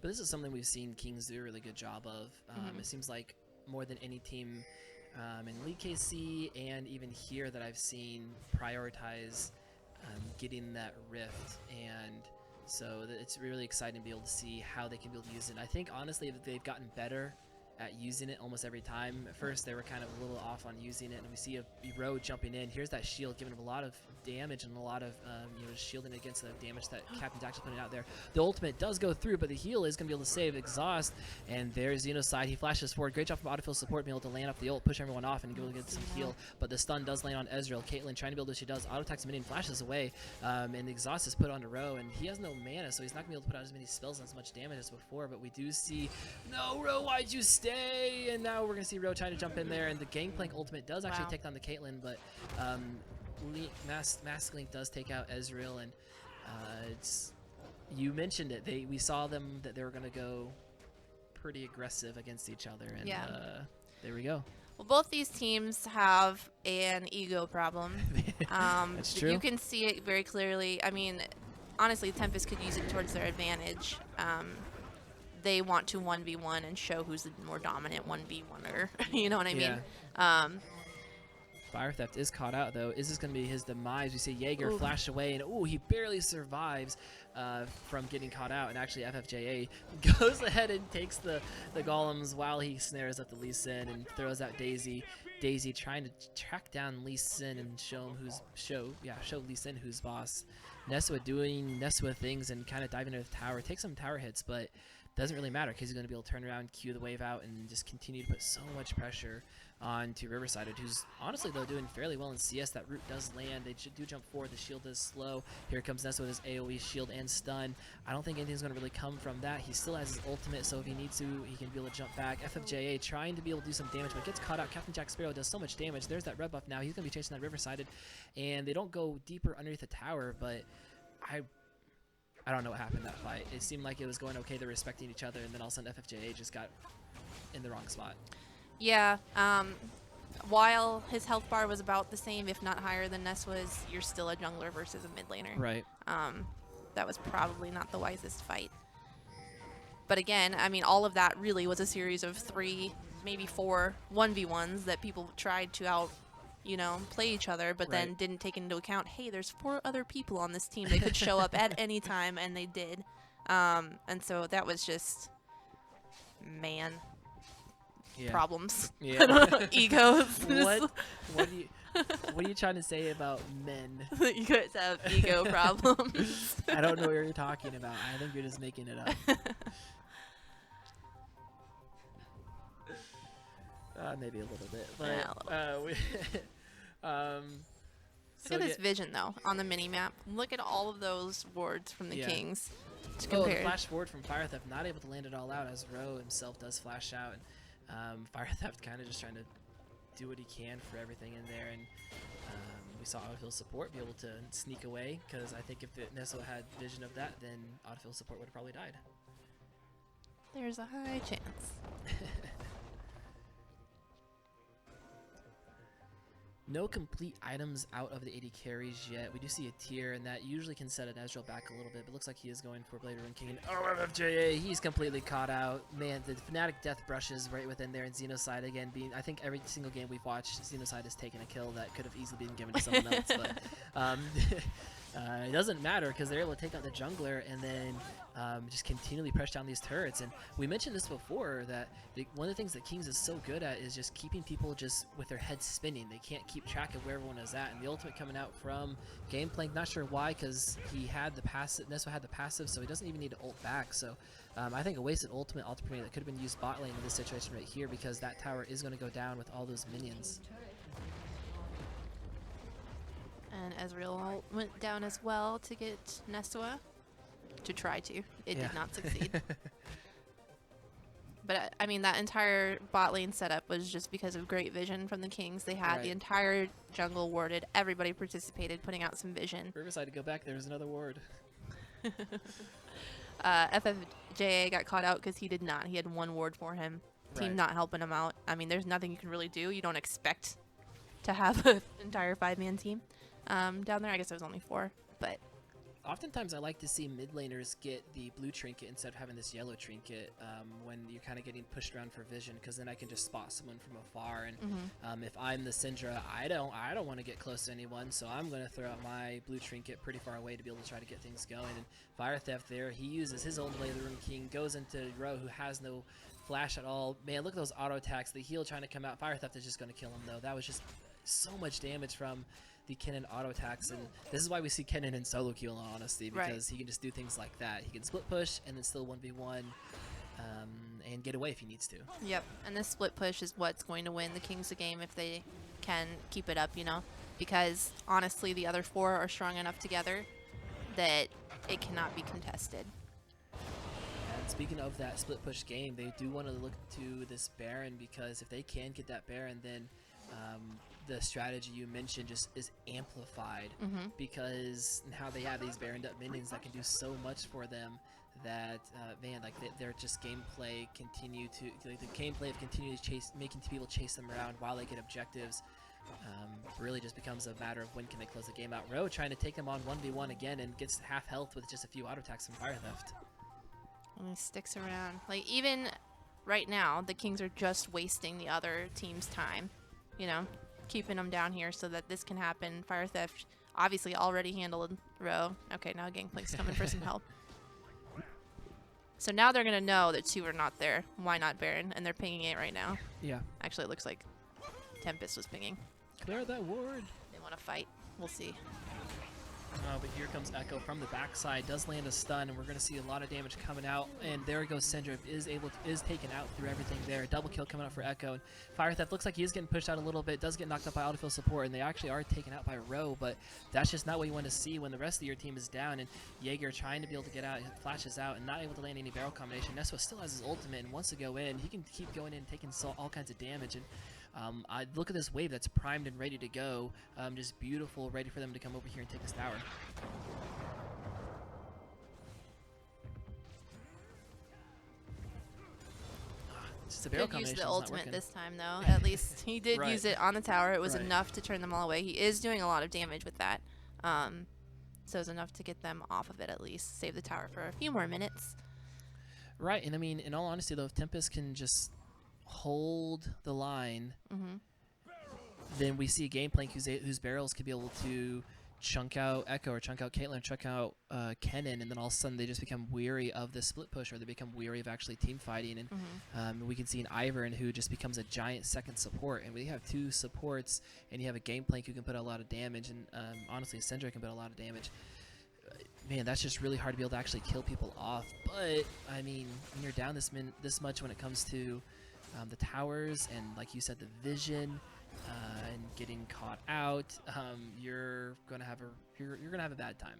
But this is something we've seen Kings do a really good job of. It seems like more than any team in League KC and even here that I've seen prioritize getting that rift, and so it's really exciting to be able to see how they can be able to use it. I think honestly they've gotten better at using it almost every time. At first they were kind of a little off on using it, and we see a Road jumping in. Here's that shield giving him a lot of damage and a lot of shielding against the damage that Captain's actually putting out there. The ultimate does go through, but the heal is going to be able to save Exhaust, and there's Xenocide. He flashes forward. Great job from autofill support being able to land off the ult, push everyone off, and be able to get some heal, but the stun does land on Ezreal. Caitlyn trying to build what she does. Auto attacks minion, flashes away, and the Exhaust is put onto Ro, and he has no mana, so he's not going to be able to put out as many spells and as much damage as before, but we do see, no, Ro, why'd you stay? And now we're going to see Ro trying to jump in there, and the Gangplank ultimate does actually take down the Caitlyn, but Mask Link does take out Ezreal, and you mentioned it. We saw them that they were going to go pretty aggressive against each other, and there we go. Well, both these teams have an ego problem. That's true. You can see it very clearly. I mean, honestly, Tempest could use it towards their advantage. They want to 1v1 and show who's the more dominant 1v1er. You know what I mean? Fire Theft is caught out, though. Is this going to be his demise? We see Jaeger flash away, and he barely survives from getting caught out. And actually, FFJA goes ahead and takes the golems while he snares up the Lee Sin and throws out Daisy. Daisy trying to track down Lee Sin and show Lee Sin who's boss. Neswa doing Neswa things and kind of diving into the tower. Takes some tower hits, but doesn't really matter because he's going to be able to turn around, cue the wave out, and just continue to put so much pressure onto Riverside, who's honestly, though, doing fairly well in CS. That root does land. They do jump forward. The shield is slow. Here comes Nessa with his AoE shield and stun. I don't think anything's going to really come from that. He still has his ultimate, so if he needs to, he can be able to jump back. FFJA trying to be able to do some damage, but gets caught out. Captain Jack Sparrow does so much damage. There's that red buff now. He's going to be chasing that Riverside, and they don't go deeper underneath the tower, but I don't know what happened in that fight. It seemed like it was going okay. They're respecting each other, and then all of a sudden FFJA just got in the wrong spot. Yeah. While his health bar was about the same, if not higher than Neswa's, you're still a jungler versus a mid laner. Right. That was probably not the wisest fight. But again, I mean, all of that really was a series of 3, maybe 4 1v1s that people tried to play each other, but then didn't take into account, hey, there's 4 other people on this team. They could show up at any time, and they did. And so that was just, problems. Yeah. Egos. What are you trying to say about men? You guys have ego problems. I don't know what you're talking about. I think you're just making it up. Maybe a little bit, but look at this vision though on the mini map. Look at all of those wards from the Kings. The flash forward from Fire Theft, not able to land it all out as Ro himself does flash out, and Fire Theft kind of just trying to do what he can for everything in there, and we saw autofill support be able to sneak away, because I think if Nesso had vision of that, then autofill support would have probably died. There's a high chance. No complete items out of the 80 carries yet. We do see a tier, and that usually can set an Ezreal back a little bit, but looks like he is going for Blade Rune King. Oh, FFJA, he's completely caught out. Man, the Fnatic Death brushes right within there, and Xenocide again being, I think every single game we've watched, Xenocide has taken a kill that could have easily been given to someone else, but It doesn't matter because they're able to take out the jungler and then just continually press down these turrets. And we mentioned this before, that one of the things that Kings is so good at is just keeping people just with their heads spinning. They can't keep track of where everyone is at. And the ultimate coming out from Gameplank, not sure why, because he had the passive, Neswa had the passive, so he doesn't even need to ult back. So I think a wasted ultimate opportunity that could have been used bot lane in this situation right here, because that tower is going to go down with all those minions. And Ezreal went down as well to get Neswa. To try to. It did not succeed. But I mean, that entire bot lane setup was just because of great vision from the Kings. They had the entire jungle warded. Everybody participated, putting out some vision. Riverside to go back. There's another ward. FFJA got caught out because he did not. He had one ward for him. Team not helping him out. I mean, there's nothing you can really do. You don't expect to have an entire 5-man team down there. I guess there was only 4, but oftentimes I like to see mid laners get the blue trinket instead of having this yellow trinket when you're kind of getting pushed around for vision, because then I can just spot someone from afar. And if I'm the Syndra, I don't want to get close to anyone, so I'm going to throw out my blue trinket pretty far away to be able to try to get things going. And Fire Theft there, he uses his own Lay of the Rune King, goes into Ro, who has no flash at all. Man, look at those auto attacks. The heal trying to come out. Fire Theft is just going to kill him, though. That was just so much damage from the Kennen auto attacks, and this is why we see Kennen in solo queue, in all honesty, because he can just do things like that. He can split push and then still 1v1 and get away if he needs to. Yep, and this split push is what's going to win the Kings the game if they can keep it up, you know, because honestly the other 4 are strong enough together that it cannot be contested. And speaking of that split push game, they do want to look to this Baron, because if they can get that Baron, then the strategy you mentioned just is amplified, because now they have these Baroned up minions that can do so much for them that man, like their just gameplay continue to the gameplay of continuing to chase, making people chase them around while they get objectives, really just becomes a matter of when can they close the game out. Ro trying to take them on 1v1 again and gets half health with just a few auto attacks from Fire Theft. And he sticks around. Like, even right now, the Kings are just wasting the other team's time, you know, keeping them down here so that this can happen. Fire Theft obviously already handled Ro. Okay, now Gangplank's coming for some help. So now they're going to know that 2 are not there. Why not Baron? And they're pinging it right now. Yeah. Actually, it looks like Tempest was pinging. Clear that ward. They want to fight. We'll see. But here comes Echo from the backside, does land a stun, and we're going to see a lot of damage coming out. And there goes Syndra, is taken out through everything there. Double kill coming out for Echo. And Fire Theft looks like he is getting pushed out a little bit, does get knocked out by autofill support, and they actually are taken out by Ro, but that's just not what you want to see when the rest of your team is down. And Jaeger trying to be able to get out, flashes out, and not able to land any barrel combination. Neswa still has his ultimate and wants to go in. He can keep going in, taking all kinds of damage. And I look at this wave that's primed and ready to go. Just beautiful, ready for them to come over here and take this tower. Just a barrel Did use combination the is not ultimate working. this time, though. At least he did Right. use it on the tower. It was Right. enough to turn them all away. He is doing a lot of damage with that. So it's enough to get them off of it at least. Save the tower for a few more minutes. Right, and I mean, in all honesty, though, if Tempest can just hold the line, then we see Gameplank whose barrels could be able to chunk out Echo or chunk out Caitlyn, chunk out Kennen, and then all of a sudden they just become weary of the split push, or they become weary of actually team fighting. And we can see an Ivern who just becomes a giant second support, and we have 2 supports, and you have a Gameplank who can put a lot of damage, and honestly, Syndra can put a lot of damage. Man, that's just really hard to be able to actually kill people off. But I mean, when you're down this much when it comes to the towers and, like you said, the vision and getting caught out, you're gonna have a bad time.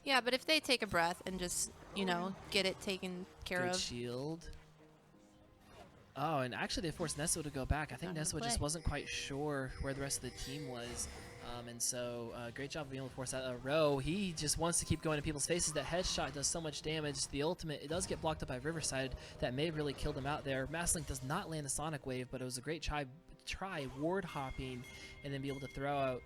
Yeah, but if they take a breath and just, you know, get it taken care Good of. shield. Oh, and actually they forced Neswa to go back. I think Not gonna Neswa just play. wasn't quite sure where the rest of the team was. And so, great job of being able to force that Ro. He just wants to keep going in people's faces. That headshot does so much damage. The ultimate, it does get blocked up by Riverside. That may have really killed him out there. Masslink does not land the Sonic Wave, but it was a great try ward hopping and then be able to throw out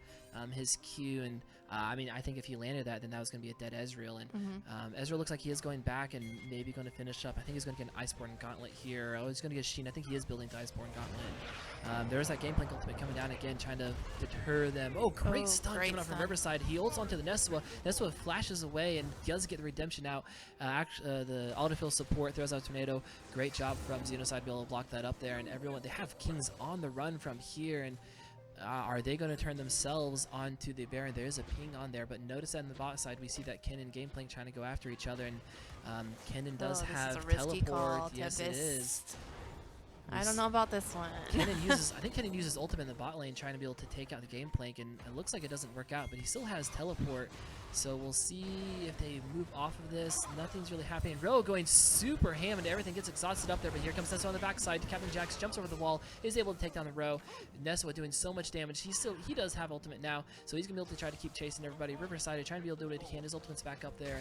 his Q. And I mean, I think if he landed that, then that was going to be a dead Ezreal. And Ezreal looks like he is going back and maybe going to finish up. I think he's going to get an Iceborne Gauntlet here. Oh, he's going to get Sheen. I think he is building the Iceborne Gauntlet. There's that Gameplank ultimate coming down again, trying to deter them. Oh, great stun coming off from Riverside. He holds onto the Neswa. Neswa flashes away and does get the redemption out. The autofill support throws out Tornado. Great job from Xenocide to be able to block that up there. And everyone, they have Kings on the run from here. And are they going to turn themselves onto the Baron? There is a ping on there, but notice that in the bot side, we see that Ken and Gameplank trying to go after each other. And Kennen does have teleport. Yes, it is. I don't know about this one. I think Kennen uses ultimate in the bot lane trying to be able to take out the Gameplank, and it looks like it doesn't work out, but he still has teleport. So we'll see if they move off of this. Nothing's really happening. Ro going super ham and everything gets exhausted up there, but here comes Neswa on the backside. Captain Jax jumps over the wall, is able to take down the Ro. Neswa doing so much damage. He does have ultimate now, so he's gonna be able to try to keep chasing everybody. Riverside trying to be able to do what he can. His ultimate's back up there,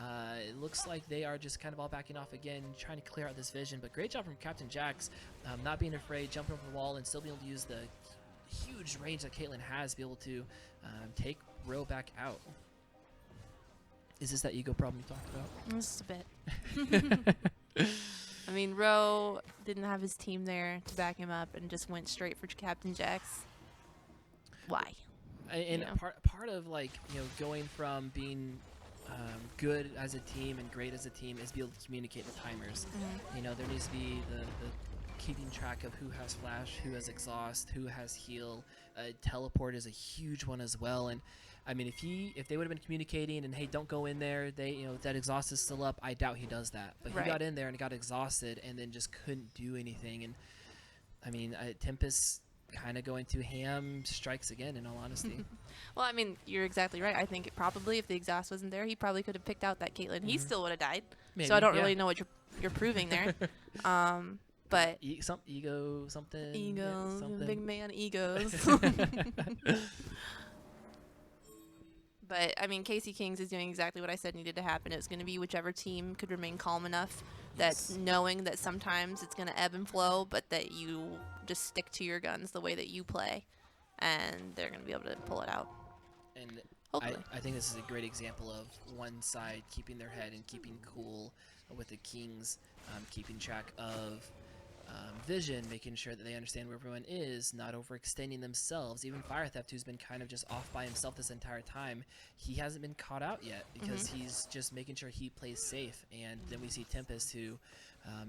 and it looks like they are just kind of all backing off again, trying to clear out this vision. But great job from Captain Jax, not being afraid, jumping over the wall, and still being able to use the huge range that Caitlyn has to be able to take Ro back out. Is this that ego problem you talked about? Just a bit. I mean, Ro didn't have his team there to back him up and just went straight for Captain Jax. Why? And part of, like, going from being good as a team and great as a team is be able to communicate the timers. There needs to be the keeping track of who has flash, who has exhaust, who has heal. Teleport is a huge one as well. And I mean, if they would have been communicating and, hey, don't go in there, that exhaust is still up, I doubt he does that. But he got in there and got exhausted and then just couldn't do anything. And I mean, Tempest kind of going to ham strikes again, in all honesty. Well, I mean, you're exactly right. I think probably if the exhaust wasn't there, he probably could have picked out that Caitlyn. He still would have died. Maybe, so I don't really know what you're proving there. But ego something. Big man egos. But, I mean, KC Kings is doing exactly what I said needed to happen. It was going to be whichever team could remain calm enough that knowing that sometimes it's going to ebb and flow, but that you just stick to your guns the way that you play, and they're going to be able to pull it out. And hopefully. I think this is a great example of one side keeping their head and keeping cool with the Kings, keeping track of vision, making sure that they understand where everyone is, not overextending themselves. Even Fire Theft, who's been kind of just off by himself this entire time, he hasn't been caught out yet because he's just making sure he plays safe. And then we see Tempest, who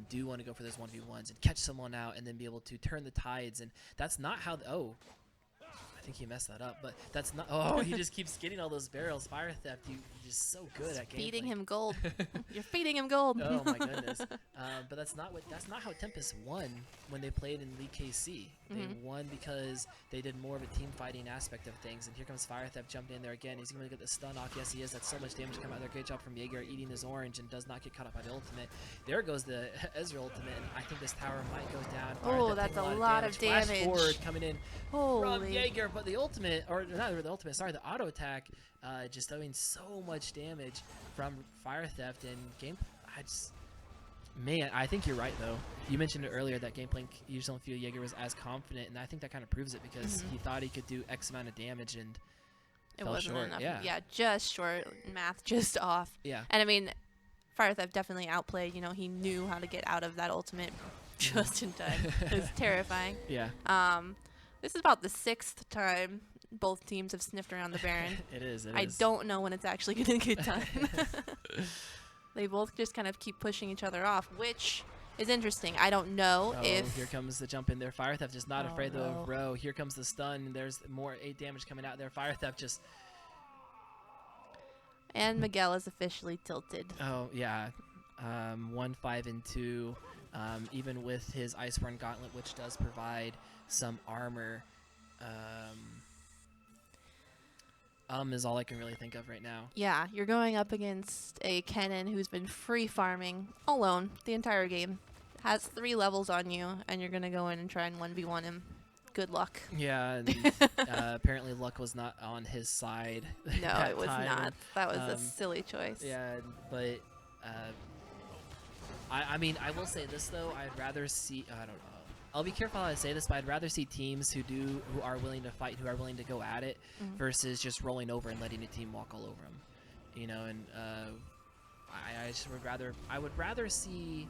do want to go for those 1v1s and catch someone out and then be able to turn the tides. And that's not how I think he messed that up, but that's not. He just keeps getting all those barrels. Fire Theft, you're just so good at feeding him gold. You're feeding him gold. Oh my goodness! But that's not how Tempest won when they played in League KC. They won because they did more of a team fighting aspect of things. And here comes Fire Theft jumping in there again. He's going to get the stun off. Yes, he is. That's so much damage coming out there. Great job from Jaeger eating his orange and does not get caught up by the ultimate. There goes the Ezreal ultimate, and I think this tower might go down. Oh, that's a lot of damage. Flash forward coming in from Holy. Jaeger, but the ultimate, or not the ultimate, sorry, the auto attack, just doing so much damage from Fire Theft and Man, I think you're right, though. You mentioned it earlier that Gameplank, you just don't feel Jaeger was as confident, and I think that kind of proves it because he thought he could do X amount of damage, and it fell wasn't short. enough. Yeah, just short. Math just off. Yeah. And I mean, Fire Theft definitely outplayed. He knew how to get out of that ultimate just in time. It was terrifying. Yeah. This is about the 6th time both teams have sniffed around the Baron. It is. I don't know when it's actually going to get done. They both just kind of keep pushing each other off, which is interesting. I don't know if... Here comes the jump in there. Fire Theft is not afraid, though, of Ro. Here comes the stun. There's more 8 damage coming out there. Fire Theft just... And Miguel is officially tilted. Oh, yeah. 1, 5, and 2. Even with his Iceborne Gauntlet, which does provide some armor... is all I can really think of right now. Yeah, you're going up against a Kennen who's been free farming alone the entire game. Has 3 levels on you, and you're going to go in and try and 1v1 him. Good luck. Yeah, and apparently luck was not on his side. No, it was not. That was a silly choice. Yeah, but I mean, I will say this, though. I'd rather see... I don't know. I'll be careful how I say this, but I'd rather see teams who are willing to fight, who are willing to go at it, versus just rolling over and letting a team walk all over them. You know, and I would rather see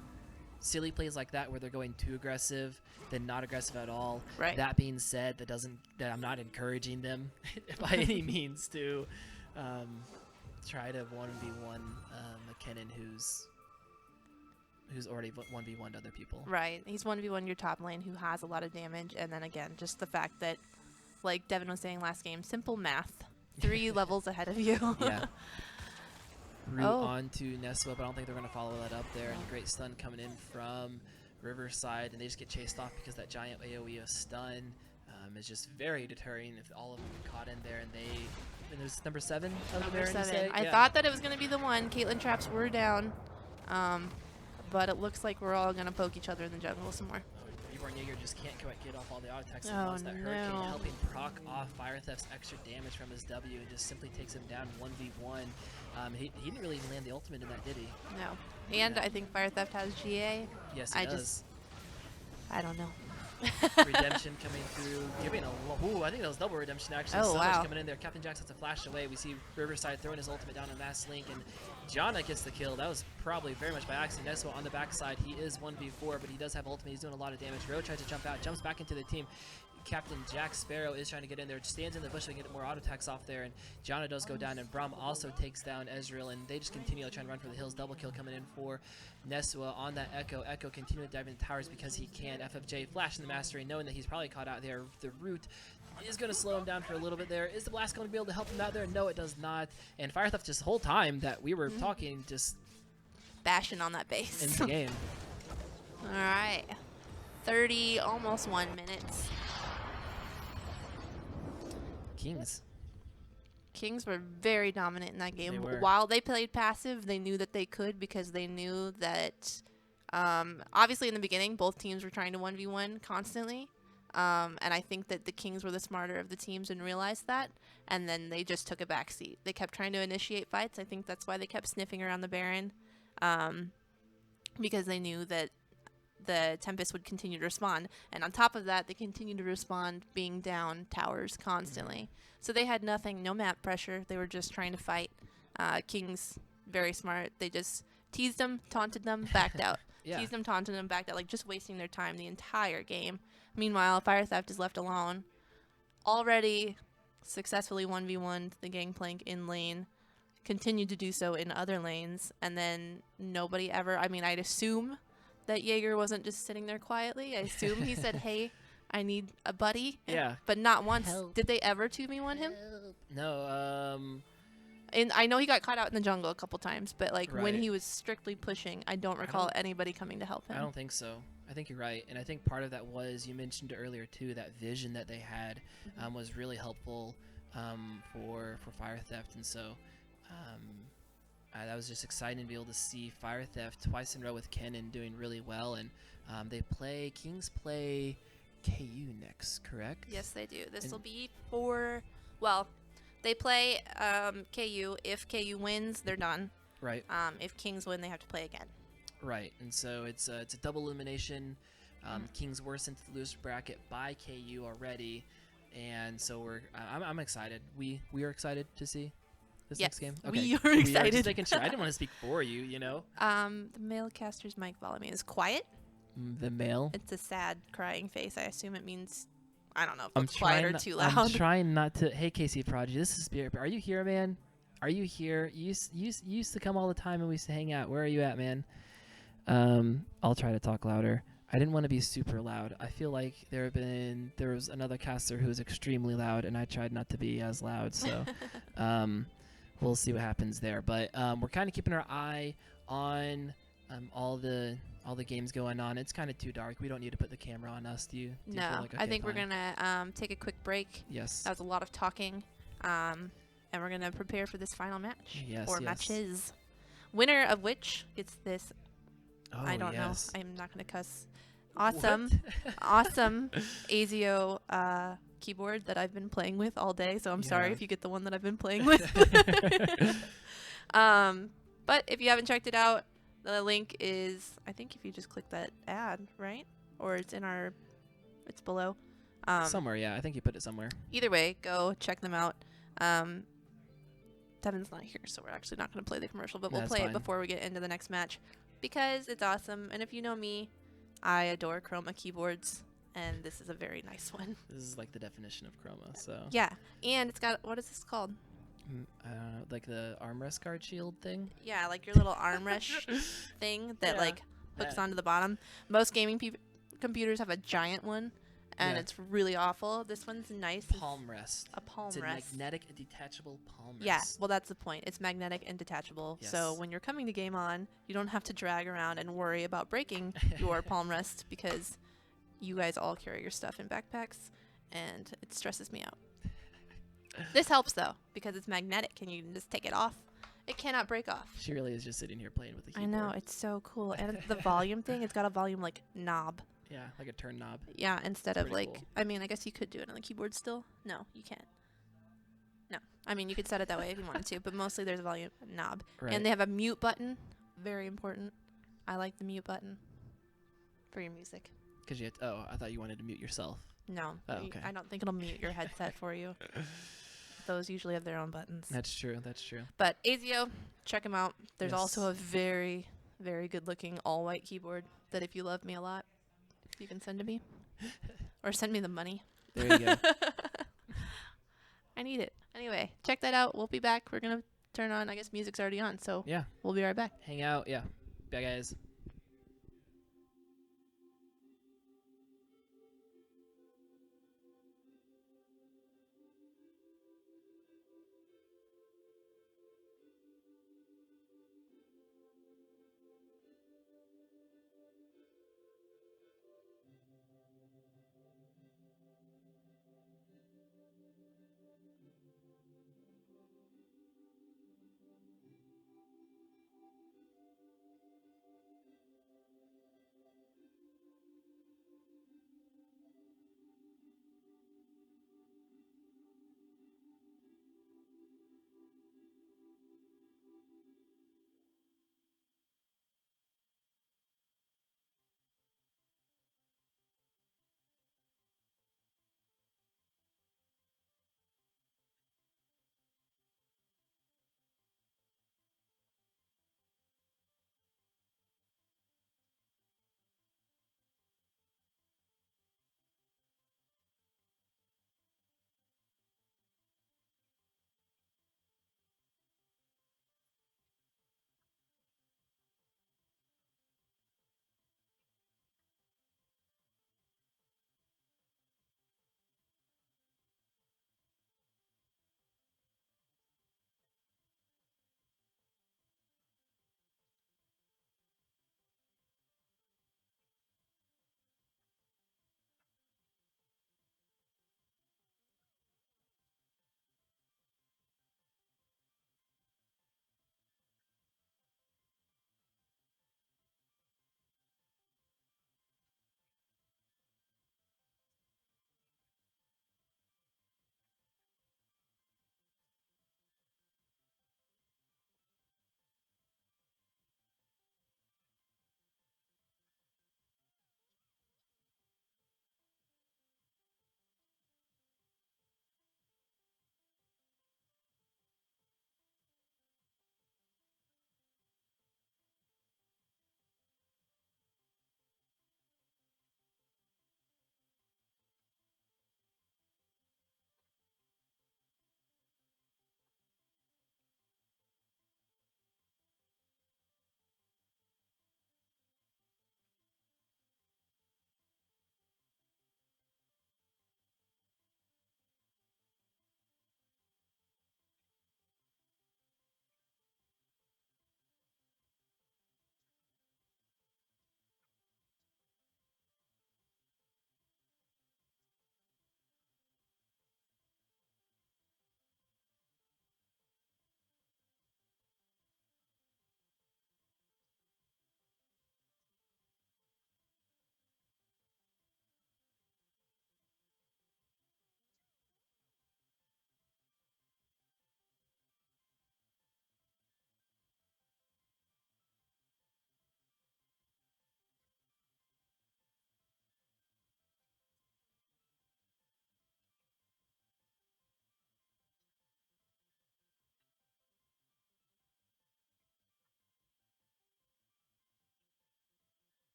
silly plays like that where they're going too aggressive than not aggressive at all. Right. That being said, that I'm not encouraging them by any means to try to 1v1 McKinnon who's already 1v1'd other people. Right. He's 1v1 your top lane who has a lot of damage, and then again, just the fact that, like Devin was saying last game, simple math. 3 levels ahead of you. Yeah. Root on to Neswa, but I don't think they're going to follow that up there. And great stun coming in from Riverside, and they just get chased off because that giant AoE of stun is just very deterring if all of them get caught in there. And there's number 7 over there. Number 7. I thought that it was going to be the one. Caitlyn traps were down, but it looks like we're all going to poke each other in the jungle some more. Reborn Jaeger just can't quite get off all the auto attacks. Oh, That Hurricane helping proc off Fire Theft's extra damage from his W and just simply takes him down 1v1. He didn't really land the ultimate in that, did he? No. And I think Fire Theft has GA. Yes, he does. I don't know. Redemption coming through, giving I think that was double redemption actually. Oh, so wow. much coming in there. Captain Jax has to flash away. We see Riverside throwing his ultimate down on Mass Link, and Janna gets the kill. That was probably very much by accident. Neswa on the backside, he is 1v4, but he does have ultimate. He's doing a lot of damage. Ro tries to jump out, jumps back into the team. Captain Jack Sparrow is trying to get in there, stands in the bush to get more auto attacks off there, and Janna does go down, and Braum also takes down Ezreal, and they just continue to try and run for the hills. Double kill coming in for Neswa on that Echo. Echo continuing to dive into towers because he can. FFJ flashing the mastery, knowing that he's probably caught out there. The root is going to slow him down for a little bit there. Is the blast going to be able to help him out there? No, it does not. And Fire Theft just the whole time that we were talking, just bashing on that base. in the game. All right. 30, almost 1 minute. Kings were very dominant in that game. While they played passive, they knew that they could because they knew that obviously in the beginning both teams were trying to 1v1 constantly. And I think that the Kings were the smarter of the teams and realized that, and then they just took a backseat. They kept trying to initiate fights. I think that's why they kept sniffing around the Baron, because they knew that the Tempest would continue to respond. And on top of that, they continued to respond being down towers constantly. So they had nothing, no map pressure. They were just trying to fight. Kings, very smart. They just teased them, taunted them, backed out. Teased them, taunted them, backed out. Like, just wasting their time the entire game. Meanwhile, Fire Theft is left alone. Already successfully 1v1'd the Gangplank in lane. Continued to do so in other lanes. And then nobody ever, I mean, I'd assume that Jaeger wasn't just sitting there quietly. I assume he said, hey, I need a buddy. Yeah. But not once. Help. Did they ever 2v1 him? No. And I know he got caught out in the jungle a couple times, but like when Right. he was strictly pushing, I don't recall anybody coming to help him. I don't think so. I think you're right. And I think part of that was, you mentioned earlier too, that vision that they had was really helpful for Fire Theft. And so that was just exciting to be able to see Fire Theft twice in a row with Kennen doing really well. And Kings play KU next, correct? Yes, they do. This will be for, well, they play KU. If KU wins, they're done. Right. If Kings win, they have to play again. Right. And so it's a double elimination. Kings were sent to the loser bracket by KU already. And so I'm excited. We are excited to see this next game. Okay. We are excited. Just making sure. I didn't want to speak for you, you know. The male caster's mic volume is quiet. The male? It's a sad, crying face. I assume it means, I don't know if I'm it's quiet or too loud. I'm trying not to. Hey, KC Prodigy, this is Spirit. Are you here, man? Are you here? You used to come all the time and we used to hang out. Where are you at, man? I'll try to talk louder. I didn't want to be super loud. I feel like there was another caster who was extremely loud, and I tried not to be as loud. So we'll see what happens there. But we're kind of keeping our eye on all the games going on. It's kind of too dark. We don't need to put the camera on us. Do you No, feel like, okay, I think we're fine? gonna take a quick break. Yes. That was a lot of talking, and we're gonna prepare for this final match or matches. Winner of which gets this. Oh, I don't yes. know. I'm not gonna cuss. Awesome, awesome ASIO keyboard that I've been playing with all day. So I'm sorry if you get the one that I've been playing with. But if you haven't checked it out, the link is, I think if you just click that ad, right? Or it's in our It's below. Somewhere, yeah. I think you put it somewhere. Either way, go check them out. Devin's not here, so we're actually not going to play the commercial, but we'll That's play fine. it before we get into the next match because it's awesome. And if you know me, I adore Chroma keyboards, and this is a very nice one. This is like the definition of Chroma, so. Yeah, and it's got, what is this called? I don't know, like the armrest guard shield thing? Yeah, like your little armrest thing that Yeah. like hooks Yeah. onto the bottom. Most gaming computers have a giant one, and Yeah. it's really awful. This one's nice. It's Palm rest. a palm It's a rest. magnetic detachable palm rest. Yeah, well, that's the point. It's magnetic and detachable. So Yes. when you're coming to KCGameOn, you don't have to drag around and worry about breaking your palm rest because you guys all carry your stuff in backpacks, and it stresses me out. This helps, though, because it's magnetic and you can just take it off. It cannot break off. She really is just sitting here playing with the I keyboard. know, it's so cool. And the volume thing, it's got a volume, like, knob. Yeah, like a turn knob. Yeah, instead of, Pretty like, cool. I mean, I guess you could do it on the keyboard still. No, you can't. No. I mean, you could set it that way if you wanted to, but mostly there's a volume knob. Right. And they have a mute button. Very important. I like the mute button for your music. Because you had I thought you wanted to mute yourself. No, Oh, okay. I don't think it'll mute your headset for you. Those usually have their own buttons. That's true. That's true. But ASIO, check them out. There's Yes. also a very, very good looking all white keyboard that if you love me a lot, you can send to me. Or send me the money. There you go. I need it. Anyway, check that out. We'll be back. We're going to turn on, I guess music's already on, so Yeah. we'll be right back. Hang out. Yeah. Bye, guys.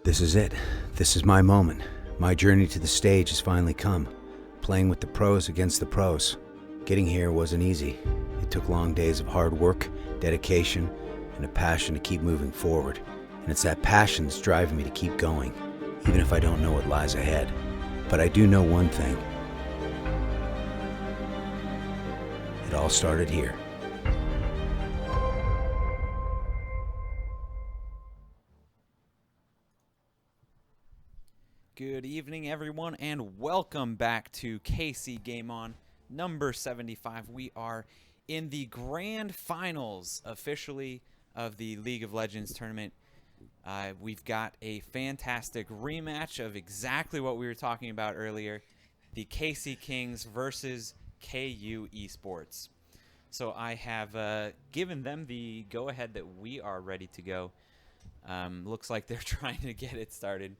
This is it. This is my moment. My journey to the stage has finally come. Playing with the pros against the pros. Getting here wasn't easy. It took long days of hard work, dedication, and a passion to keep moving forward. And it's that passion that's driving me to keep going, even if I don't know what lies ahead. But I do know one thing. It all started here. Good evening, everyone, and welcome back to KCGameOn number 75. We are in the grand finals, officially, of the League of Legends tournament. We've got a fantastic rematch of exactly what we were talking about earlier, the KC Kings versus KU Esports. So I have given them the go-ahead that we are ready to go. Looks like they're trying to get it started.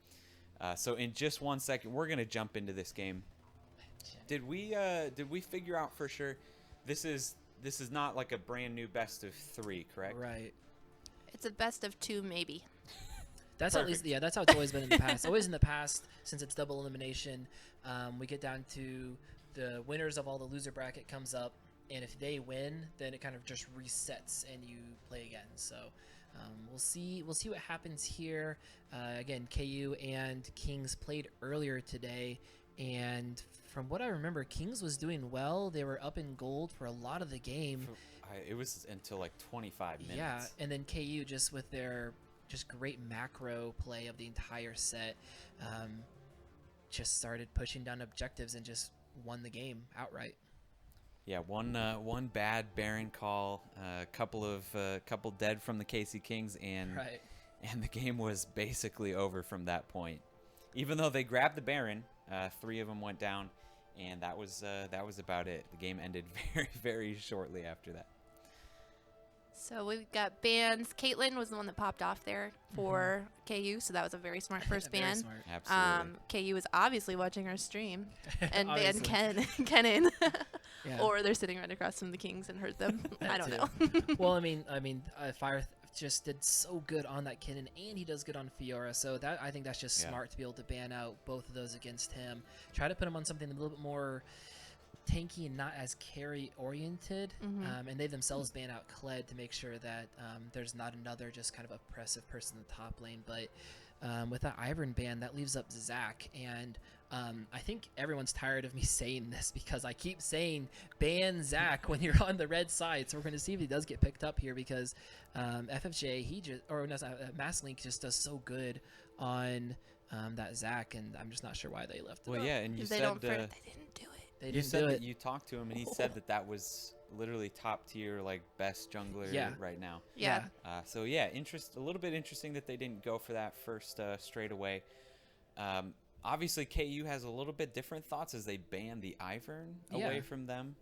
So in just 1 second, we're gonna jump into this game. Did we figure out for sure? This is not like a brand new best of 3, correct? Right. It's a best of 2, maybe. That's Perfect. at least, yeah, that's how it's always been in the past. Always in the past, since it's double elimination, we get down to the winners of all the loser bracket comes up, and if they win, then it kind of just resets and you play again. So we'll see what happens here. Again, KU and Kings played earlier today, and from what I remember, Kings was doing well. They were up in gold for a lot of the game. It was until like 25 minutes. Yeah, and then KU just with their just great macro play of the entire set, just started pushing down objectives and just won the game outright. Yeah, one bad Baron call, couple dead from the KC Kings, and the game was basically over from that point. Even though they grabbed the Baron, 3 of them went down, and that was about it. The game ended very, very shortly after that. So we've got bans. Caitlyn was the one that popped off there for KU, so that was a very smart first ban. Smart. Absolutely. KU was obviously watching our stream and banned Obviously. Kennen. Yeah. Or they're sitting right across from the Kings and heard them. I don't know. Well, I mean, Fire just did so good on that Kennen, and he does good on Fiora. So that I think that's just smart to be able to ban out both of those against him. Try to put him on something a little bit more tanky and not as carry oriented. And they themselves ban out Kled to make sure that there's not another just kind of oppressive person in the top lane. But with that Ivern ban, that leaves up Zach, and I think everyone's tired of me saying this because I keep saying ban Zach when you're on the red side. So we're going to see if he does get picked up here because FFJ, Masslink just does so good on that Zach, and I'm just not sure why they left it. Well, yeah, and you they said don't. They didn't do it. They you didn't said do that it. you talked to him, and he said that was literally top tier, like best jungler right now. Yeah. So yeah, a little bit interesting that they didn't go for that first straight away. Obviously, KU has a little bit different thoughts as they ban the Ivern away from them,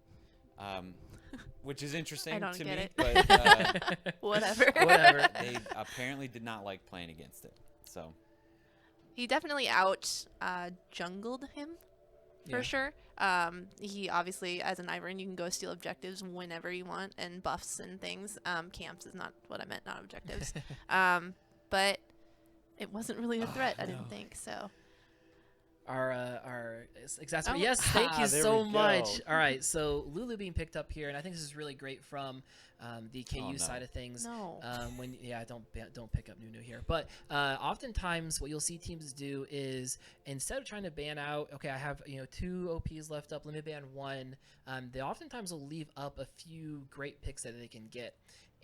which is interesting don't to get me. it. But Whatever. Whatever. they apparently did not like playing against it. So He definitely jungled him for sure. He obviously, as an Ivern, you can go steal objectives whenever you want and buffs and things. Camps is not what I meant, not objectives. But it wasn't really a threat, I didn't think so. Our exasperate. Oh. Yes, thank you There so we much. go. All right, so Lulu being picked up here, and I think this is really great from the KU no. side of things. No. Don't pick up Nunu here. But oftentimes, what you'll see teams do is instead of trying to ban out, okay, I have 2 OPs left up, let me ban 1. They oftentimes will leave up a few great picks that they can get.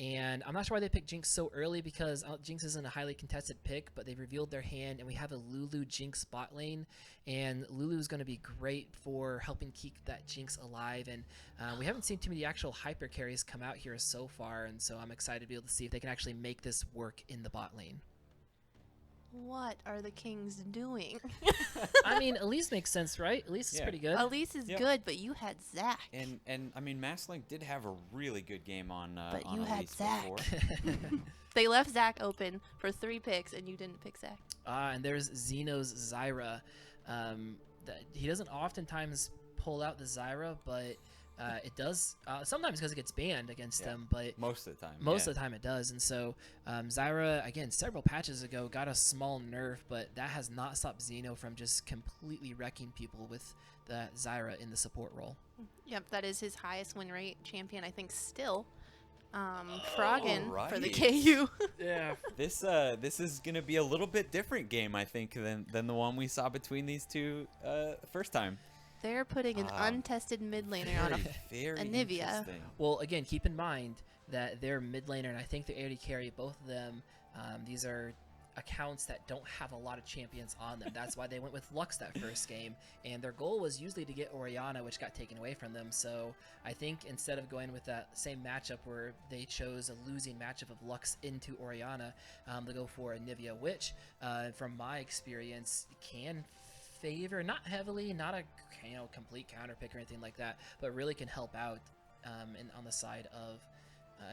And I'm not sure why they picked Jinx so early because Jinx isn't a highly contested pick, but they've revealed their hand, and we have a Lulu Jinx bot lane, and Lulu is going to be great for helping keep that Jinx alive. And we haven't seen too many actual hyper carries come out here so far, and so I'm excited to be able to see if they can actually make this work in the bot lane. What are the Kings doing? I mean, Elise makes sense, right? Elise is pretty good. Elise is good, but you had Zach. and I mean, Masslink did have a really good game on But on you had Elise Zach. before. They left Zach open for 3 picks, and you didn't pick Zach. And there's Xeno's Zyra. He doesn't oftentimes pull out the Zyra, but it does sometimes because it gets banned against them, but most of the time. Most of the time it does. And so Zyra, again, several patches ago, got a small nerf, but that has not stopped Xeno from just completely wrecking people with the Zyra in the support role. Yep, that is his highest win rate champion, I think, still. Froggen for the right. KU. Yeah. This is gonna be a little bit different game, I think, than the one we saw between these two first time. They're putting an untested mid laner on a Very Anivia. interesting. Well, again, keep in mind that they're mid laner, and I think they already carry both of them. These are accounts that don't have a lot of champions on them. That's why they went with Lux that first game, and their goal was usually to get Orianna, which got taken away from them. So I think instead of going with that same matchup where they chose a losing matchup of Lux into Orianna, they go for Anivia, which from my experience can favor, not heavily, not a complete counter pick or anything like that, but really can help out on the side of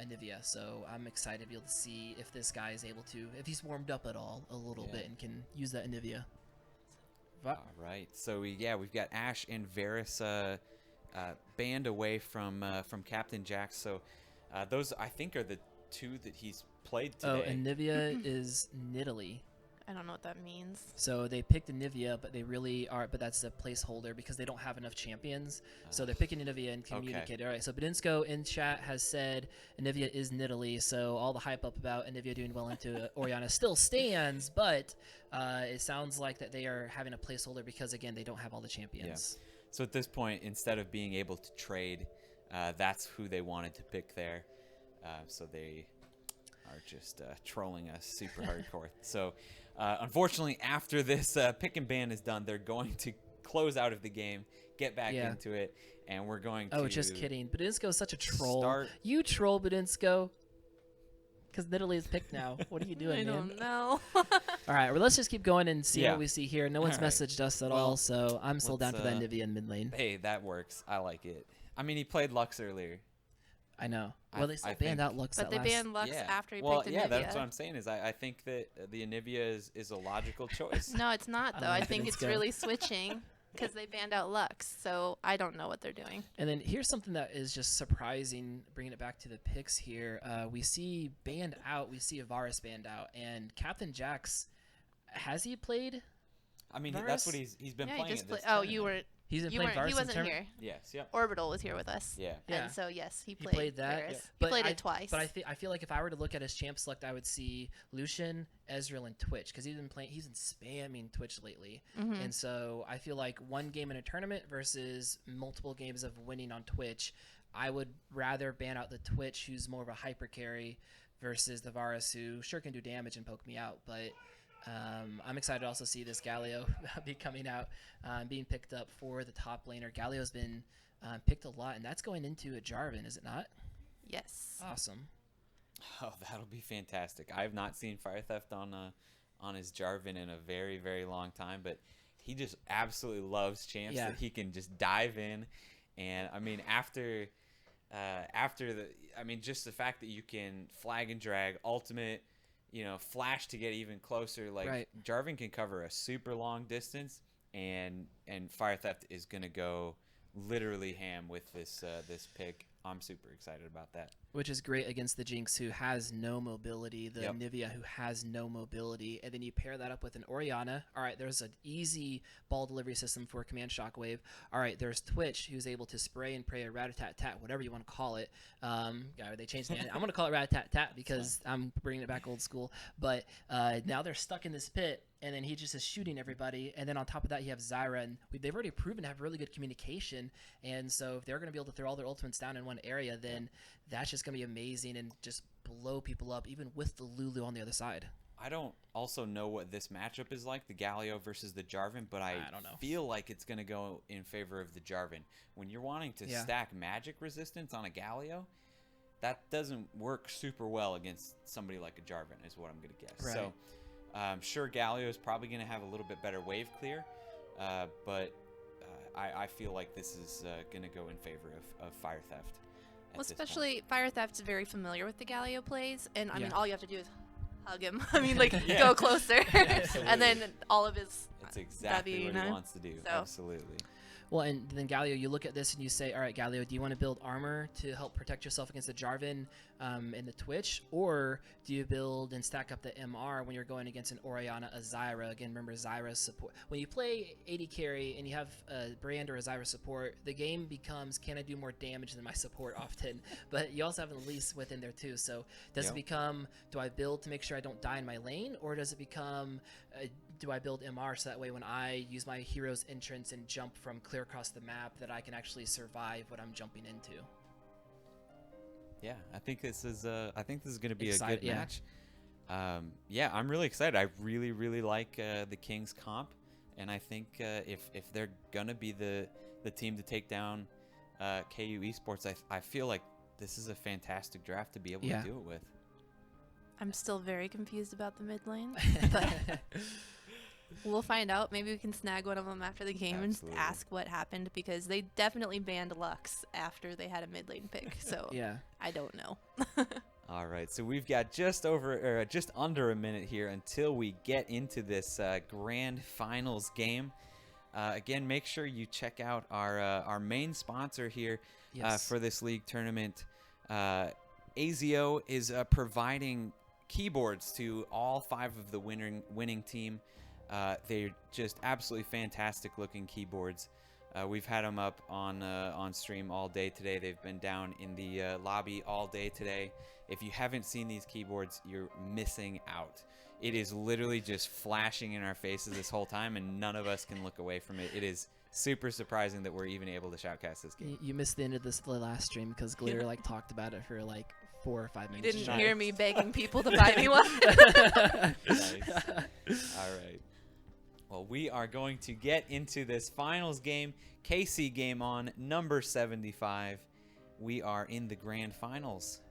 Anivia. So I'm excited to be able to see if this guy is able to, if he's warmed up at all a little bit and can use that Anivia. All right, so we've got Ashe and Varus banned away from Captain Jax. So those I think are the two that he's played today. Oh, Anivia is Nidalee. I don't know what that means. So they picked Anivia, but they really are, but that's a placeholder because they don't have enough champions. So they're picking Anivia and communicating. Okay. All right, so Badinsko in chat has said Anivia is Nidalee, so all the hype up about Anivia doing well into Orianna still stands, but it sounds like that they are having a placeholder because, again, they don't have all the champions. Yeah. So at this point, instead of being able to trade, that's who they wanted to pick there. So they are just trolling us super hardcore. So unfortunately, after this pick and ban is done, they're going to close out of the game, get back into it, and we're going to... Oh, just kidding. Badinsko is such a troll. You troll, Badinsko. Because Nidalee is picked now. What are you doing, man? I don't know. All right, well, let's just keep going and see what we see here. No one's messaged us at all, so I'm still down for that Anivia in mid lane. Hey, that works. I like it. I mean, he played Lux earlier. I know. Well, they still banned out Lux. But they banned Lux after he picked Anivia. Yeah, that's what I'm saying. Is I think that the Anivia is a logical choice. No, it's not though. I think it's really switching because they banned out Lux. So I don't know what they're doing. And then here's something that is just surprising. Bringing it back to the picks here, we see banned out. We see Varus banned out, and Captain Jax, has he played? I mean, Varus? that's what he's been playing. He just played. Oh, you were. He's been playing Varus. He wasn't here. Yes, yep. Orbital was here with us. Yeah. And so yes, he played that. Varus. Yeah. He played it twice. But I feel like if I were to look at his champ select, I would see Lucian, Ezreal, and Twitch because he's been spamming Twitch lately. And so I feel like one game in a tournament versus multiple games of winning on Twitch, I would rather ban out the Twitch, who's more of a hyper carry, versus the Varus, who sure can do damage and poke me out, but. I'm excited to also see this Galio be coming out, being picked up for the top laner. Galio's been picked a lot, and that's going into a Jarvan, is it not? Yes. Awesome. Oh, that'll be fantastic. I have not seen Fire Theft on his Jarvan in a very, very long time, but he just absolutely loves champs that he can just dive in. And, I mean, after just the fact that you can flag and drag, ultimate, flash to get even closer. Like Jarvan can cover a super long distance, and Fire Theft is gonna go literally ham with this pick. I'm super excited about that. Which is great against the Jinx, who has no mobility, the Nivea, who has no mobility, and then you pair that up with an Orianna. All right, there's an easy ball delivery system for Command Shockwave. All right, there's Twitch, who's able to spray and pray a rat-a-tat-tat, whatever you want to call it. They changed the name. I'm going to call it rat-a-tat-tat because I'm bringing it back old school. But now they're stuck in this pit, and then he just is shooting everybody. And then on top of that, you have Zyra, and they've already proven to have really good communication. And so if they're going to be able to throw all their ultimates down in one area, then that's just going to be amazing and just blow people up, even with the Lulu on the other side. I don't also know what this matchup is like, the Galio versus the Jarvan, but I don't know. Feel like it's going to go in favor of the Jarvan. When you're wanting to stack magic resistance on a Galio, that doesn't work super well against somebody like a Jarvan, is what I'm going to guess. Right. So I'm sure Galio is probably going to have a little bit better wave clear, but I feel like this is going to go in favor of Fire Theft. Well, especially Fire Theft's very familiar with the Galio plays, and I mean, all you have to do is hug him. I mean, go closer, and then all of his. It's exactly what he wants to do. So. Absolutely. Well, and then Galio, you look at this and you say, all right, Galio, do you want to build armor to help protect yourself against the Jarvan and the Twitch? Or do you build and stack up the MR when you're going against an Orianna, a Zyra? Again, remember Zyra's support. When you play AD carry and you have a Brand or a Zyra support, the game becomes, can I do more damage than my support often? But you also have an Elise within there too. So does it become, do I build to make sure I don't die in my lane? Or does it become, do I build MR so that way when I use my hero's entrance and jump from clear across the map that I can actually survive what I'm jumping into? Yeah, I think this is going to be a Excited, good match. Yeah, I'm really excited. I really like the Kings comp, and I think if they're going to be the team to take down KU Esports, I feel like this is a fantastic draft to be able to do it with. I'm still very confused about the mid lane, but we'll find out. Maybe we can snag one of them after the game and ask what happened, because they definitely banned Lux after they had a mid lane pick. So yeah, I don't know. All right, so we've got just under a minute here until we get into this grand finals game. Again, make sure you check out our main sponsor here for this league tournament. AZO is providing keyboards to all 5 of the winning team. They're just absolutely fantastic looking keyboards. We've had them up on stream all day today. They've been down in the lobby all day today. If you haven't seen these keyboards, you're missing out. It is literally just flashing in our faces this whole time, and none of us can look away from it. It is super surprising that we're even able to shoutcast this game. You missed the end of the last stream because Glitter talked about it for 4 or 5 minutes. You didn't hear me begging people to buy me one. Nice. All right. Well, we are going to get into this finals game. KCGameOn number 75. We are in the grand finals.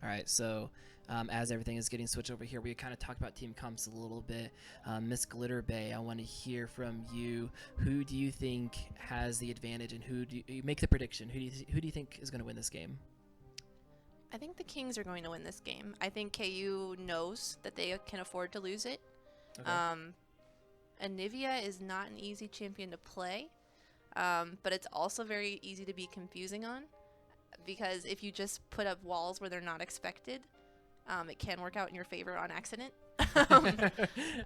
All right, so as everything is getting switched over here, we kind of talked about team comps a little bit. Miss Glitter Bay, I want to hear from you. Who do you think has the advantage, and who do you make the prediction? Who do you think is going to win this game? I think the Kings are going to win this game. I think KU knows that they can afford to lose it. Okay. Anivia is not an easy champion to play, but it's also very easy to be confusing on, because if you just put up walls where they're not expected, it can work out in your favor on accident.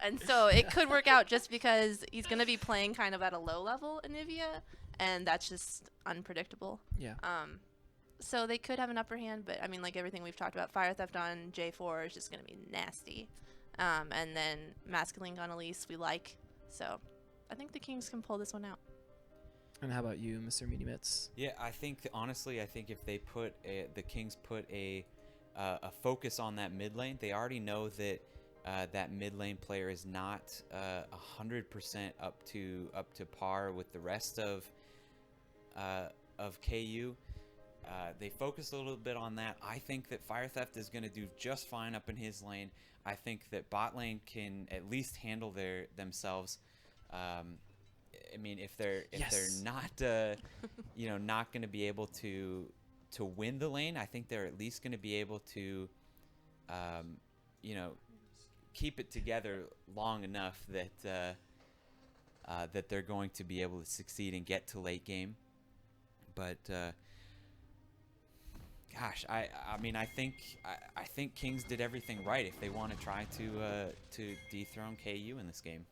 And so it could work out just because he's going to be playing kind of at a low level, Anivia, and that's just unpredictable. Yeah. So they could have an upper hand, but I mean, like everything we've talked about, Fire Theft on J4 is just going to be nasty. And then Masculine on Elise we like. So I think the Kings can pull this one out. And how about you, Mr. Meaty Mitts? Yeah, honestly, I think if they the Kings put a focus on that mid lane, they already know that that mid lane player is not 100% up to par with the rest of KU. They focused a little bit on that. I think that Fire Theft is going to do just fine up in his lane. I think that bot lane can at least handle themselves. I mean, if they're not not going to be able to win the lane, I think they're at least going to be able to keep it together long enough that that they're going to be able to succeed and get to late game. But gosh, I mean, I think Kings did everything right if they want to try to dethrone KU in this game.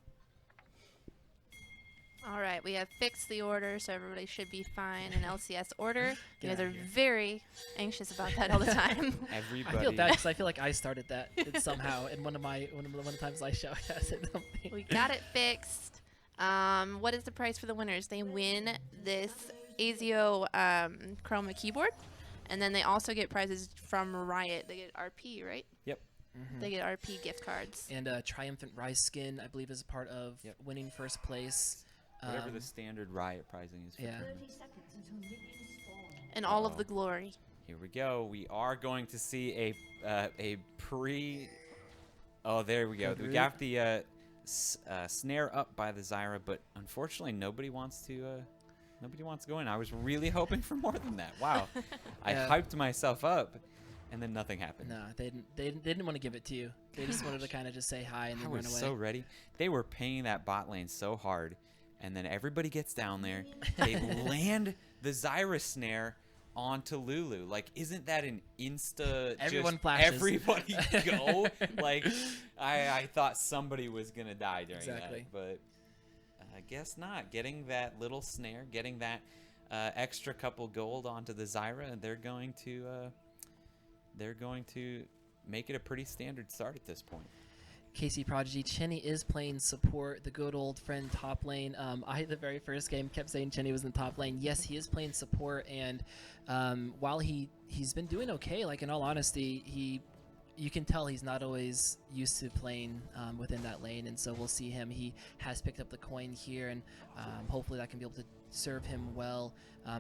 All right, we have fixed the order, so everybody should be fine in LCS order. You guys are very anxious about that all the time. Everybody. I feel bad because I feel like I started that somehow in one of the times I shoutcasted something. We got it fixed. What is the price for the winners? They win this AZO Chroma keyboard, and then they also get prizes from Riot. They get RP, right? Yep. Mm-hmm. They get RP gift cards. And Triumphant Rise skin, I believe, is a part of winning first place. Whatever the standard Riot pricing is. Yeah. And all of the glory. Here we go. We are going to see a pre. Oh, there we go. We got the snare up by the Zyra, but unfortunately, nobody wants to go in. I was really hoping for more than that. Wow, I hyped myself up, and then nothing happened. No, they didn't want to give it to you. They just wanted to kind of just say hi and then run away. I was so ready. They were paying that bot lane so hard. and then everybody gets down there. They land the Zyra snare onto Lulu. Like, isn't that an insta? Everyone flashes. Everybody go. Like, I thought somebody was gonna die during Exactly. that, but I guess not. Getting that little snare, getting that extra couple gold onto the Zyra, and they're going to make it a pretty standard start at this point. KC Prodigy, Chenny is playing support, the good old friend top lane. The very first game kept saying Chenny was in top lane. Yes, he is playing support, and while he's been doing okay, like in all honesty, you can tell he's not always used to playing within that lane, and so we'll see him. He has picked up the coin here, and hopefully that can be able to serve him well.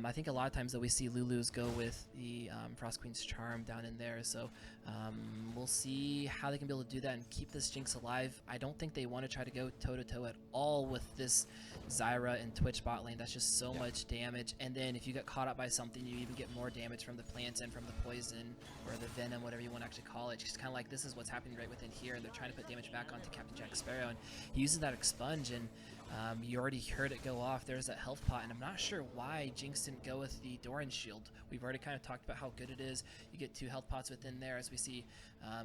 I think a lot of times that we see Lulus go with the Frost Queen's Charm down in there, so we'll see how they can be able to do that and keep this Jinx alive. I don't think they want to try to go toe-to-toe at all with this Zyra and Twitch bot lane. That's just so much damage, and then if you get caught up by something, you even get more damage from the plants and from the poison or the venom, whatever you want to actually call it. Just kind of like this is what's happening right within here, and they're trying to put damage back onto Captain Jack Sparrow, and he uses that expunge, and you already heard it go off. There's that health pot, and I'm not sure why Jinx didn't go with the Doran shield. We've already kind of talked about how good it is. You get 2 health pots within there, as we see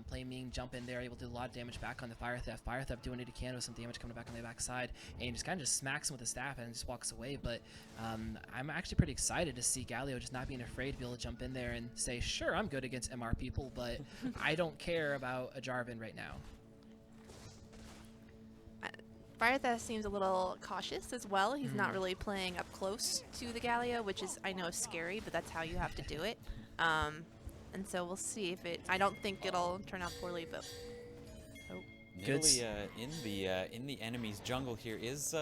Playming jump in there, able to do a lot of damage back on the Fire Theft. Fire Theft doing what he can with some damage coming back on the backside, and just kind of just smacks him with the staff and just walks away. But I'm actually pretty excited to see Galio just not being afraid to be able to jump in there and say, sure, I'm good against MR people, but I don't care about a Jarvan right now. Fire Theft seems a little cautious as well. He's not really playing up close to the Galio, which is, I know, scary, but that's how you have to do it. And so we'll see if it. I don't think it'll turn out poorly, but. Nidalee in the enemy's jungle here is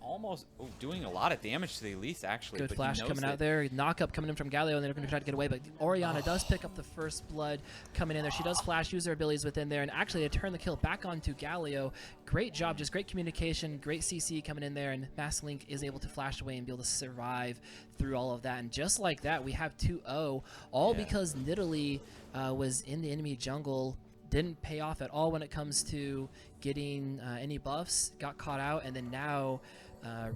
almost doing a lot of damage to the Elise, actually. Good but flash coming out there. Knock up coming in from Galio, and they're going to try to get away. But Orianna does pick up the first blood coming in there. She does flash, use her abilities within there, and actually they turn the kill back onto Galio. Great job, just great communication, great CC coming in there, and Masslink is able to flash away and be able to survive through all of that. And just like that, we have 2-0, all because Nidalee was in the enemy jungle. Didn't pay off at all when it comes to getting any buffs, got caught out, and then now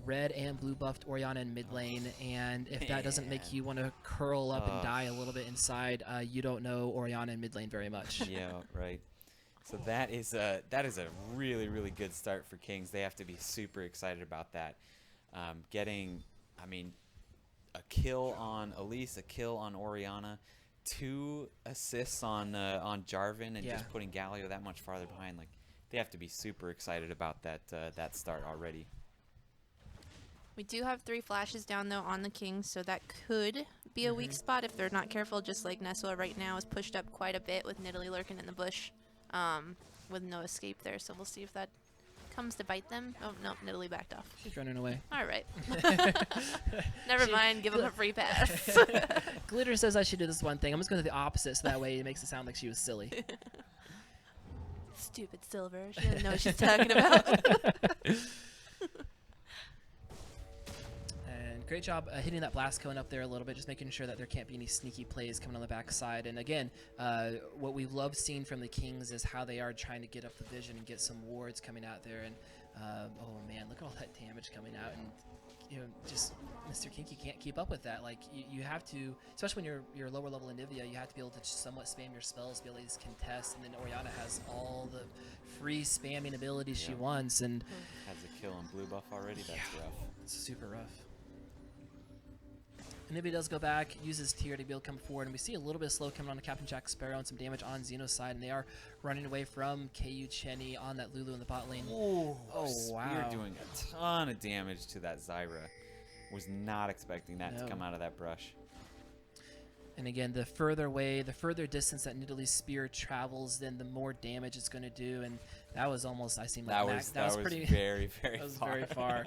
red and blue buffed Orianna in mid lane, and if that doesn't make you want to curl up and die a little bit inside, you don't know Orianna in mid lane very much. Yeah, right. So that is a really, really good start for Kings. They have to be super excited about that. Getting, I mean, a kill on Elise, a kill on Orianna, 2 assists on Jarvan, and just putting Galio that much farther behind. Like, they have to be super excited about that start already. We do have 3 flashes down though on the King, so that could be a weak spot if they're not careful. Just like Neswa right now is pushed up quite a bit with Nidalee lurking in the bush, with no escape there. So we'll see if that comes to bite them. Oh no, Nidalee backed off. She's running away. All right. Never mind. Give him a free pass. Glitter says I should do this one thing. I'm just going to do the opposite, so that way it makes it sound like she was silly. Stupid Silver. She doesn't know what she's talking about. Great job hitting that blast cone up there a little bit, just making sure that there can't be any sneaky plays coming on the backside. And again, what we've loved seeing from the Kings is how they are trying to get up the vision and get some wards coming out there. And oh man, look at all that damage coming out. And just Mr. Kinky can't keep up with that. Like you have to, especially when you're lower level Anivia, you have to be able to somewhat spam your spells, be able to contest. And then Orianna has all the free spamming abilities she wants, and has a kill on blue buff already. That's rough. It's super rough. Anivia does go back, uses Tier to be able to come forward, and we see a little bit of slow coming on to Captain Jack Sparrow and some damage on Xeno's side, and they are running away from KU Chenny on that Lulu in the bot lane. Oh wow. You're doing a ton of damage to that Zyra. Was not expecting that to come out of that brush. And again, the further away, the further distance that Nidalee's spear travels, then the more damage it's going to do, and that was almost, I seem like that was pretty very, very that was far. very far.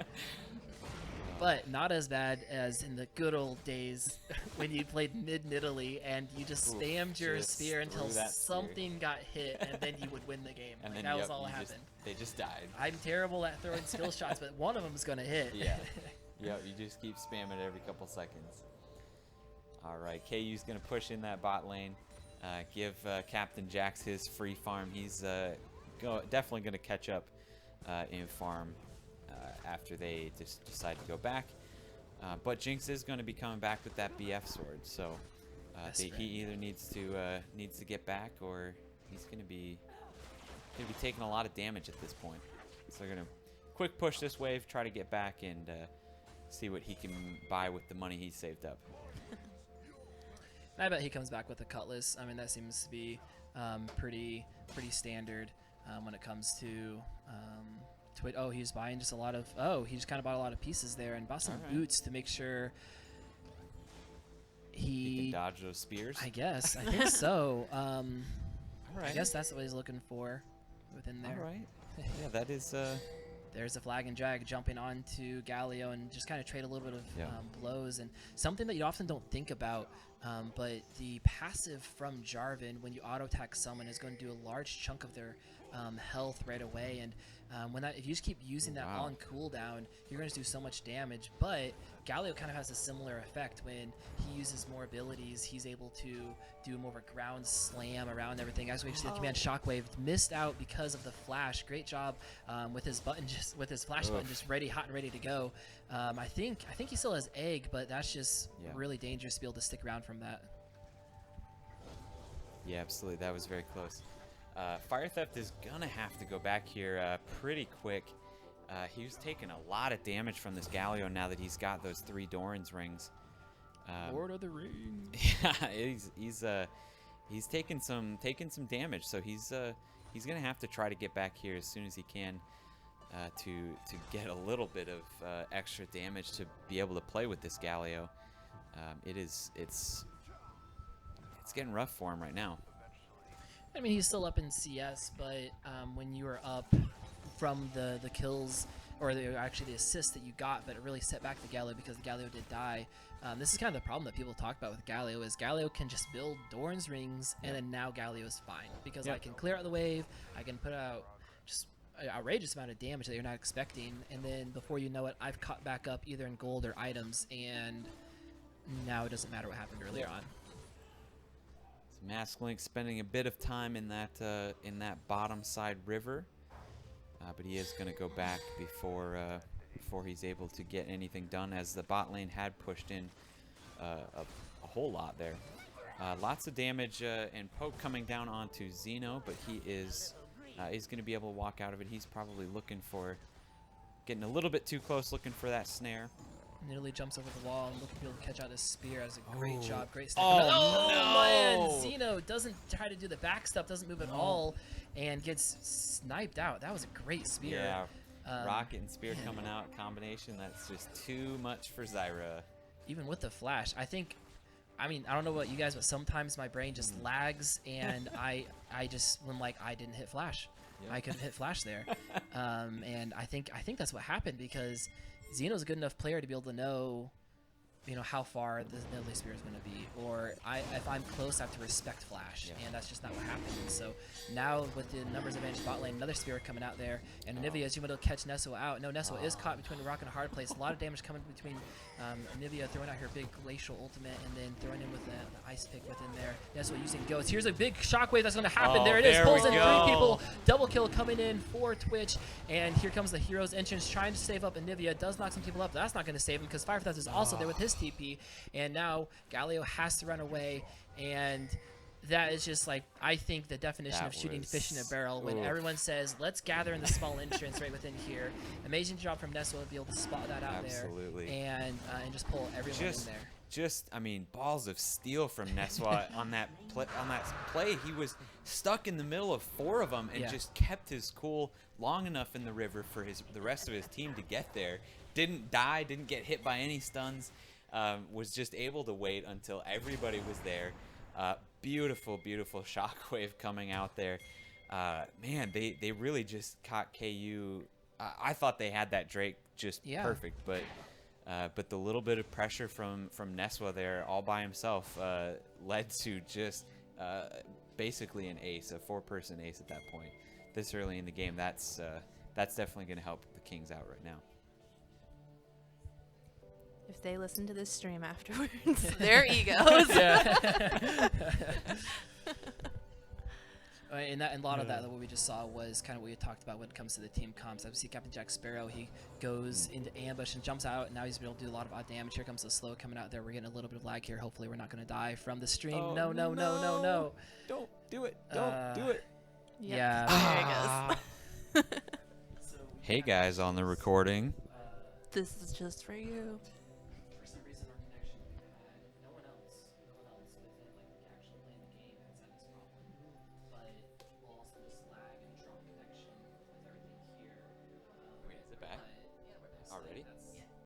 But not as bad as in the good old days when you played mid Nidalee and you just spammed your spear until something got hit, and then you would win the game. And that was all that happened. They just died. I'm terrible at throwing skill shots, but one of them is going to hit. Yeah. Yeah, you just keep spamming every couple seconds. All right, KU's going to push in that bot lane. Give Captain Jax his free farm. He's definitely going to catch up in farm after they just decide to go back. But Jinx is going to be coming back with that BF sword, so he either needs to get back, or he's going to be taking a lot of damage at this point. So they're going to quick push this wave, try to get back, and see what he can buy with the money he's saved up. I bet he comes back with a cutlass. I mean, that seems to be pretty standard when it comes to Twitch. Oh, he's buying just a lot of. Oh, he just kind of bought a lot of pieces there and bought some boots to make sure he can dodge those spears. I guess. I think so. All right. I guess that's what he's looking for within there. All right. Yeah, that is. There's a flag and drag jumping onto Galio and just kind of trade a little bit of blows, and something that you often don't think about, but the passive from Jarvan when you auto attack someone is going to do a large chunk of their health right away, and if you just keep using that on cooldown, you're going to do so much damage. But Galio kind of has a similar effect. When he uses more abilities, he's able to do more of a ground slam around everything. As we've seen, the command Shockwave missed out because of the flash. Great job with his button, with his flash button just hot and ready to go. I think he still has egg, but that's just really dangerous to be able to stick around from that. Yeah, absolutely. That was very close. Fire Theft is gonna have to go back here pretty quick. He was taking a lot of damage from this Galio now that he's got those 3 Doran's rings. Lord of the Rings. Yeah, he's taking some damage, so he's gonna have to try to get back here as soon as he can to get a little bit of extra damage to be able to play with this Galio. It's getting rough for him right now. I mean, he's still up in CS, but when you were up from the kills, or actually the assist that you got, but it really set back the Galio because the Galio did die. This is kind of the problem that people talk about with Galio, is Galio can just build Doran's rings, and then now Galio is fine. Because I can clear out the wave, I can put out just an outrageous amount of damage that you're not expecting, and then before you know it, I've caught back up either in gold or items, and now it doesn't matter what happened earlier on. Mask Link spending a bit of time in that bottom side river, but he is going to go back before he's able to get anything done, as the bot lane had pushed in a whole lot there. Lots of damage and poke coming down onto Xeno, but he's going to be able to walk out of it. He's probably getting a little bit too close, looking for that snare. Nearly jumps over the wall and looking to be able to catch out his spear. As a great job, great step. Oh, man, Xeno doesn't try to do the back step, doesn't move at all, and gets sniped out. That was a great spear. Yeah, rocket and spear coming out combination. That's just too much for Zyra. Even with the flash, I mean, I don't know about you guys, but sometimes my brain just lags, and I just, when I didn't hit flash. Yep. I couldn't hit flash there, and I think that's what happened, because Xeno's a good enough player to be able to know, how far the Deadly Spear is going to be, or if I'm close, I have to respect flash, and that's just not what happened. And so now with the numbers advantage bot lane, another spear coming out there, and Anivia is able to catch Neswa out. No, Neswa is caught between a rock and a hard place. A lot of damage coming between Anivia throwing out her big glacial ultimate, and then throwing in with the ice pick within there. Neswa using ghost. Here's a big shockwave that's going to happen. There it is. Pulls in 3 people. Double kill coming in for Twitch, and here comes the hero's entrance trying to save up Anivia. Does knock some people up, but that's not going to save him, because Fire Theft is also there with his TP, and now Galio has to run away, and that is just I think the definition of shooting fish in a barrel, when everyone says, let's gather in the small entrance right within here. Amazing job from Neswa to be able to spot that out there, and just pull everyone in there. I mean, balls of steel from Neswa on that play. He was stuck in the middle of 4 of them and just kept his cool long enough in the river for the rest of his team to get there. Didn't die, didn't get hit by any stuns. Was just able to wait until everybody was there. Beautiful, beautiful shockwave coming out there. Man, they really just caught KU. I thought they had that Drake just perfect, but the little bit of pressure from Neswa there all by himself led to just basically an ace, a 4-person ace at that point. This early in the game, that's definitely going to help the Kings out right now. If they listen to this stream afterwards, their egos. And a lot of that, what we just saw, was kind of what we had talked about when it comes to the team comps. Obviously, Captain Jack Sparrow, he goes into ambush and jumps out, and now he's able to do a lot of odd damage. Here comes the slow coming out there. We're getting a little bit of lag here. Hopefully, we're not going to die from the stream. Oh, no. Don't do it. Don't do it. Yep. Yeah. There it goes. Hey guys on the recording. This is just for you.